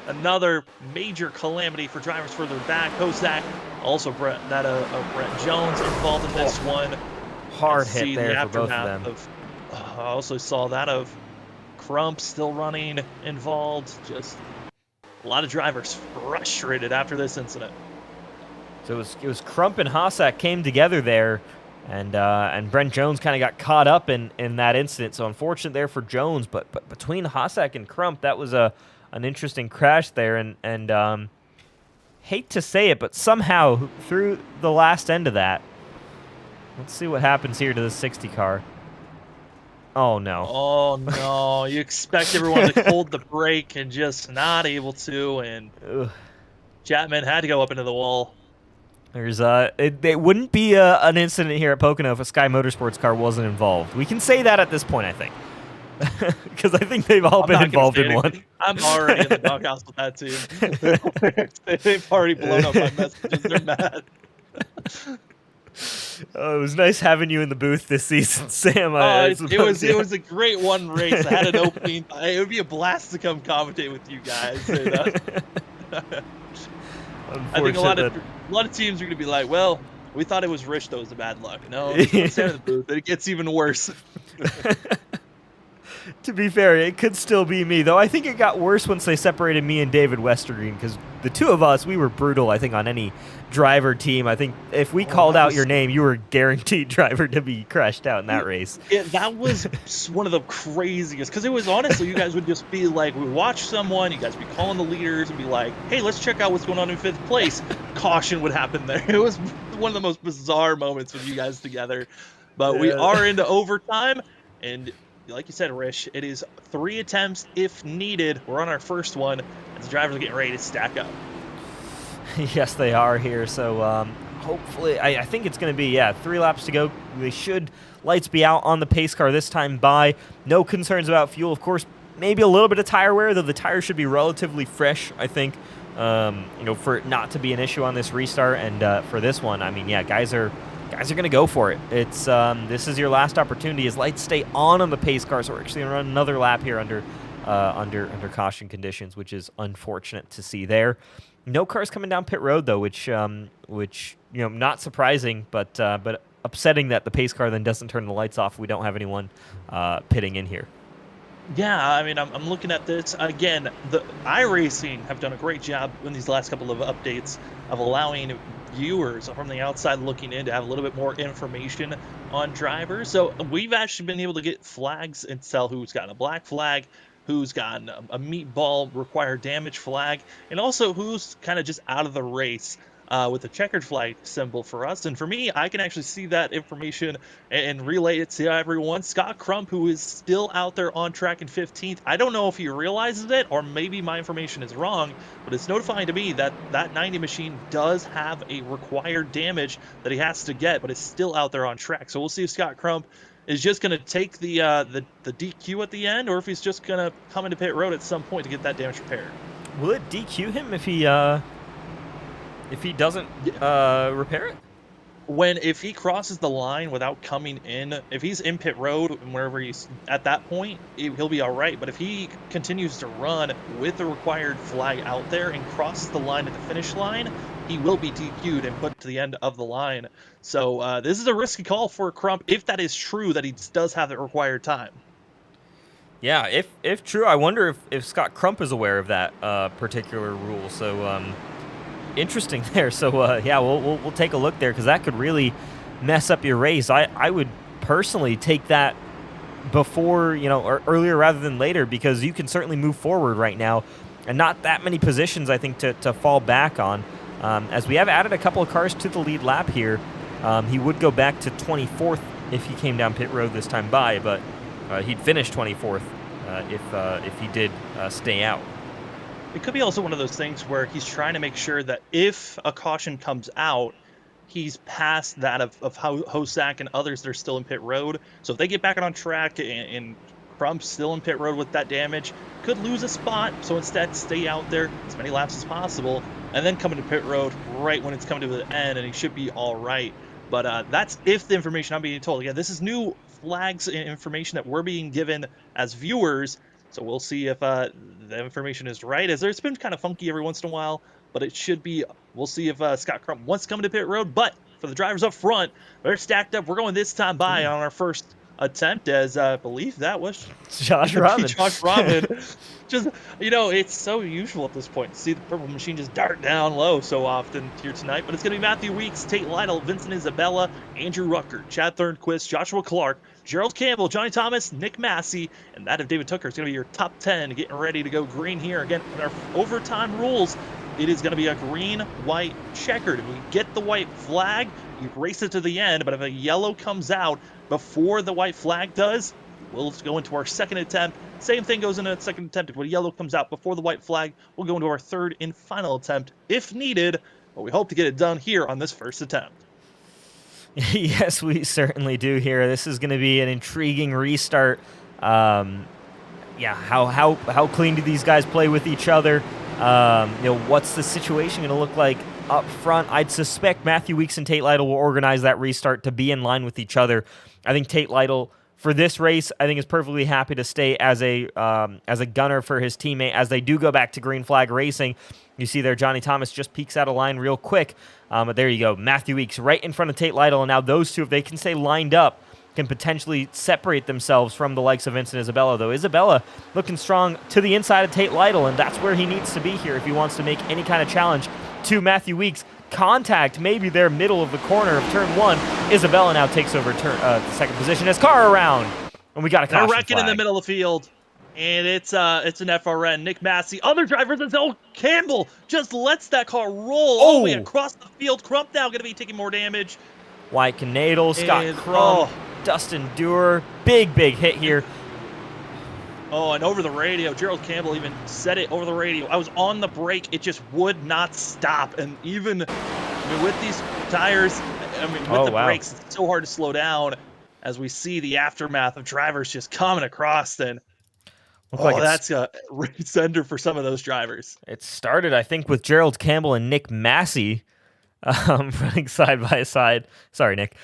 another major calamity for drivers further back. Kozak, also Brett Jones involved in this one. Hard hit there for both of them. I also saw that of Crump still running involved. Just a lot of drivers frustrated after this incident. So it was Crump and Hossack came together there, and Brent Jones kind of got caught up in that incident. So unfortunate there for Jones, but between Hossack and Crump, that was an interesting crash there, and hate to say it, but somehow through the last end of that, let's see what happens here to the 60 car. Oh no. Oh no, you expect everyone to hold the brake and just not able to, and Ugh. Chapman had to go up into the wall. There's it wouldn't be an incident here at Pocono if a Sky Motorsports car wasn't involved. We can say that at this point, I think, because I think they've all been involved in one. I'm already in the doghouse with that team. They've already blown up my messages. They're mad. Oh, it was nice having you in the booth this season, Sam. It was a great one race. I had an opening. It would be a blast to come commentate with you guys. I think a lot of teams are going to be like, well, we thought it was Rich that was the bad luck. No, stand in the booth. It gets even worse. To be fair, it could still be me, though. I think it got worse once they separated me and David Westergreen, because the two of us, we were brutal, I think, on any driver team. I think if we called out your name, you were guaranteed driver to be crashed out in that race. Yeah, that was one of the craziest, because it was honestly, you guys would just be like, we watch someone, you guys would be calling the leaders and be like, hey, let's check out what's going on in 5th place. Caution would happen there. It was one of the most bizarre moments with you guys together. But we are into overtime, and like you said, Rich, it is 3 attempts if needed. We're on our first one, and the drivers are getting ready to stack up. Yes, they are here. So hopefully, I think it's going to be, 3 laps to go. They should lights be out on the pace car this time by. No concerns about fuel. Of course, maybe a little bit of tire wear, though the tires should be relatively fresh, I think, for it not to be an issue on this restart. And for this one, I mean, guys are going to go for it. It's this is your last opportunity as lights stay on the pace car. So we're actually going to run another lap here under caution conditions, which is unfortunate to see there. No cars coming down pit road though, which not surprising, but upsetting that the pace car then doesn't turn the lights off. We don't have anyone pitting in here. Yeah, I mean, I'm looking at this again. The iRacing have done a great job in these last couple of updates of allowing viewers from the outside looking in to have a little bit more information on drivers. So we've actually been able to get flags and tell who's gotten a black flag, who's gotten a meatball required damage flag, and also who's kind of just out of the race with the checkered flag symbol for us. And for me, I can actually see that information and relay it to everyone. Scott Crump, who is still out there on track in 15th, I don't know if he realizes it or maybe my information is wrong, but it's notifying to me that that 90 machine does have a required damage that he has to get, but it's still out there on track. So we'll see if Scott Crump is just going to take the DQ at the end, or if he's just going to come into pit road at some point to get that damage repaired. Will it DQ him if he doesn't repair it? If he crosses the line without coming in, if he's in pit road and wherever he's at that point, he'll be all right. But if he continues to run with the required flag out there and crosses the line at the finish line, he will be DQ'd and put to the end of the line. So this is a risky call for Crump if that is true, that he does have the required time. Yeah, if true, I wonder if Scott Crump is aware of that particular rule. So interesting there. So we'll take a look there, because that could really mess up your race. I would personally take that before, or earlier rather than later, because you can certainly move forward right now and not that many positions, I think, to fall back on. As we have added a couple of cars to the lead lap here, he would go back to 24th if he came down pit road this time by, but he'd finish 24th if he did stay out. It could be also one of those things where he's trying to make sure that if a caution comes out, he's past that of Hossack and others that are still in pit road. So if they get back on track and Crump's still in pit road with that damage, could lose a spot. So instead, stay out there as many laps as possible, and then come into pit road right when it's coming to the end, and he should be all right. But that's if the information I'm being told. Again, this is new flags and information that we're being given as viewers. So we'll see if the information is right. As it's been kind of funky every once in a while, but it should be. We'll see if Scott Crump wants to come to pit road. But for the drivers up front, they're stacked up. We're going this time by on our first attempt, as I believe that was Josh gonna be Robin. Josh Robin. Just, it's so usual at this point to see the purple machine just dart down low so often here tonight. But it's going to be Matthew Weeks, Tate Lytle, Vincent Isabella, Andrew Rucker, Chad Thornquist, Joshua Clark, Gerald Campbell, Johnny Thomas, Nick Massey, and that of David Tooker is going to be your top 10 getting ready to go green here. Again, in our overtime rules, it is going to be a green, white, checkered. If we get the white flag, you race it to the end. But if a yellow comes out before the white flag does, we'll go into our second attempt. Same thing goes into the second attempt. If a yellow comes out before the white flag, we'll go into our third and final attempt if needed. But we hope to get it done here on this first attempt. Yes, we certainly do here. This is going to be an intriguing restart. Yeah, how clean do these guys play with each other? What's the situation going to look like up front? I'd suspect Matthew Weeks and Tate Lytle will organize that restart to be in line with each other. I think Tate Lytle, for this race, I think is perfectly happy to stay as a gunner for his teammate as they do go back to green flag racing. You see there, Johnny Thomas just peeks out of line real quick. But there you go, Matthew Weeks right in front of Tate Lytle, and now those two, if they can stay lined up, can potentially separate themselves from the likes of Vincent Isabella, though. Isabella looking strong to the inside of Tate Lytle, and that's where he needs to be here if he wants to make any kind of challenge to Matthew Weeks. Contact maybe there middle of the corner of turn one. Isabella now takes over the second position as car around, and we got a caution They're wrecking flag. in the middle of the field, and it's an FRN. Nick Massey, other drivers, and Campbell just lets that car roll all the way across the field. Crump now going to be taking more damage. White Canadal, Scott Crump, Dustin Dewar, big hit here. Oh, and over the radio, Gerald Campbell even said it over the radio. I was on the brake. It just would not stop. And even with these tires, with the brakes, it's so hard to slow down as we see the aftermath of drivers just coming across. And that's a race ender for some of those drivers. It started, I think, with Gerald Campbell and Nick Massey running side by side. Sorry, Nick.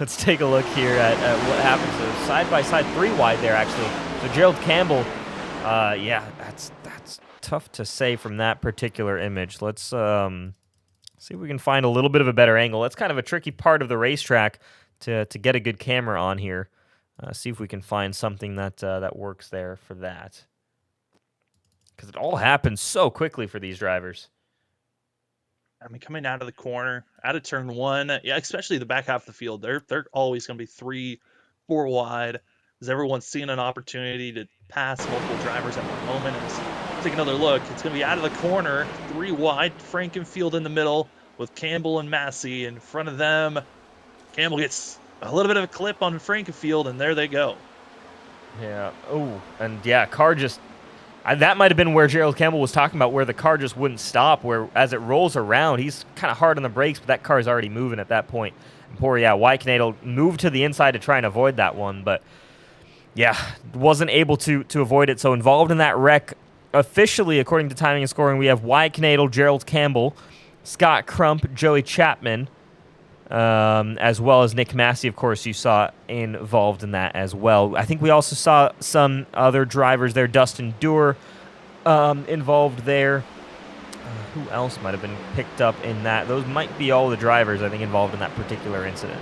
Let's take a look here at what happened. So side by side, 3 wide there actually. So Gerald Campbell, yeah, that's tough to say from that particular image. Let's see if we can find a little bit of a better angle. That's kind of a tricky part of the racetrack to get a good camera on here. See if we can find something that works there for that, because it all happens so quickly for these drivers. Coming out of the corner, out of turn one, yeah, especially the back half of the field, they're always going to be 3, 4 wide, as everyone's seeing an opportunity to pass multiple drivers at one moment. And let's take another look. It's going to be out of the corner, 3 wide, Frankenfield in the middle, with Campbell and Massey in front of them. Campbell gets a little bit of a clip on Frankenfield, and there they go. Yeah. Oh, and yeah, car just... that might have been where Gerald Campbell was talking about, where the car just wouldn't stop, where as it rolls around, he's kind of hard on the brakes, but that car is already moving at that point. And White Canadal moved to the inside to try and avoid that one, but yeah, wasn't able to avoid it. So involved in that wreck, officially, according to timing and scoring, we have White Canadal, Gerald Campbell, Scott Crump, Joey Chapman, as well as Nick Massey, of course, you saw involved in that as well. I think we also saw some other drivers there. Dustin Dewar involved there. Who else might have been picked up in that? Those might be all the drivers, I think, involved in that particular incident.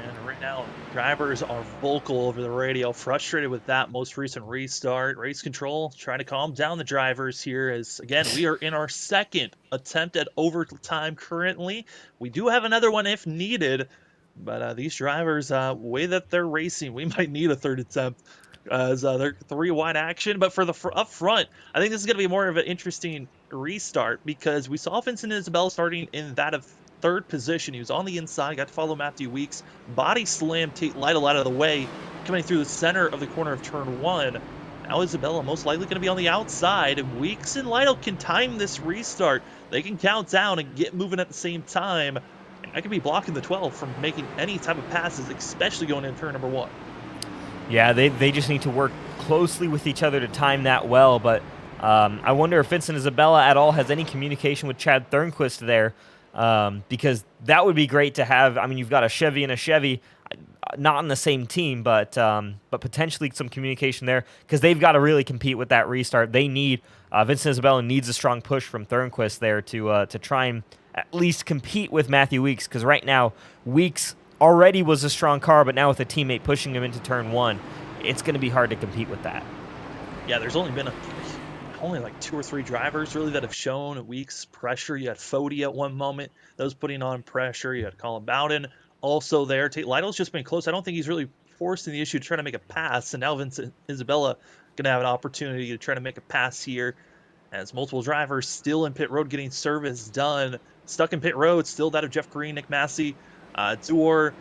And right now, drivers are vocal over the radio, frustrated with that most recent restart. Race control trying to calm down the drivers here, as again, we are in our second attempt at overtime currently. We do have another one if needed, but these drivers, the way that they're racing, we might need a third attempt as they're 3 wide action. But for the up front, I think this is going to be more of an interesting restart, because we saw Vincent Isabella starting in that of third position. He was on the inside, got to follow Matthew Weeks, body slam Tate Lytle out of the way, coming through the center of the corner of turn 1. Now Isabella most likely going to be on the outside, and Weeks and Lytle can time this restart. They can count down and get moving at the same time, and I could be blocking the 12 from making any type of passes, especially going into turn number 1. Yeah, they just need to work closely with each other to time that well, but I wonder if Vincent Isabella at all has any communication with Chad Thornquist there, because that would be great to have. I mean, you've got a Chevy and a Chevy, not on the same team, but potentially some communication there, because they've got to really compete with that restart. They need Vincent Isabella needs a strong push from Thornquist there to try and at least compete with Matthew Weeks, because right now Weeks already was a strong car, but now with a teammate pushing him into turn 1, it's going to be hard to compete with that. Yeah, there's only been only like 2 or 3 drivers really that have shown Weeks pressure. You had Fody at one moment, those putting on pressure. You had Colin Bowden also there. Tate Lytle's just been close. I don't think he's really forcing the issue to try to make a pass, and now Vincent Isabella going to have an opportunity to try to make a pass here, as multiple drivers still in pit road getting service done. Stuck in pit road, still that of Jeff Green, Nick Massey, Dewar,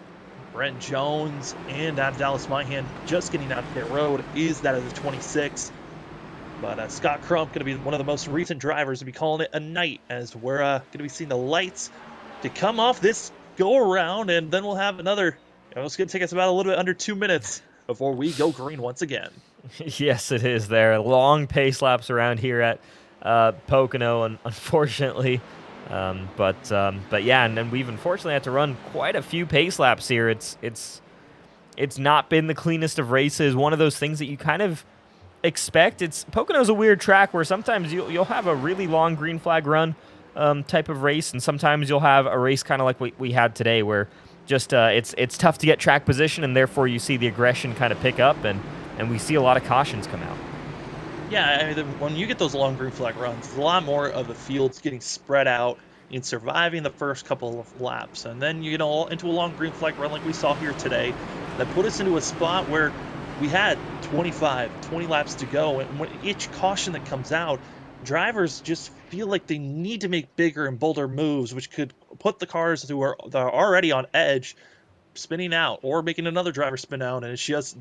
Brent Jones, and Dallas Myhan just getting out of pit road is that of the 26. But Scott Crump going to be one of the most recent drivers to be calling it a night, as we're going to be seeing the lights to come off this go-around, and then we'll have another. It's going to take us about a little bit under 2 minutes before we go green once again. Yes, it is there. Long pace laps around here at Pocono, unfortunately. But yeah, and then we've unfortunately had to run quite a few pace laps here. It's not been the cleanest of races. One of those things that you kind of expect. Pocono's a weird track where sometimes you'll have a really long green flag run type of race, and sometimes you'll have a race kind of like we had today, where just it's tough to get track position, and therefore you see the aggression kind of pick up, and we see a lot of cautions come out. Yeah, I mean, when you get those long green flag runs, it's a lot more of the fields getting spread out in surviving the first couple of laps, and then you get all into a long green flag run like we saw here today that put us into a spot where we had 20 laps to go, and when each caution that comes out, drivers just feel like they need to make bigger and bolder moves, which could put the cars that are already on edge spinning out or making another driver spin out, and it's just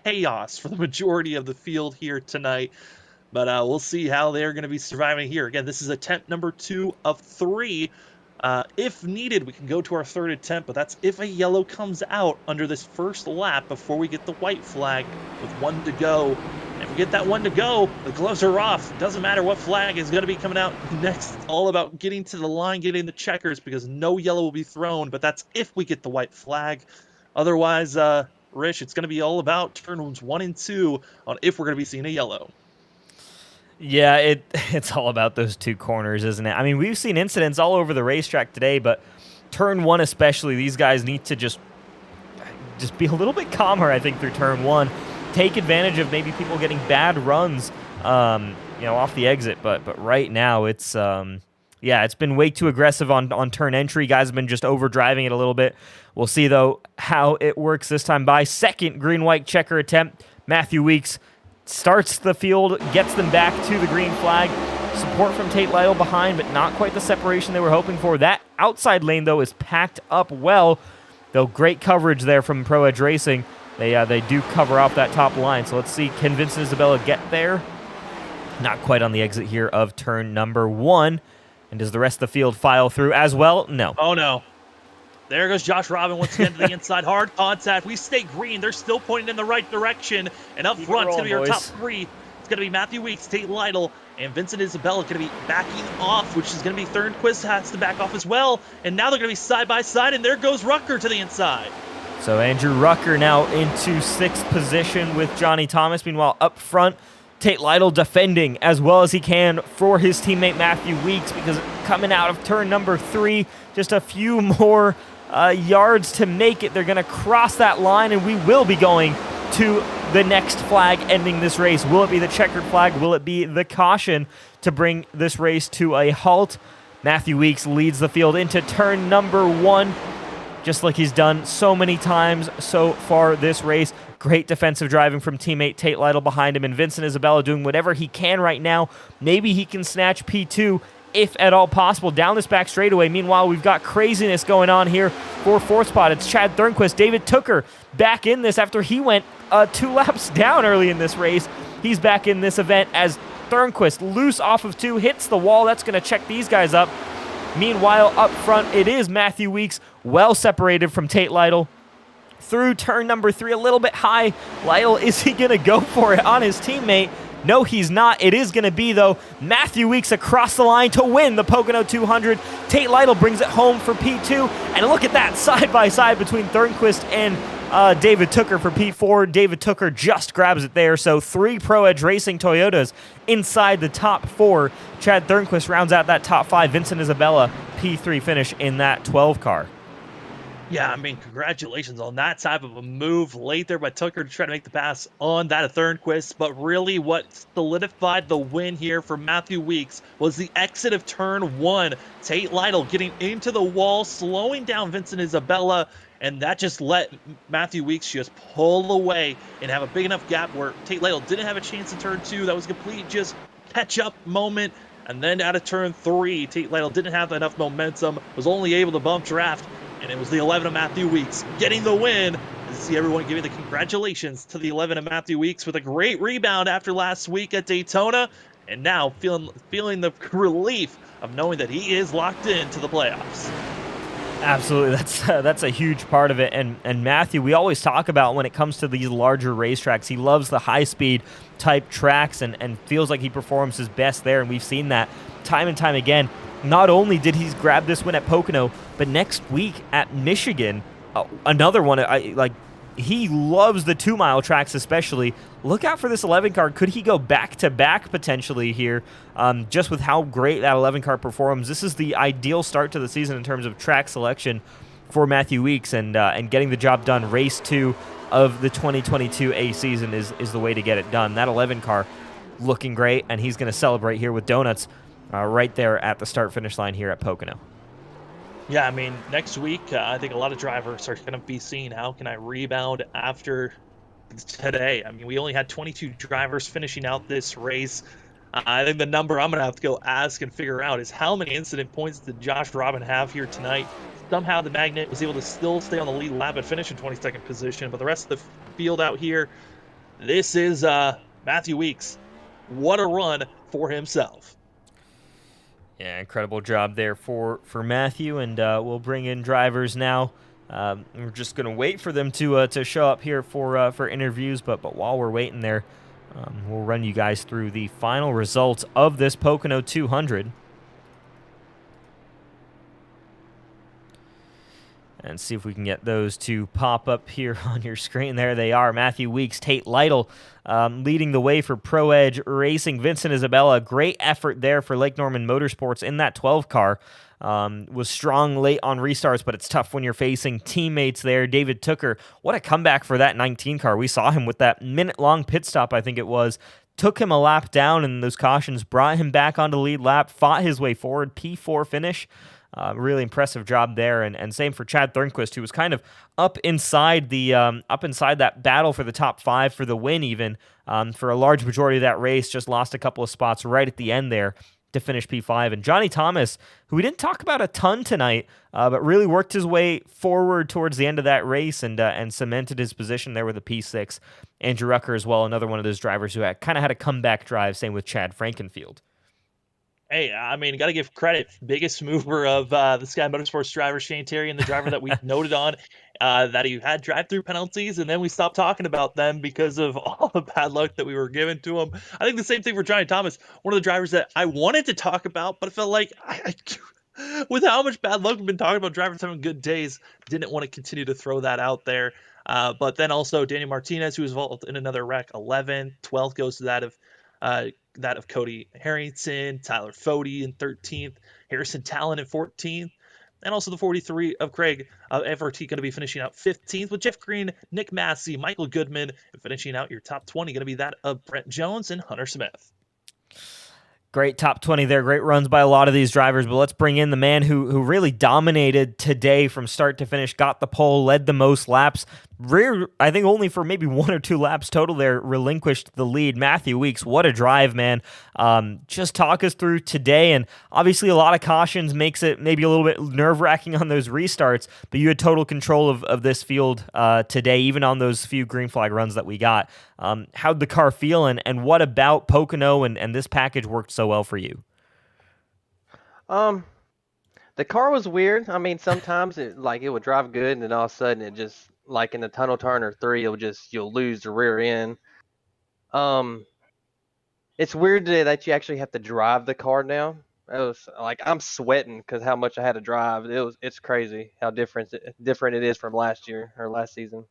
chaos for the majority of the field here tonight. But we'll see how they're going to be surviving here. Again, this is attempt number 2 of 3. If needed, we can go to our third attempt, but that's if a yellow comes out under this first lap before we get the white flag with 1 to go. And if we get that 1 to go, the gloves are off. It doesn't matter what flag is going to be coming out next. It's all about getting to the line, getting the checkers, because no yellow will be thrown, but that's if we get the white flag. Otherwise, Rich, it's going to be all about turns 1 and 2 on if we're going to be seeing a yellow. Yeah, it's all about those 2 corners, isn't it? I mean, we've seen incidents all over the racetrack today, but turn 1 especially, these guys need to just be a little bit calmer, I think, through turn 1. Take advantage of maybe people getting bad runs, off the exit. But right now, it's been way too aggressive on turn entry. Guys have been just overdriving it a little bit. We'll see, though, how it works this time. By second green-white checker attempt, Matthew Weeks starts the field, gets them back to the green flag. Support from Tate Lytle behind, but not quite the separation they were hoping for. That outside lane, though, is packed up well. Though great coverage there from Pro Edge Racing. They do cover off that top line. So let's see, can Vincent Isabella get there? Not quite on the exit here of turn number 1. And does the rest of the field file through as well? No. Oh, no. There goes Josh Robin once again to the inside. Hard contact. We stay green. They're still pointing in the right direction. And up front, it's going to be our top 3. It's going to be Matthew Weeks, Tate Lytle, and Vincent Isabella going to be backing off, which is going to be Thornquist has to back off as well. And now they're going to be side by side, and there goes Rucker to the inside. So Andrew Rucker now into 6th position with Johnny Thomas. Meanwhile, up front, Tate Lytle defending as well as he can for his teammate Matthew Weeks, because coming out of turn number 3, just a few more yards to make it. They're going to cross that line, and we will be going to the next flag ending this race. Will it be the checkered flag? Will it be the caution to bring this race to a halt? Matthew Weeks leads the field into turn number 1, just like he's done so many times so far this race. Great defensive driving from teammate Tate Lytle behind him, and Vincent Isabella doing whatever he can right now. Maybe he can snatch P2 if at all possible, down this back straightaway. Meanwhile, we've got craziness going on here for 4th spot. It's Chad Thornquist. David Tooker back in this after he went 2 laps down early in this race. He's back in this event as Thornquist, loose off of 2, hits the wall. That's going to check these guys up. Meanwhile, up front, it is Matthew Weeks, well separated from Tate Lytle. Through turn number 3, a little bit high. Lytle, is he going to go for it on his teammate? No, he's not. It is going to be, though, Matthew Weeks across the line to win the Pocono 200. Tate Lytle brings it home for P2. And look at that, side by side between Thornquist and David Tooker for P4. David Tooker just grabs it there. So 3 Pro Edge Racing Toyotas inside the top 4. Chad Thornquist rounds out that top 5. Vincent Isabella, P3 finish in that 12 car. Yeah, I mean, congratulations on that type of a move late there by Tucker to try to make the pass on that of Thornquist. But really what solidified the win here for Matthew Weeks was the exit of turn 1. Tate Lytle getting into the wall, slowing down Vincent Isabella, and that just let Matthew Weeks just pull away and have a big enough gap where Tate Lytle didn't have a chance in turn 2. That was a complete just catch-up moment. And then out of turn 3, Tate Lytle didn't have enough momentum, was only able to bump draft. And it was the 11 of Matthew Weeks getting the win. I see everyone giving the congratulations to the 11 of Matthew Weeks with a great rebound after last week at Daytona. And now feeling the relief of knowing that he is locked into the playoffs. Absolutely, that's a huge part of it. And Matthew, we always talk about when it comes to these larger racetracks, he loves the high-speed type tracks and feels like he performs his best there. And we've seen that time and time again. Not only did he grab this win at Pocono, but next week at Michigan, another one. He loves the 2-mile tracks especially. Look out for this 11 car. Could he go back-to-back potentially here, just with how great that 11 car performs? This is the ideal start to the season in terms of track selection for Matthew Weeks, and getting the job done. Race 2 of the 2022 A season is the way to get it done. That 11 car looking great, and he's going to celebrate here with donuts right there at the start-finish line here at Pocono. Yeah, I mean, next week, I think a lot of drivers are going to be seeing how can I rebound after today. I mean, we only had 22 drivers finishing out this race. I think the number I'm going to have to go ask and figure out is how many incident points did Josh Robin have here tonight? Somehow the Magnet was able to still stay on the lead lap and finish in 22nd position, but the rest of the field out here, this is Matthew Weeks. What a run for himself. Yeah, incredible job there for Matthew, and we'll bring in drivers now. We're just going to wait for them to show up here for interviews, but while we're waiting there, we'll run you guys through the final results of this Pocono 200. And see if we can get those to pop up here on your screen. There they are. Matthew Weeks, Tate Lytle leading the way for Pro Edge Racing. Vincent Isabella, great effort there for Lake Norman Motorsports in that 12 car. Was strong late on restarts, but it's tough when you're facing teammates there. David Tooker, what a comeback for that 19 car. We saw him with that minute-long pit stop, I think it was. Took him a lap down in those cautions, brought him back onto lead lap, fought his way forward, P4 finish. Really impressive job there, and same for Chad Thornquist, who was kind of up inside that battle for the top 5 for the win, even for a large majority of that race. Just lost a couple of spots right at the end there to finish P5. And Johnny Thomas, who we didn't talk about a ton tonight, but really worked his way forward towards the end of that race and cemented his position there with a P6. Andrew Rucker as well, another one of those drivers who kind of had a comeback drive. Same with Chad Frankenfield. Hey, I mean, got to give credit. Biggest mover of the Sky Motorsports driver, Shane Terry, and the driver that we noted on that he had drive-through penalties, and then we stopped talking about them because of all the bad luck that we were giving to him. I think the same thing for Johnny Thomas, one of the drivers that I wanted to talk about, but it felt like with how much bad luck we've been talking about drivers having good days, didn't want to continue to throw that out there. But then also Daniel Martinez, who was involved in another wreck, 11. 12th goes to that of Cody Harrington, Tyler Fody in 13th, Harrison Talon in 14th, and also the 43 of Craig FRT going to be finishing out 15th with Jeff Green, Nick Massey, Michael Goodman, and finishing out your top 20 going to be that of Brent Jones and Hunter Smith. Great top 20 there. Great runs by a lot of these drivers, but let's bring in the man who really dominated today from start to finish, got the pole, led the most laps. I think only for maybe 1 or 2 laps total there, relinquished the lead. Matthew Weeks, what a drive, man. Just talk us through today, and obviously a lot of cautions makes it maybe a little bit nerve-wracking on those restarts, but you had total control of this field today, even on those few green flag runs that we got. How'd the car feel, and what about Pocono and this package worked so well for you? The car was weird. I mean, sometimes it would drive good, and then all of a sudden it just, like in the tunnel turn or 3, you'll lose the rear end. It's weird today that you actually have to drive the car now. It was like I'm sweating because how much I had to drive. It's crazy how different it is from last year or last season.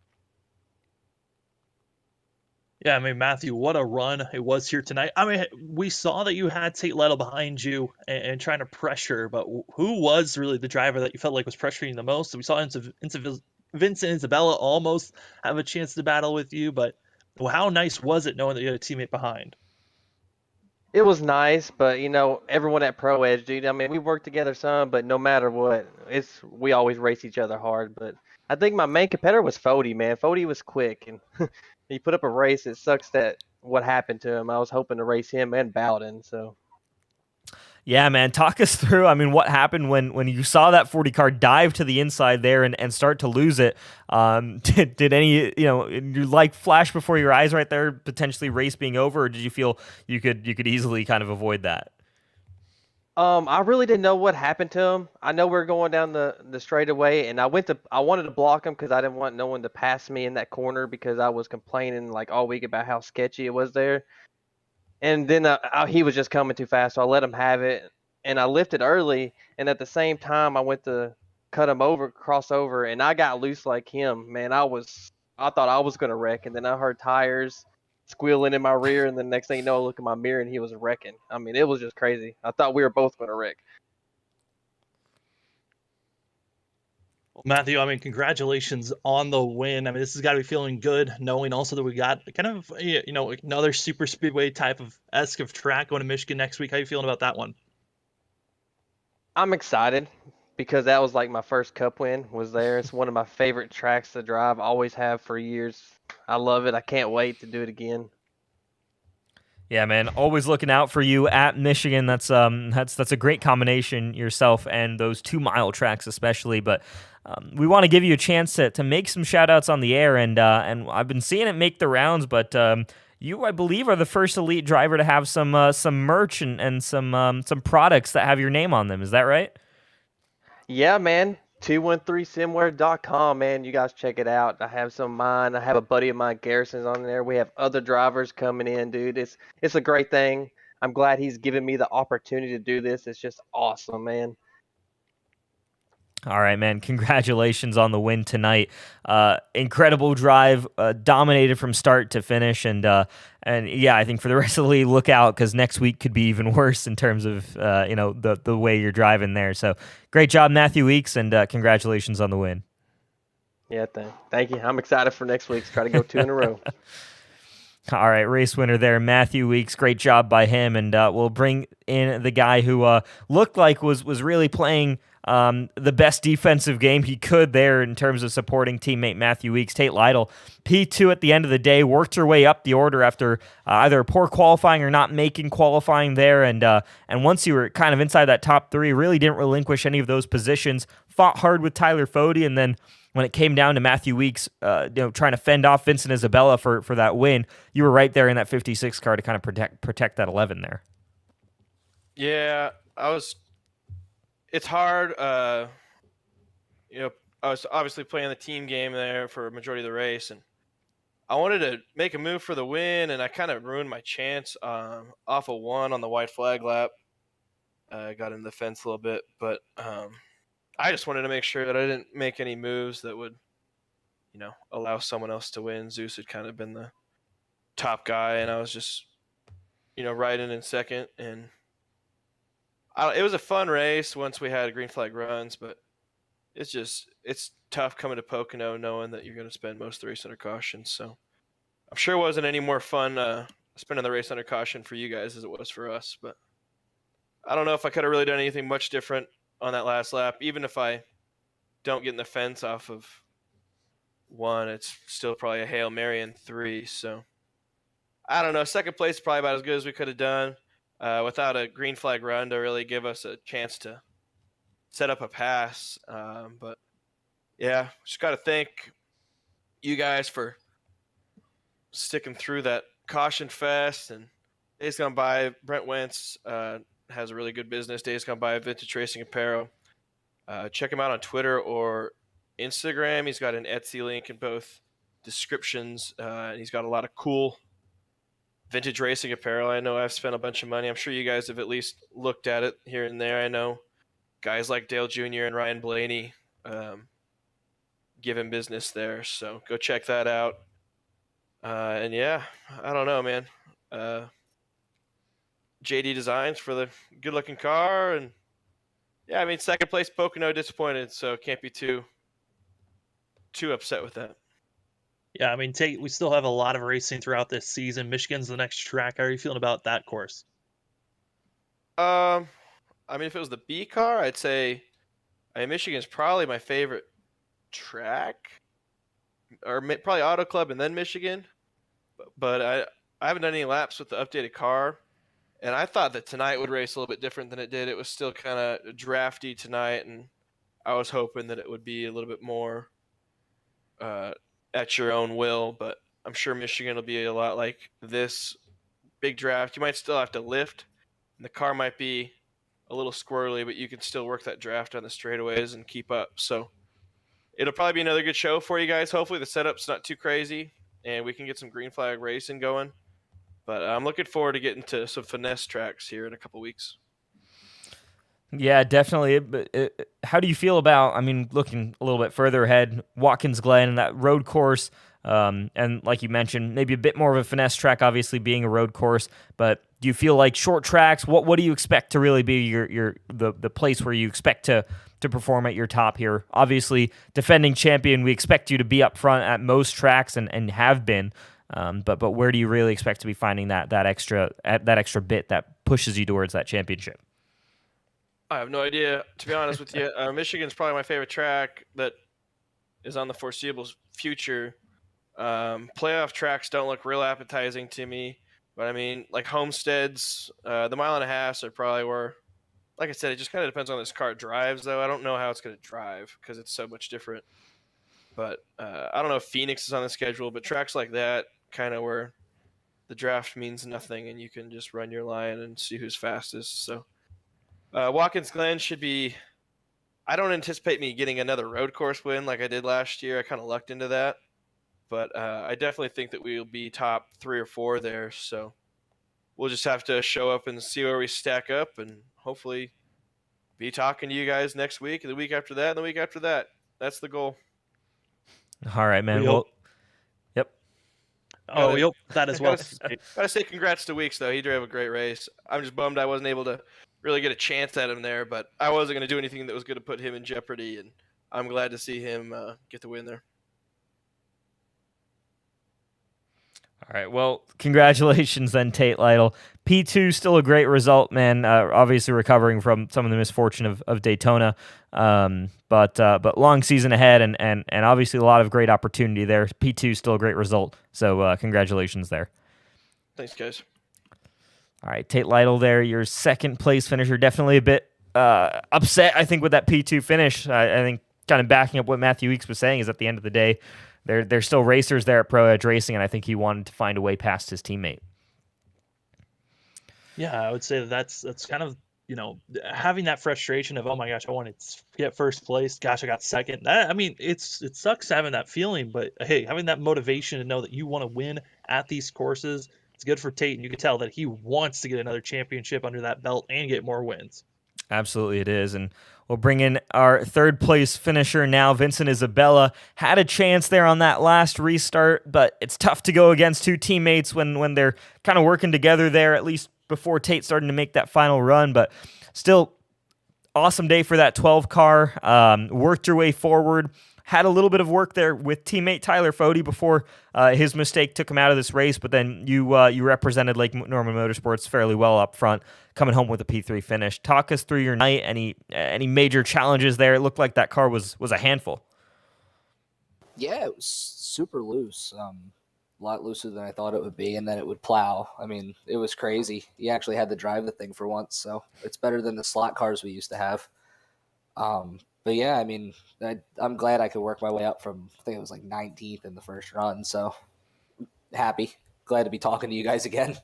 Yeah, I mean, Matthew, what a run it was here tonight. I mean, we saw that you had Tate Lytle behind you and trying to pressure, but who was really the driver that you felt like was pressuring the most? We saw Vincent Isabella almost have a chance to battle with you, but how nice was it knowing that you had a teammate behind? It was nice, but everyone at Pro Edge, dude. I mean, we work together some, but no matter what, we always race each other hard. But I think my main competitor was Fody, man. Fody was quick and he put up a race. It sucks that what happened to him. I was hoping to race him and Bowden. So Yeah, man, talk us through. I mean, what happened when you saw that 40 car dive to the inside there and start to lose it? Did any you like flash before your eyes right there, potentially race being over, or did you feel you could easily kind of avoid that? I really didn't know what happened to him. I know we were going down the straightaway, and I wanted to block him because I didn't want no one to pass me in that corner because I was complaining like all week about how sketchy it was there. And then he was just coming too fast, so I let him have it, and I lifted early, and at the same time I went to cut him over, cross over, and I got loose like him. Man, I thought I was gonna wreck, and then I heard tires squealing in my rear, and the next thing you know, I look in my mirror and he was wrecking. I mean, it was just crazy. I thought we were both gonna wreck. Well, Matthew, I mean, congratulations on the win. I mean, this has got to be feeling good, knowing also that we got kind of, another super speedway type of esque of track going to Michigan next week. How you feeling about that one? I'm excited because that was like my first cup win was there. It's one of my favorite tracks to drive, always have for years. I love it. I can't wait to do it again. Yeah, man, always looking out for you at Michigan. That's a great combination yourself and those 2 mile tracks especially. But we want to give you a chance to make some shout outs on the air, and I've been seeing it make the rounds. But you, I believe, are the first elite driver to have some merch and some products that have your name on them. Is that right? Yeah, man. 213simware.com, man. You guys check it out. I have some of mine. I have a buddy of mine, Garrison's on there. We have other drivers coming in, dude. It's a great thing. I'm glad he's given me the opportunity to do this. It's just awesome, man. All right, man. Congratulations on the win tonight. Incredible drive, dominated from start to finish, and yeah, I think for the rest of the league, look out because next week could be even worse in terms of the way you're driving there. So great job, Matthew Weeks, and congratulations on the win. Yeah, thank you. I'm excited for next week's. Try to go two in a row. All right, race winner there, Matthew Weeks. Great job by him, and we'll bring in the guy who looked like was really playing the best defensive game he could there in terms of supporting teammate Matthew Weeks. Tate Lytle, P2 at the end of the day, worked her way up the order after either poor qualifying or not making qualifying there, and once you were kind of inside that top three, really didn't relinquish any of those positions. Fought hard with Tyler Fody, and then when it came down to Matthew Weeks, trying to fend off Vincent Isabella for that win, you were right there in that 56 car to kind of protect that 11 there. Yeah, I was. It's hard. I was obviously playing the team game there for a majority of the race, and I wanted to make a move for the win, and I kind of ruined my chance off of one on the white flag lap. I got in the fence a little bit, but I just wanted to make sure that I didn't make any moves that would, allow someone else to win. Zeus had kind of been the top guy, and I was just, riding in second. And it was a fun race once we had green flag runs, but it's tough coming to Pocono knowing that you're going to spend most of the race under caution. So I'm sure it wasn't any more fun spending the race under caution for you guys as it was for us. But I don't know if I could have really done anything much different on that last lap. Even if I don't get in the fence off of one, it's still probably a Hail Mary in three. So I don't know. Second place is probably about as good as we could have done without a green flag run to really give us a chance to set up a pass. But yeah, just got to thank you guys for sticking through that caution fest. And days gone by, Brent Wentz has a really good business. Days gone by, Vintage Racing Apparel. Check him out on Twitter or Instagram. He's got an Etsy link in both descriptions. And he's got a lot of cool vintage racing apparel. I know I've spent a bunch of money. I'm sure you guys have at least looked at it here and there. I know guys like Dale Jr. and Ryan Blaney give him business there. So go check that out. And yeah, I don't know, man. JD Designs for the good-looking car, and yeah, I mean second place Pocono disappointed, so can't be too upset with that. Yeah, I mean, Tate, we still have a lot of racing throughout this season. Michigan's the next track. How are you feeling about that course? Um, I mean, if it was the B car, I'd say Michigan's probably my favorite track, or probably Auto Club and then Michigan. But I haven't done any laps with the updated car, and I thought that tonight would race a little bit different than it did. It was still kind of drafty tonight, and I was hoping that it would be a little bit more at your own will. But I'm sure Michigan will be a lot like this big draft. You might still have to lift, and the car might be a little squirrely, but you can still work that draft on the straightaways and keep up. So it'll probably be another good show for you guys. Hopefully the setup's not too crazy, and we can get some green flag racing going. But I'm looking forward to getting to some finesse tracks here in a couple weeks. Yeah, definitely. But how do you feel about, I mean, looking a little bit further ahead, Watkins Glen and that road course, and like you mentioned, maybe a bit more of a finesse track, obviously being a road course, but do you feel like short tracks, what do you expect to really be the place where you expect to perform at your top here? Obviously, defending champion, we expect you to be up front at most tracks and have been, but where do you really expect to be finding that extra bit that pushes you towards that championship? I have no idea, to be honest with you. Michigan's probably my favorite track that is on the foreseeable future. Playoff tracks don't look real appetizing to me, but I mean, like Homesteads, the mile and a half are probably where. Like I said, it just kind of depends on this car drives, though. I don't know how it's going to drive because it's so much different. But I don't know if Phoenix is on the schedule, but tracks like that, kind of where the draft means nothing and you can just run your line and see who's fastest. So Watkins Glen should be. I don't anticipate me getting another road course win like I did last year. I kind of lucked into that, but I definitely think that we'll be top 3 or 4 there. So we'll just have to show up and see where we stack up, and hopefully be talking to you guys next week, and the week after that, and the week after that. That's the goal. All right, man. We Well, hope. yep. Oh, we hope that as well. Gotta say congrats to Weeks, though. He drove a great race. I'm just bummed I wasn't able to really get a chance at him there, but I wasn't going to do anything that was going to put him in jeopardy, and I'm glad to see him get the win there. All right. Well, congratulations then, Tate Lytle. P2, still a great result, man. Obviously recovering from some of the misfortune of Daytona, but long season ahead, and obviously a lot of great opportunity there. P2 still a great result. So congratulations there. Thanks, guys. All right, Tate Lytle there, your second place finisher. Definitely a bit upset, I think, with that P2 finish. I think kind of backing up what Matthew Weeks was saying is at the end of the day, they're still racers there at Pro Edge Racing, and I think he wanted to find a way past his teammate. Yeah, I would say that's kind of, having that frustration of, oh my gosh, I wanted to get first place. Gosh, I got second. I mean, it sucks having that feeling, but hey, having that motivation to know that you want to win at these courses, it's good for Tate, and you can tell that he wants to get another championship under that belt and get more wins. Absolutely it is, and we'll bring in our third place finisher now. Vincent Isabella had a chance there on that last restart, but it's tough to go against two teammates when they're kind of working together there, at least before Tate starting to make that final run, but still awesome day for that 12 car. Worked your way forward. Had a little bit of work there with teammate Tyler Fody before his mistake took him out of this race, but then you represented Lake Norman Motorsports fairly well up front, coming home with a P3 finish. Talk us through your night. Any major challenges there? It looked like that car was a handful. Yeah, it was super loose. A lot looser than I thought it would be, and then it would plow. I mean, it was crazy. You actually had to drive the thing for once, so it's better than the slot cars we used to have. But yeah, I mean, I'm glad I could work my way up from, I think it was like 19th in the first run, so happy. Glad to be talking to you guys again.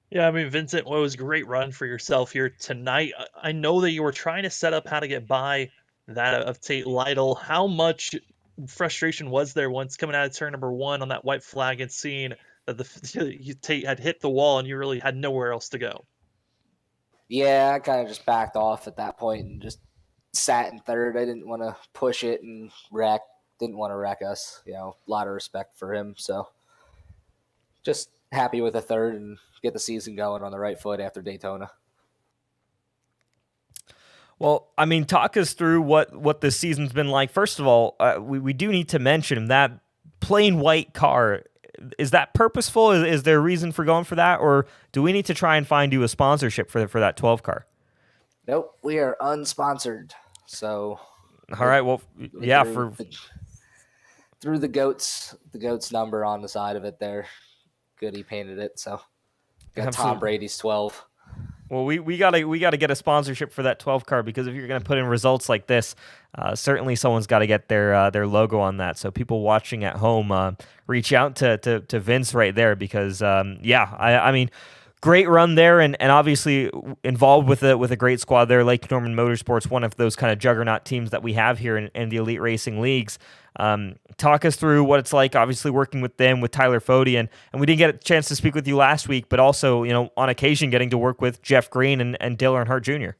Yeah, I mean, Vincent, what was a great run for yourself here tonight. I know that you were trying to set up how to get by that of Tate Lytle. How much frustration was there once coming out of turn number 1 on that white flag and seeing that Tate had hit the wall and you really had nowhere else to go? Yeah, I kind of just backed off at that point and just sat in third. I didn't want to push it and wreck. didn't want to wreck us. A lot of respect for him. So just happy with a third and get the season going on the right foot after Daytona. Well, I mean, talk us through what this season's been like. First of all, we do need to mention that plain white car. Is that purposeful? Is there a reason for going for that? Or do we need to try and find you a sponsorship for that 12 car? Nope, we are unsponsored. So, all right. Well, yeah, through the goats number on the side of it there. Good, he painted it. So, got Absolutely. Tom Brady's 12. Well, we gotta get a sponsorship for that 12 car, because if you're gonna put in results like this, certainly someone's got to get their logo on that. So people watching at home, reach out to Vince right there, because I mean, great run there, and obviously involved with a great squad there. Lake Norman Motorsports, one of those kind of juggernaut teams that we have here in the Elite Racing Leagues. Talk us through what it's like, obviously working with them, with Tyler Fody, and we didn't get a chance to speak with you last week, but also, on occasion getting to work with Jeff Green and Dale Earnhardt Jr.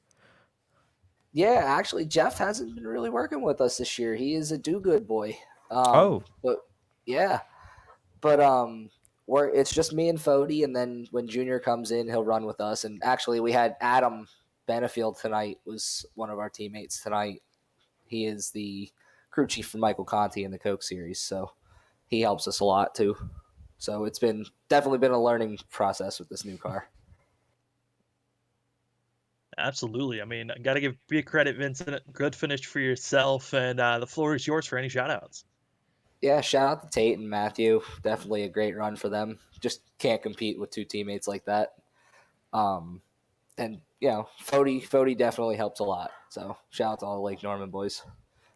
Yeah, actually, Jeff hasn't been really working with us this year. He is a do-good boy. But it's just me and Fody, and then when Junior comes in, he'll run with us. And actually, we had Adam Benefield tonight, was one of our teammates tonight. He is the crew chief for Michael Conti in the Coke Series, so he helps us a lot too. So it's definitely been a learning process with this new car. Absolutely. I mean, got to give big credit, Vincent. Good finish for yourself, and the floor is yours for any shout-outs. Yeah, shout out to Tate and Matthew. Definitely a great run for them. Just can't compete with two teammates like that. And Fody definitely helps a lot. So shout out to all the Lake Norman boys.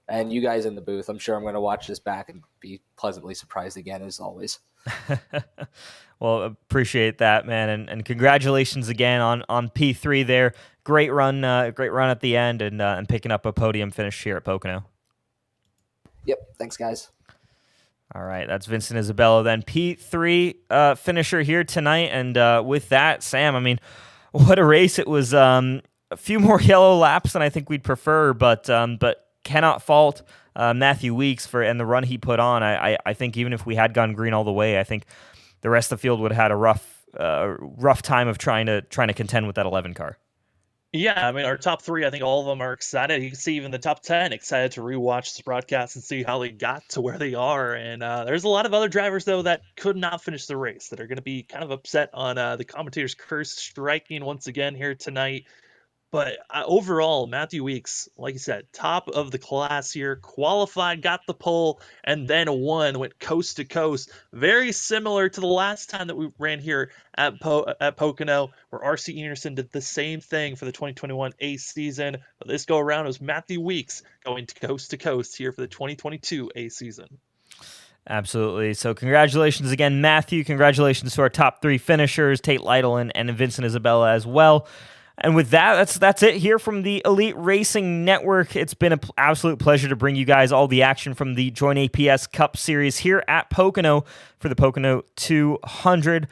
And you guys in the booth. I'm sure I'm going to watch this back and be pleasantly surprised again, as always. Well, appreciate that, man, and congratulations again on P3 there. Great run at the end, and picking up a podium finish here at Pocono. Yep, thanks, guys. All right, that's Vincent Isabella then, P3 finisher here tonight, and with that, Sam, I mean, what a race it was. A few more yellow laps than I think we'd prefer, but cannot fault Matthew Weeks and the run he put on. I think even if we had gone green all the way, I think the rest of the field would have had a rough time of trying to contend with that 11 car. Yeah, I mean, our top three, I think all of them are excited. You can see even the top 10 excited to rewatch this broadcast and see how they got to where they are. And there's a lot of other drivers, though, that could not finish the race, that are going to be kind of upset on the commentator's curse striking once again here tonight. But overall, Matthew Weeks, like you said, top of the class here, qualified, got the pole, and then won, went coast to coast. Very similar to the last time that we ran here at Pocono, where RC Anderson did the same thing for the 2021 A season. But this go around, it was Matthew Weeks going to coast here for the 2022 A season. Absolutely. So congratulations again, Matthew. Congratulations to our top three finishers, Tate Lytle and Vincent Isabella as well. And with that, that's it here from the Elite Racing Network. It's been an absolute pleasure to bring you guys all the action from the JoinAPS Cup Series here at Pocono for the Pocono 200.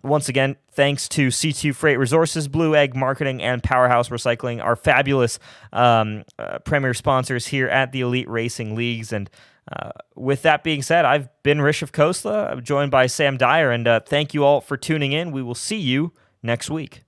Once again, thanks to C2 Freight Resources, Blue Egg Marketing, and Powerhouse Recycling, our fabulous premier sponsors here at the Elite Racing Leagues. And with that being said, I've been Rishav Khosla. I'm joined by Sam Dyer, and thank you all for tuning in. We will see you next week.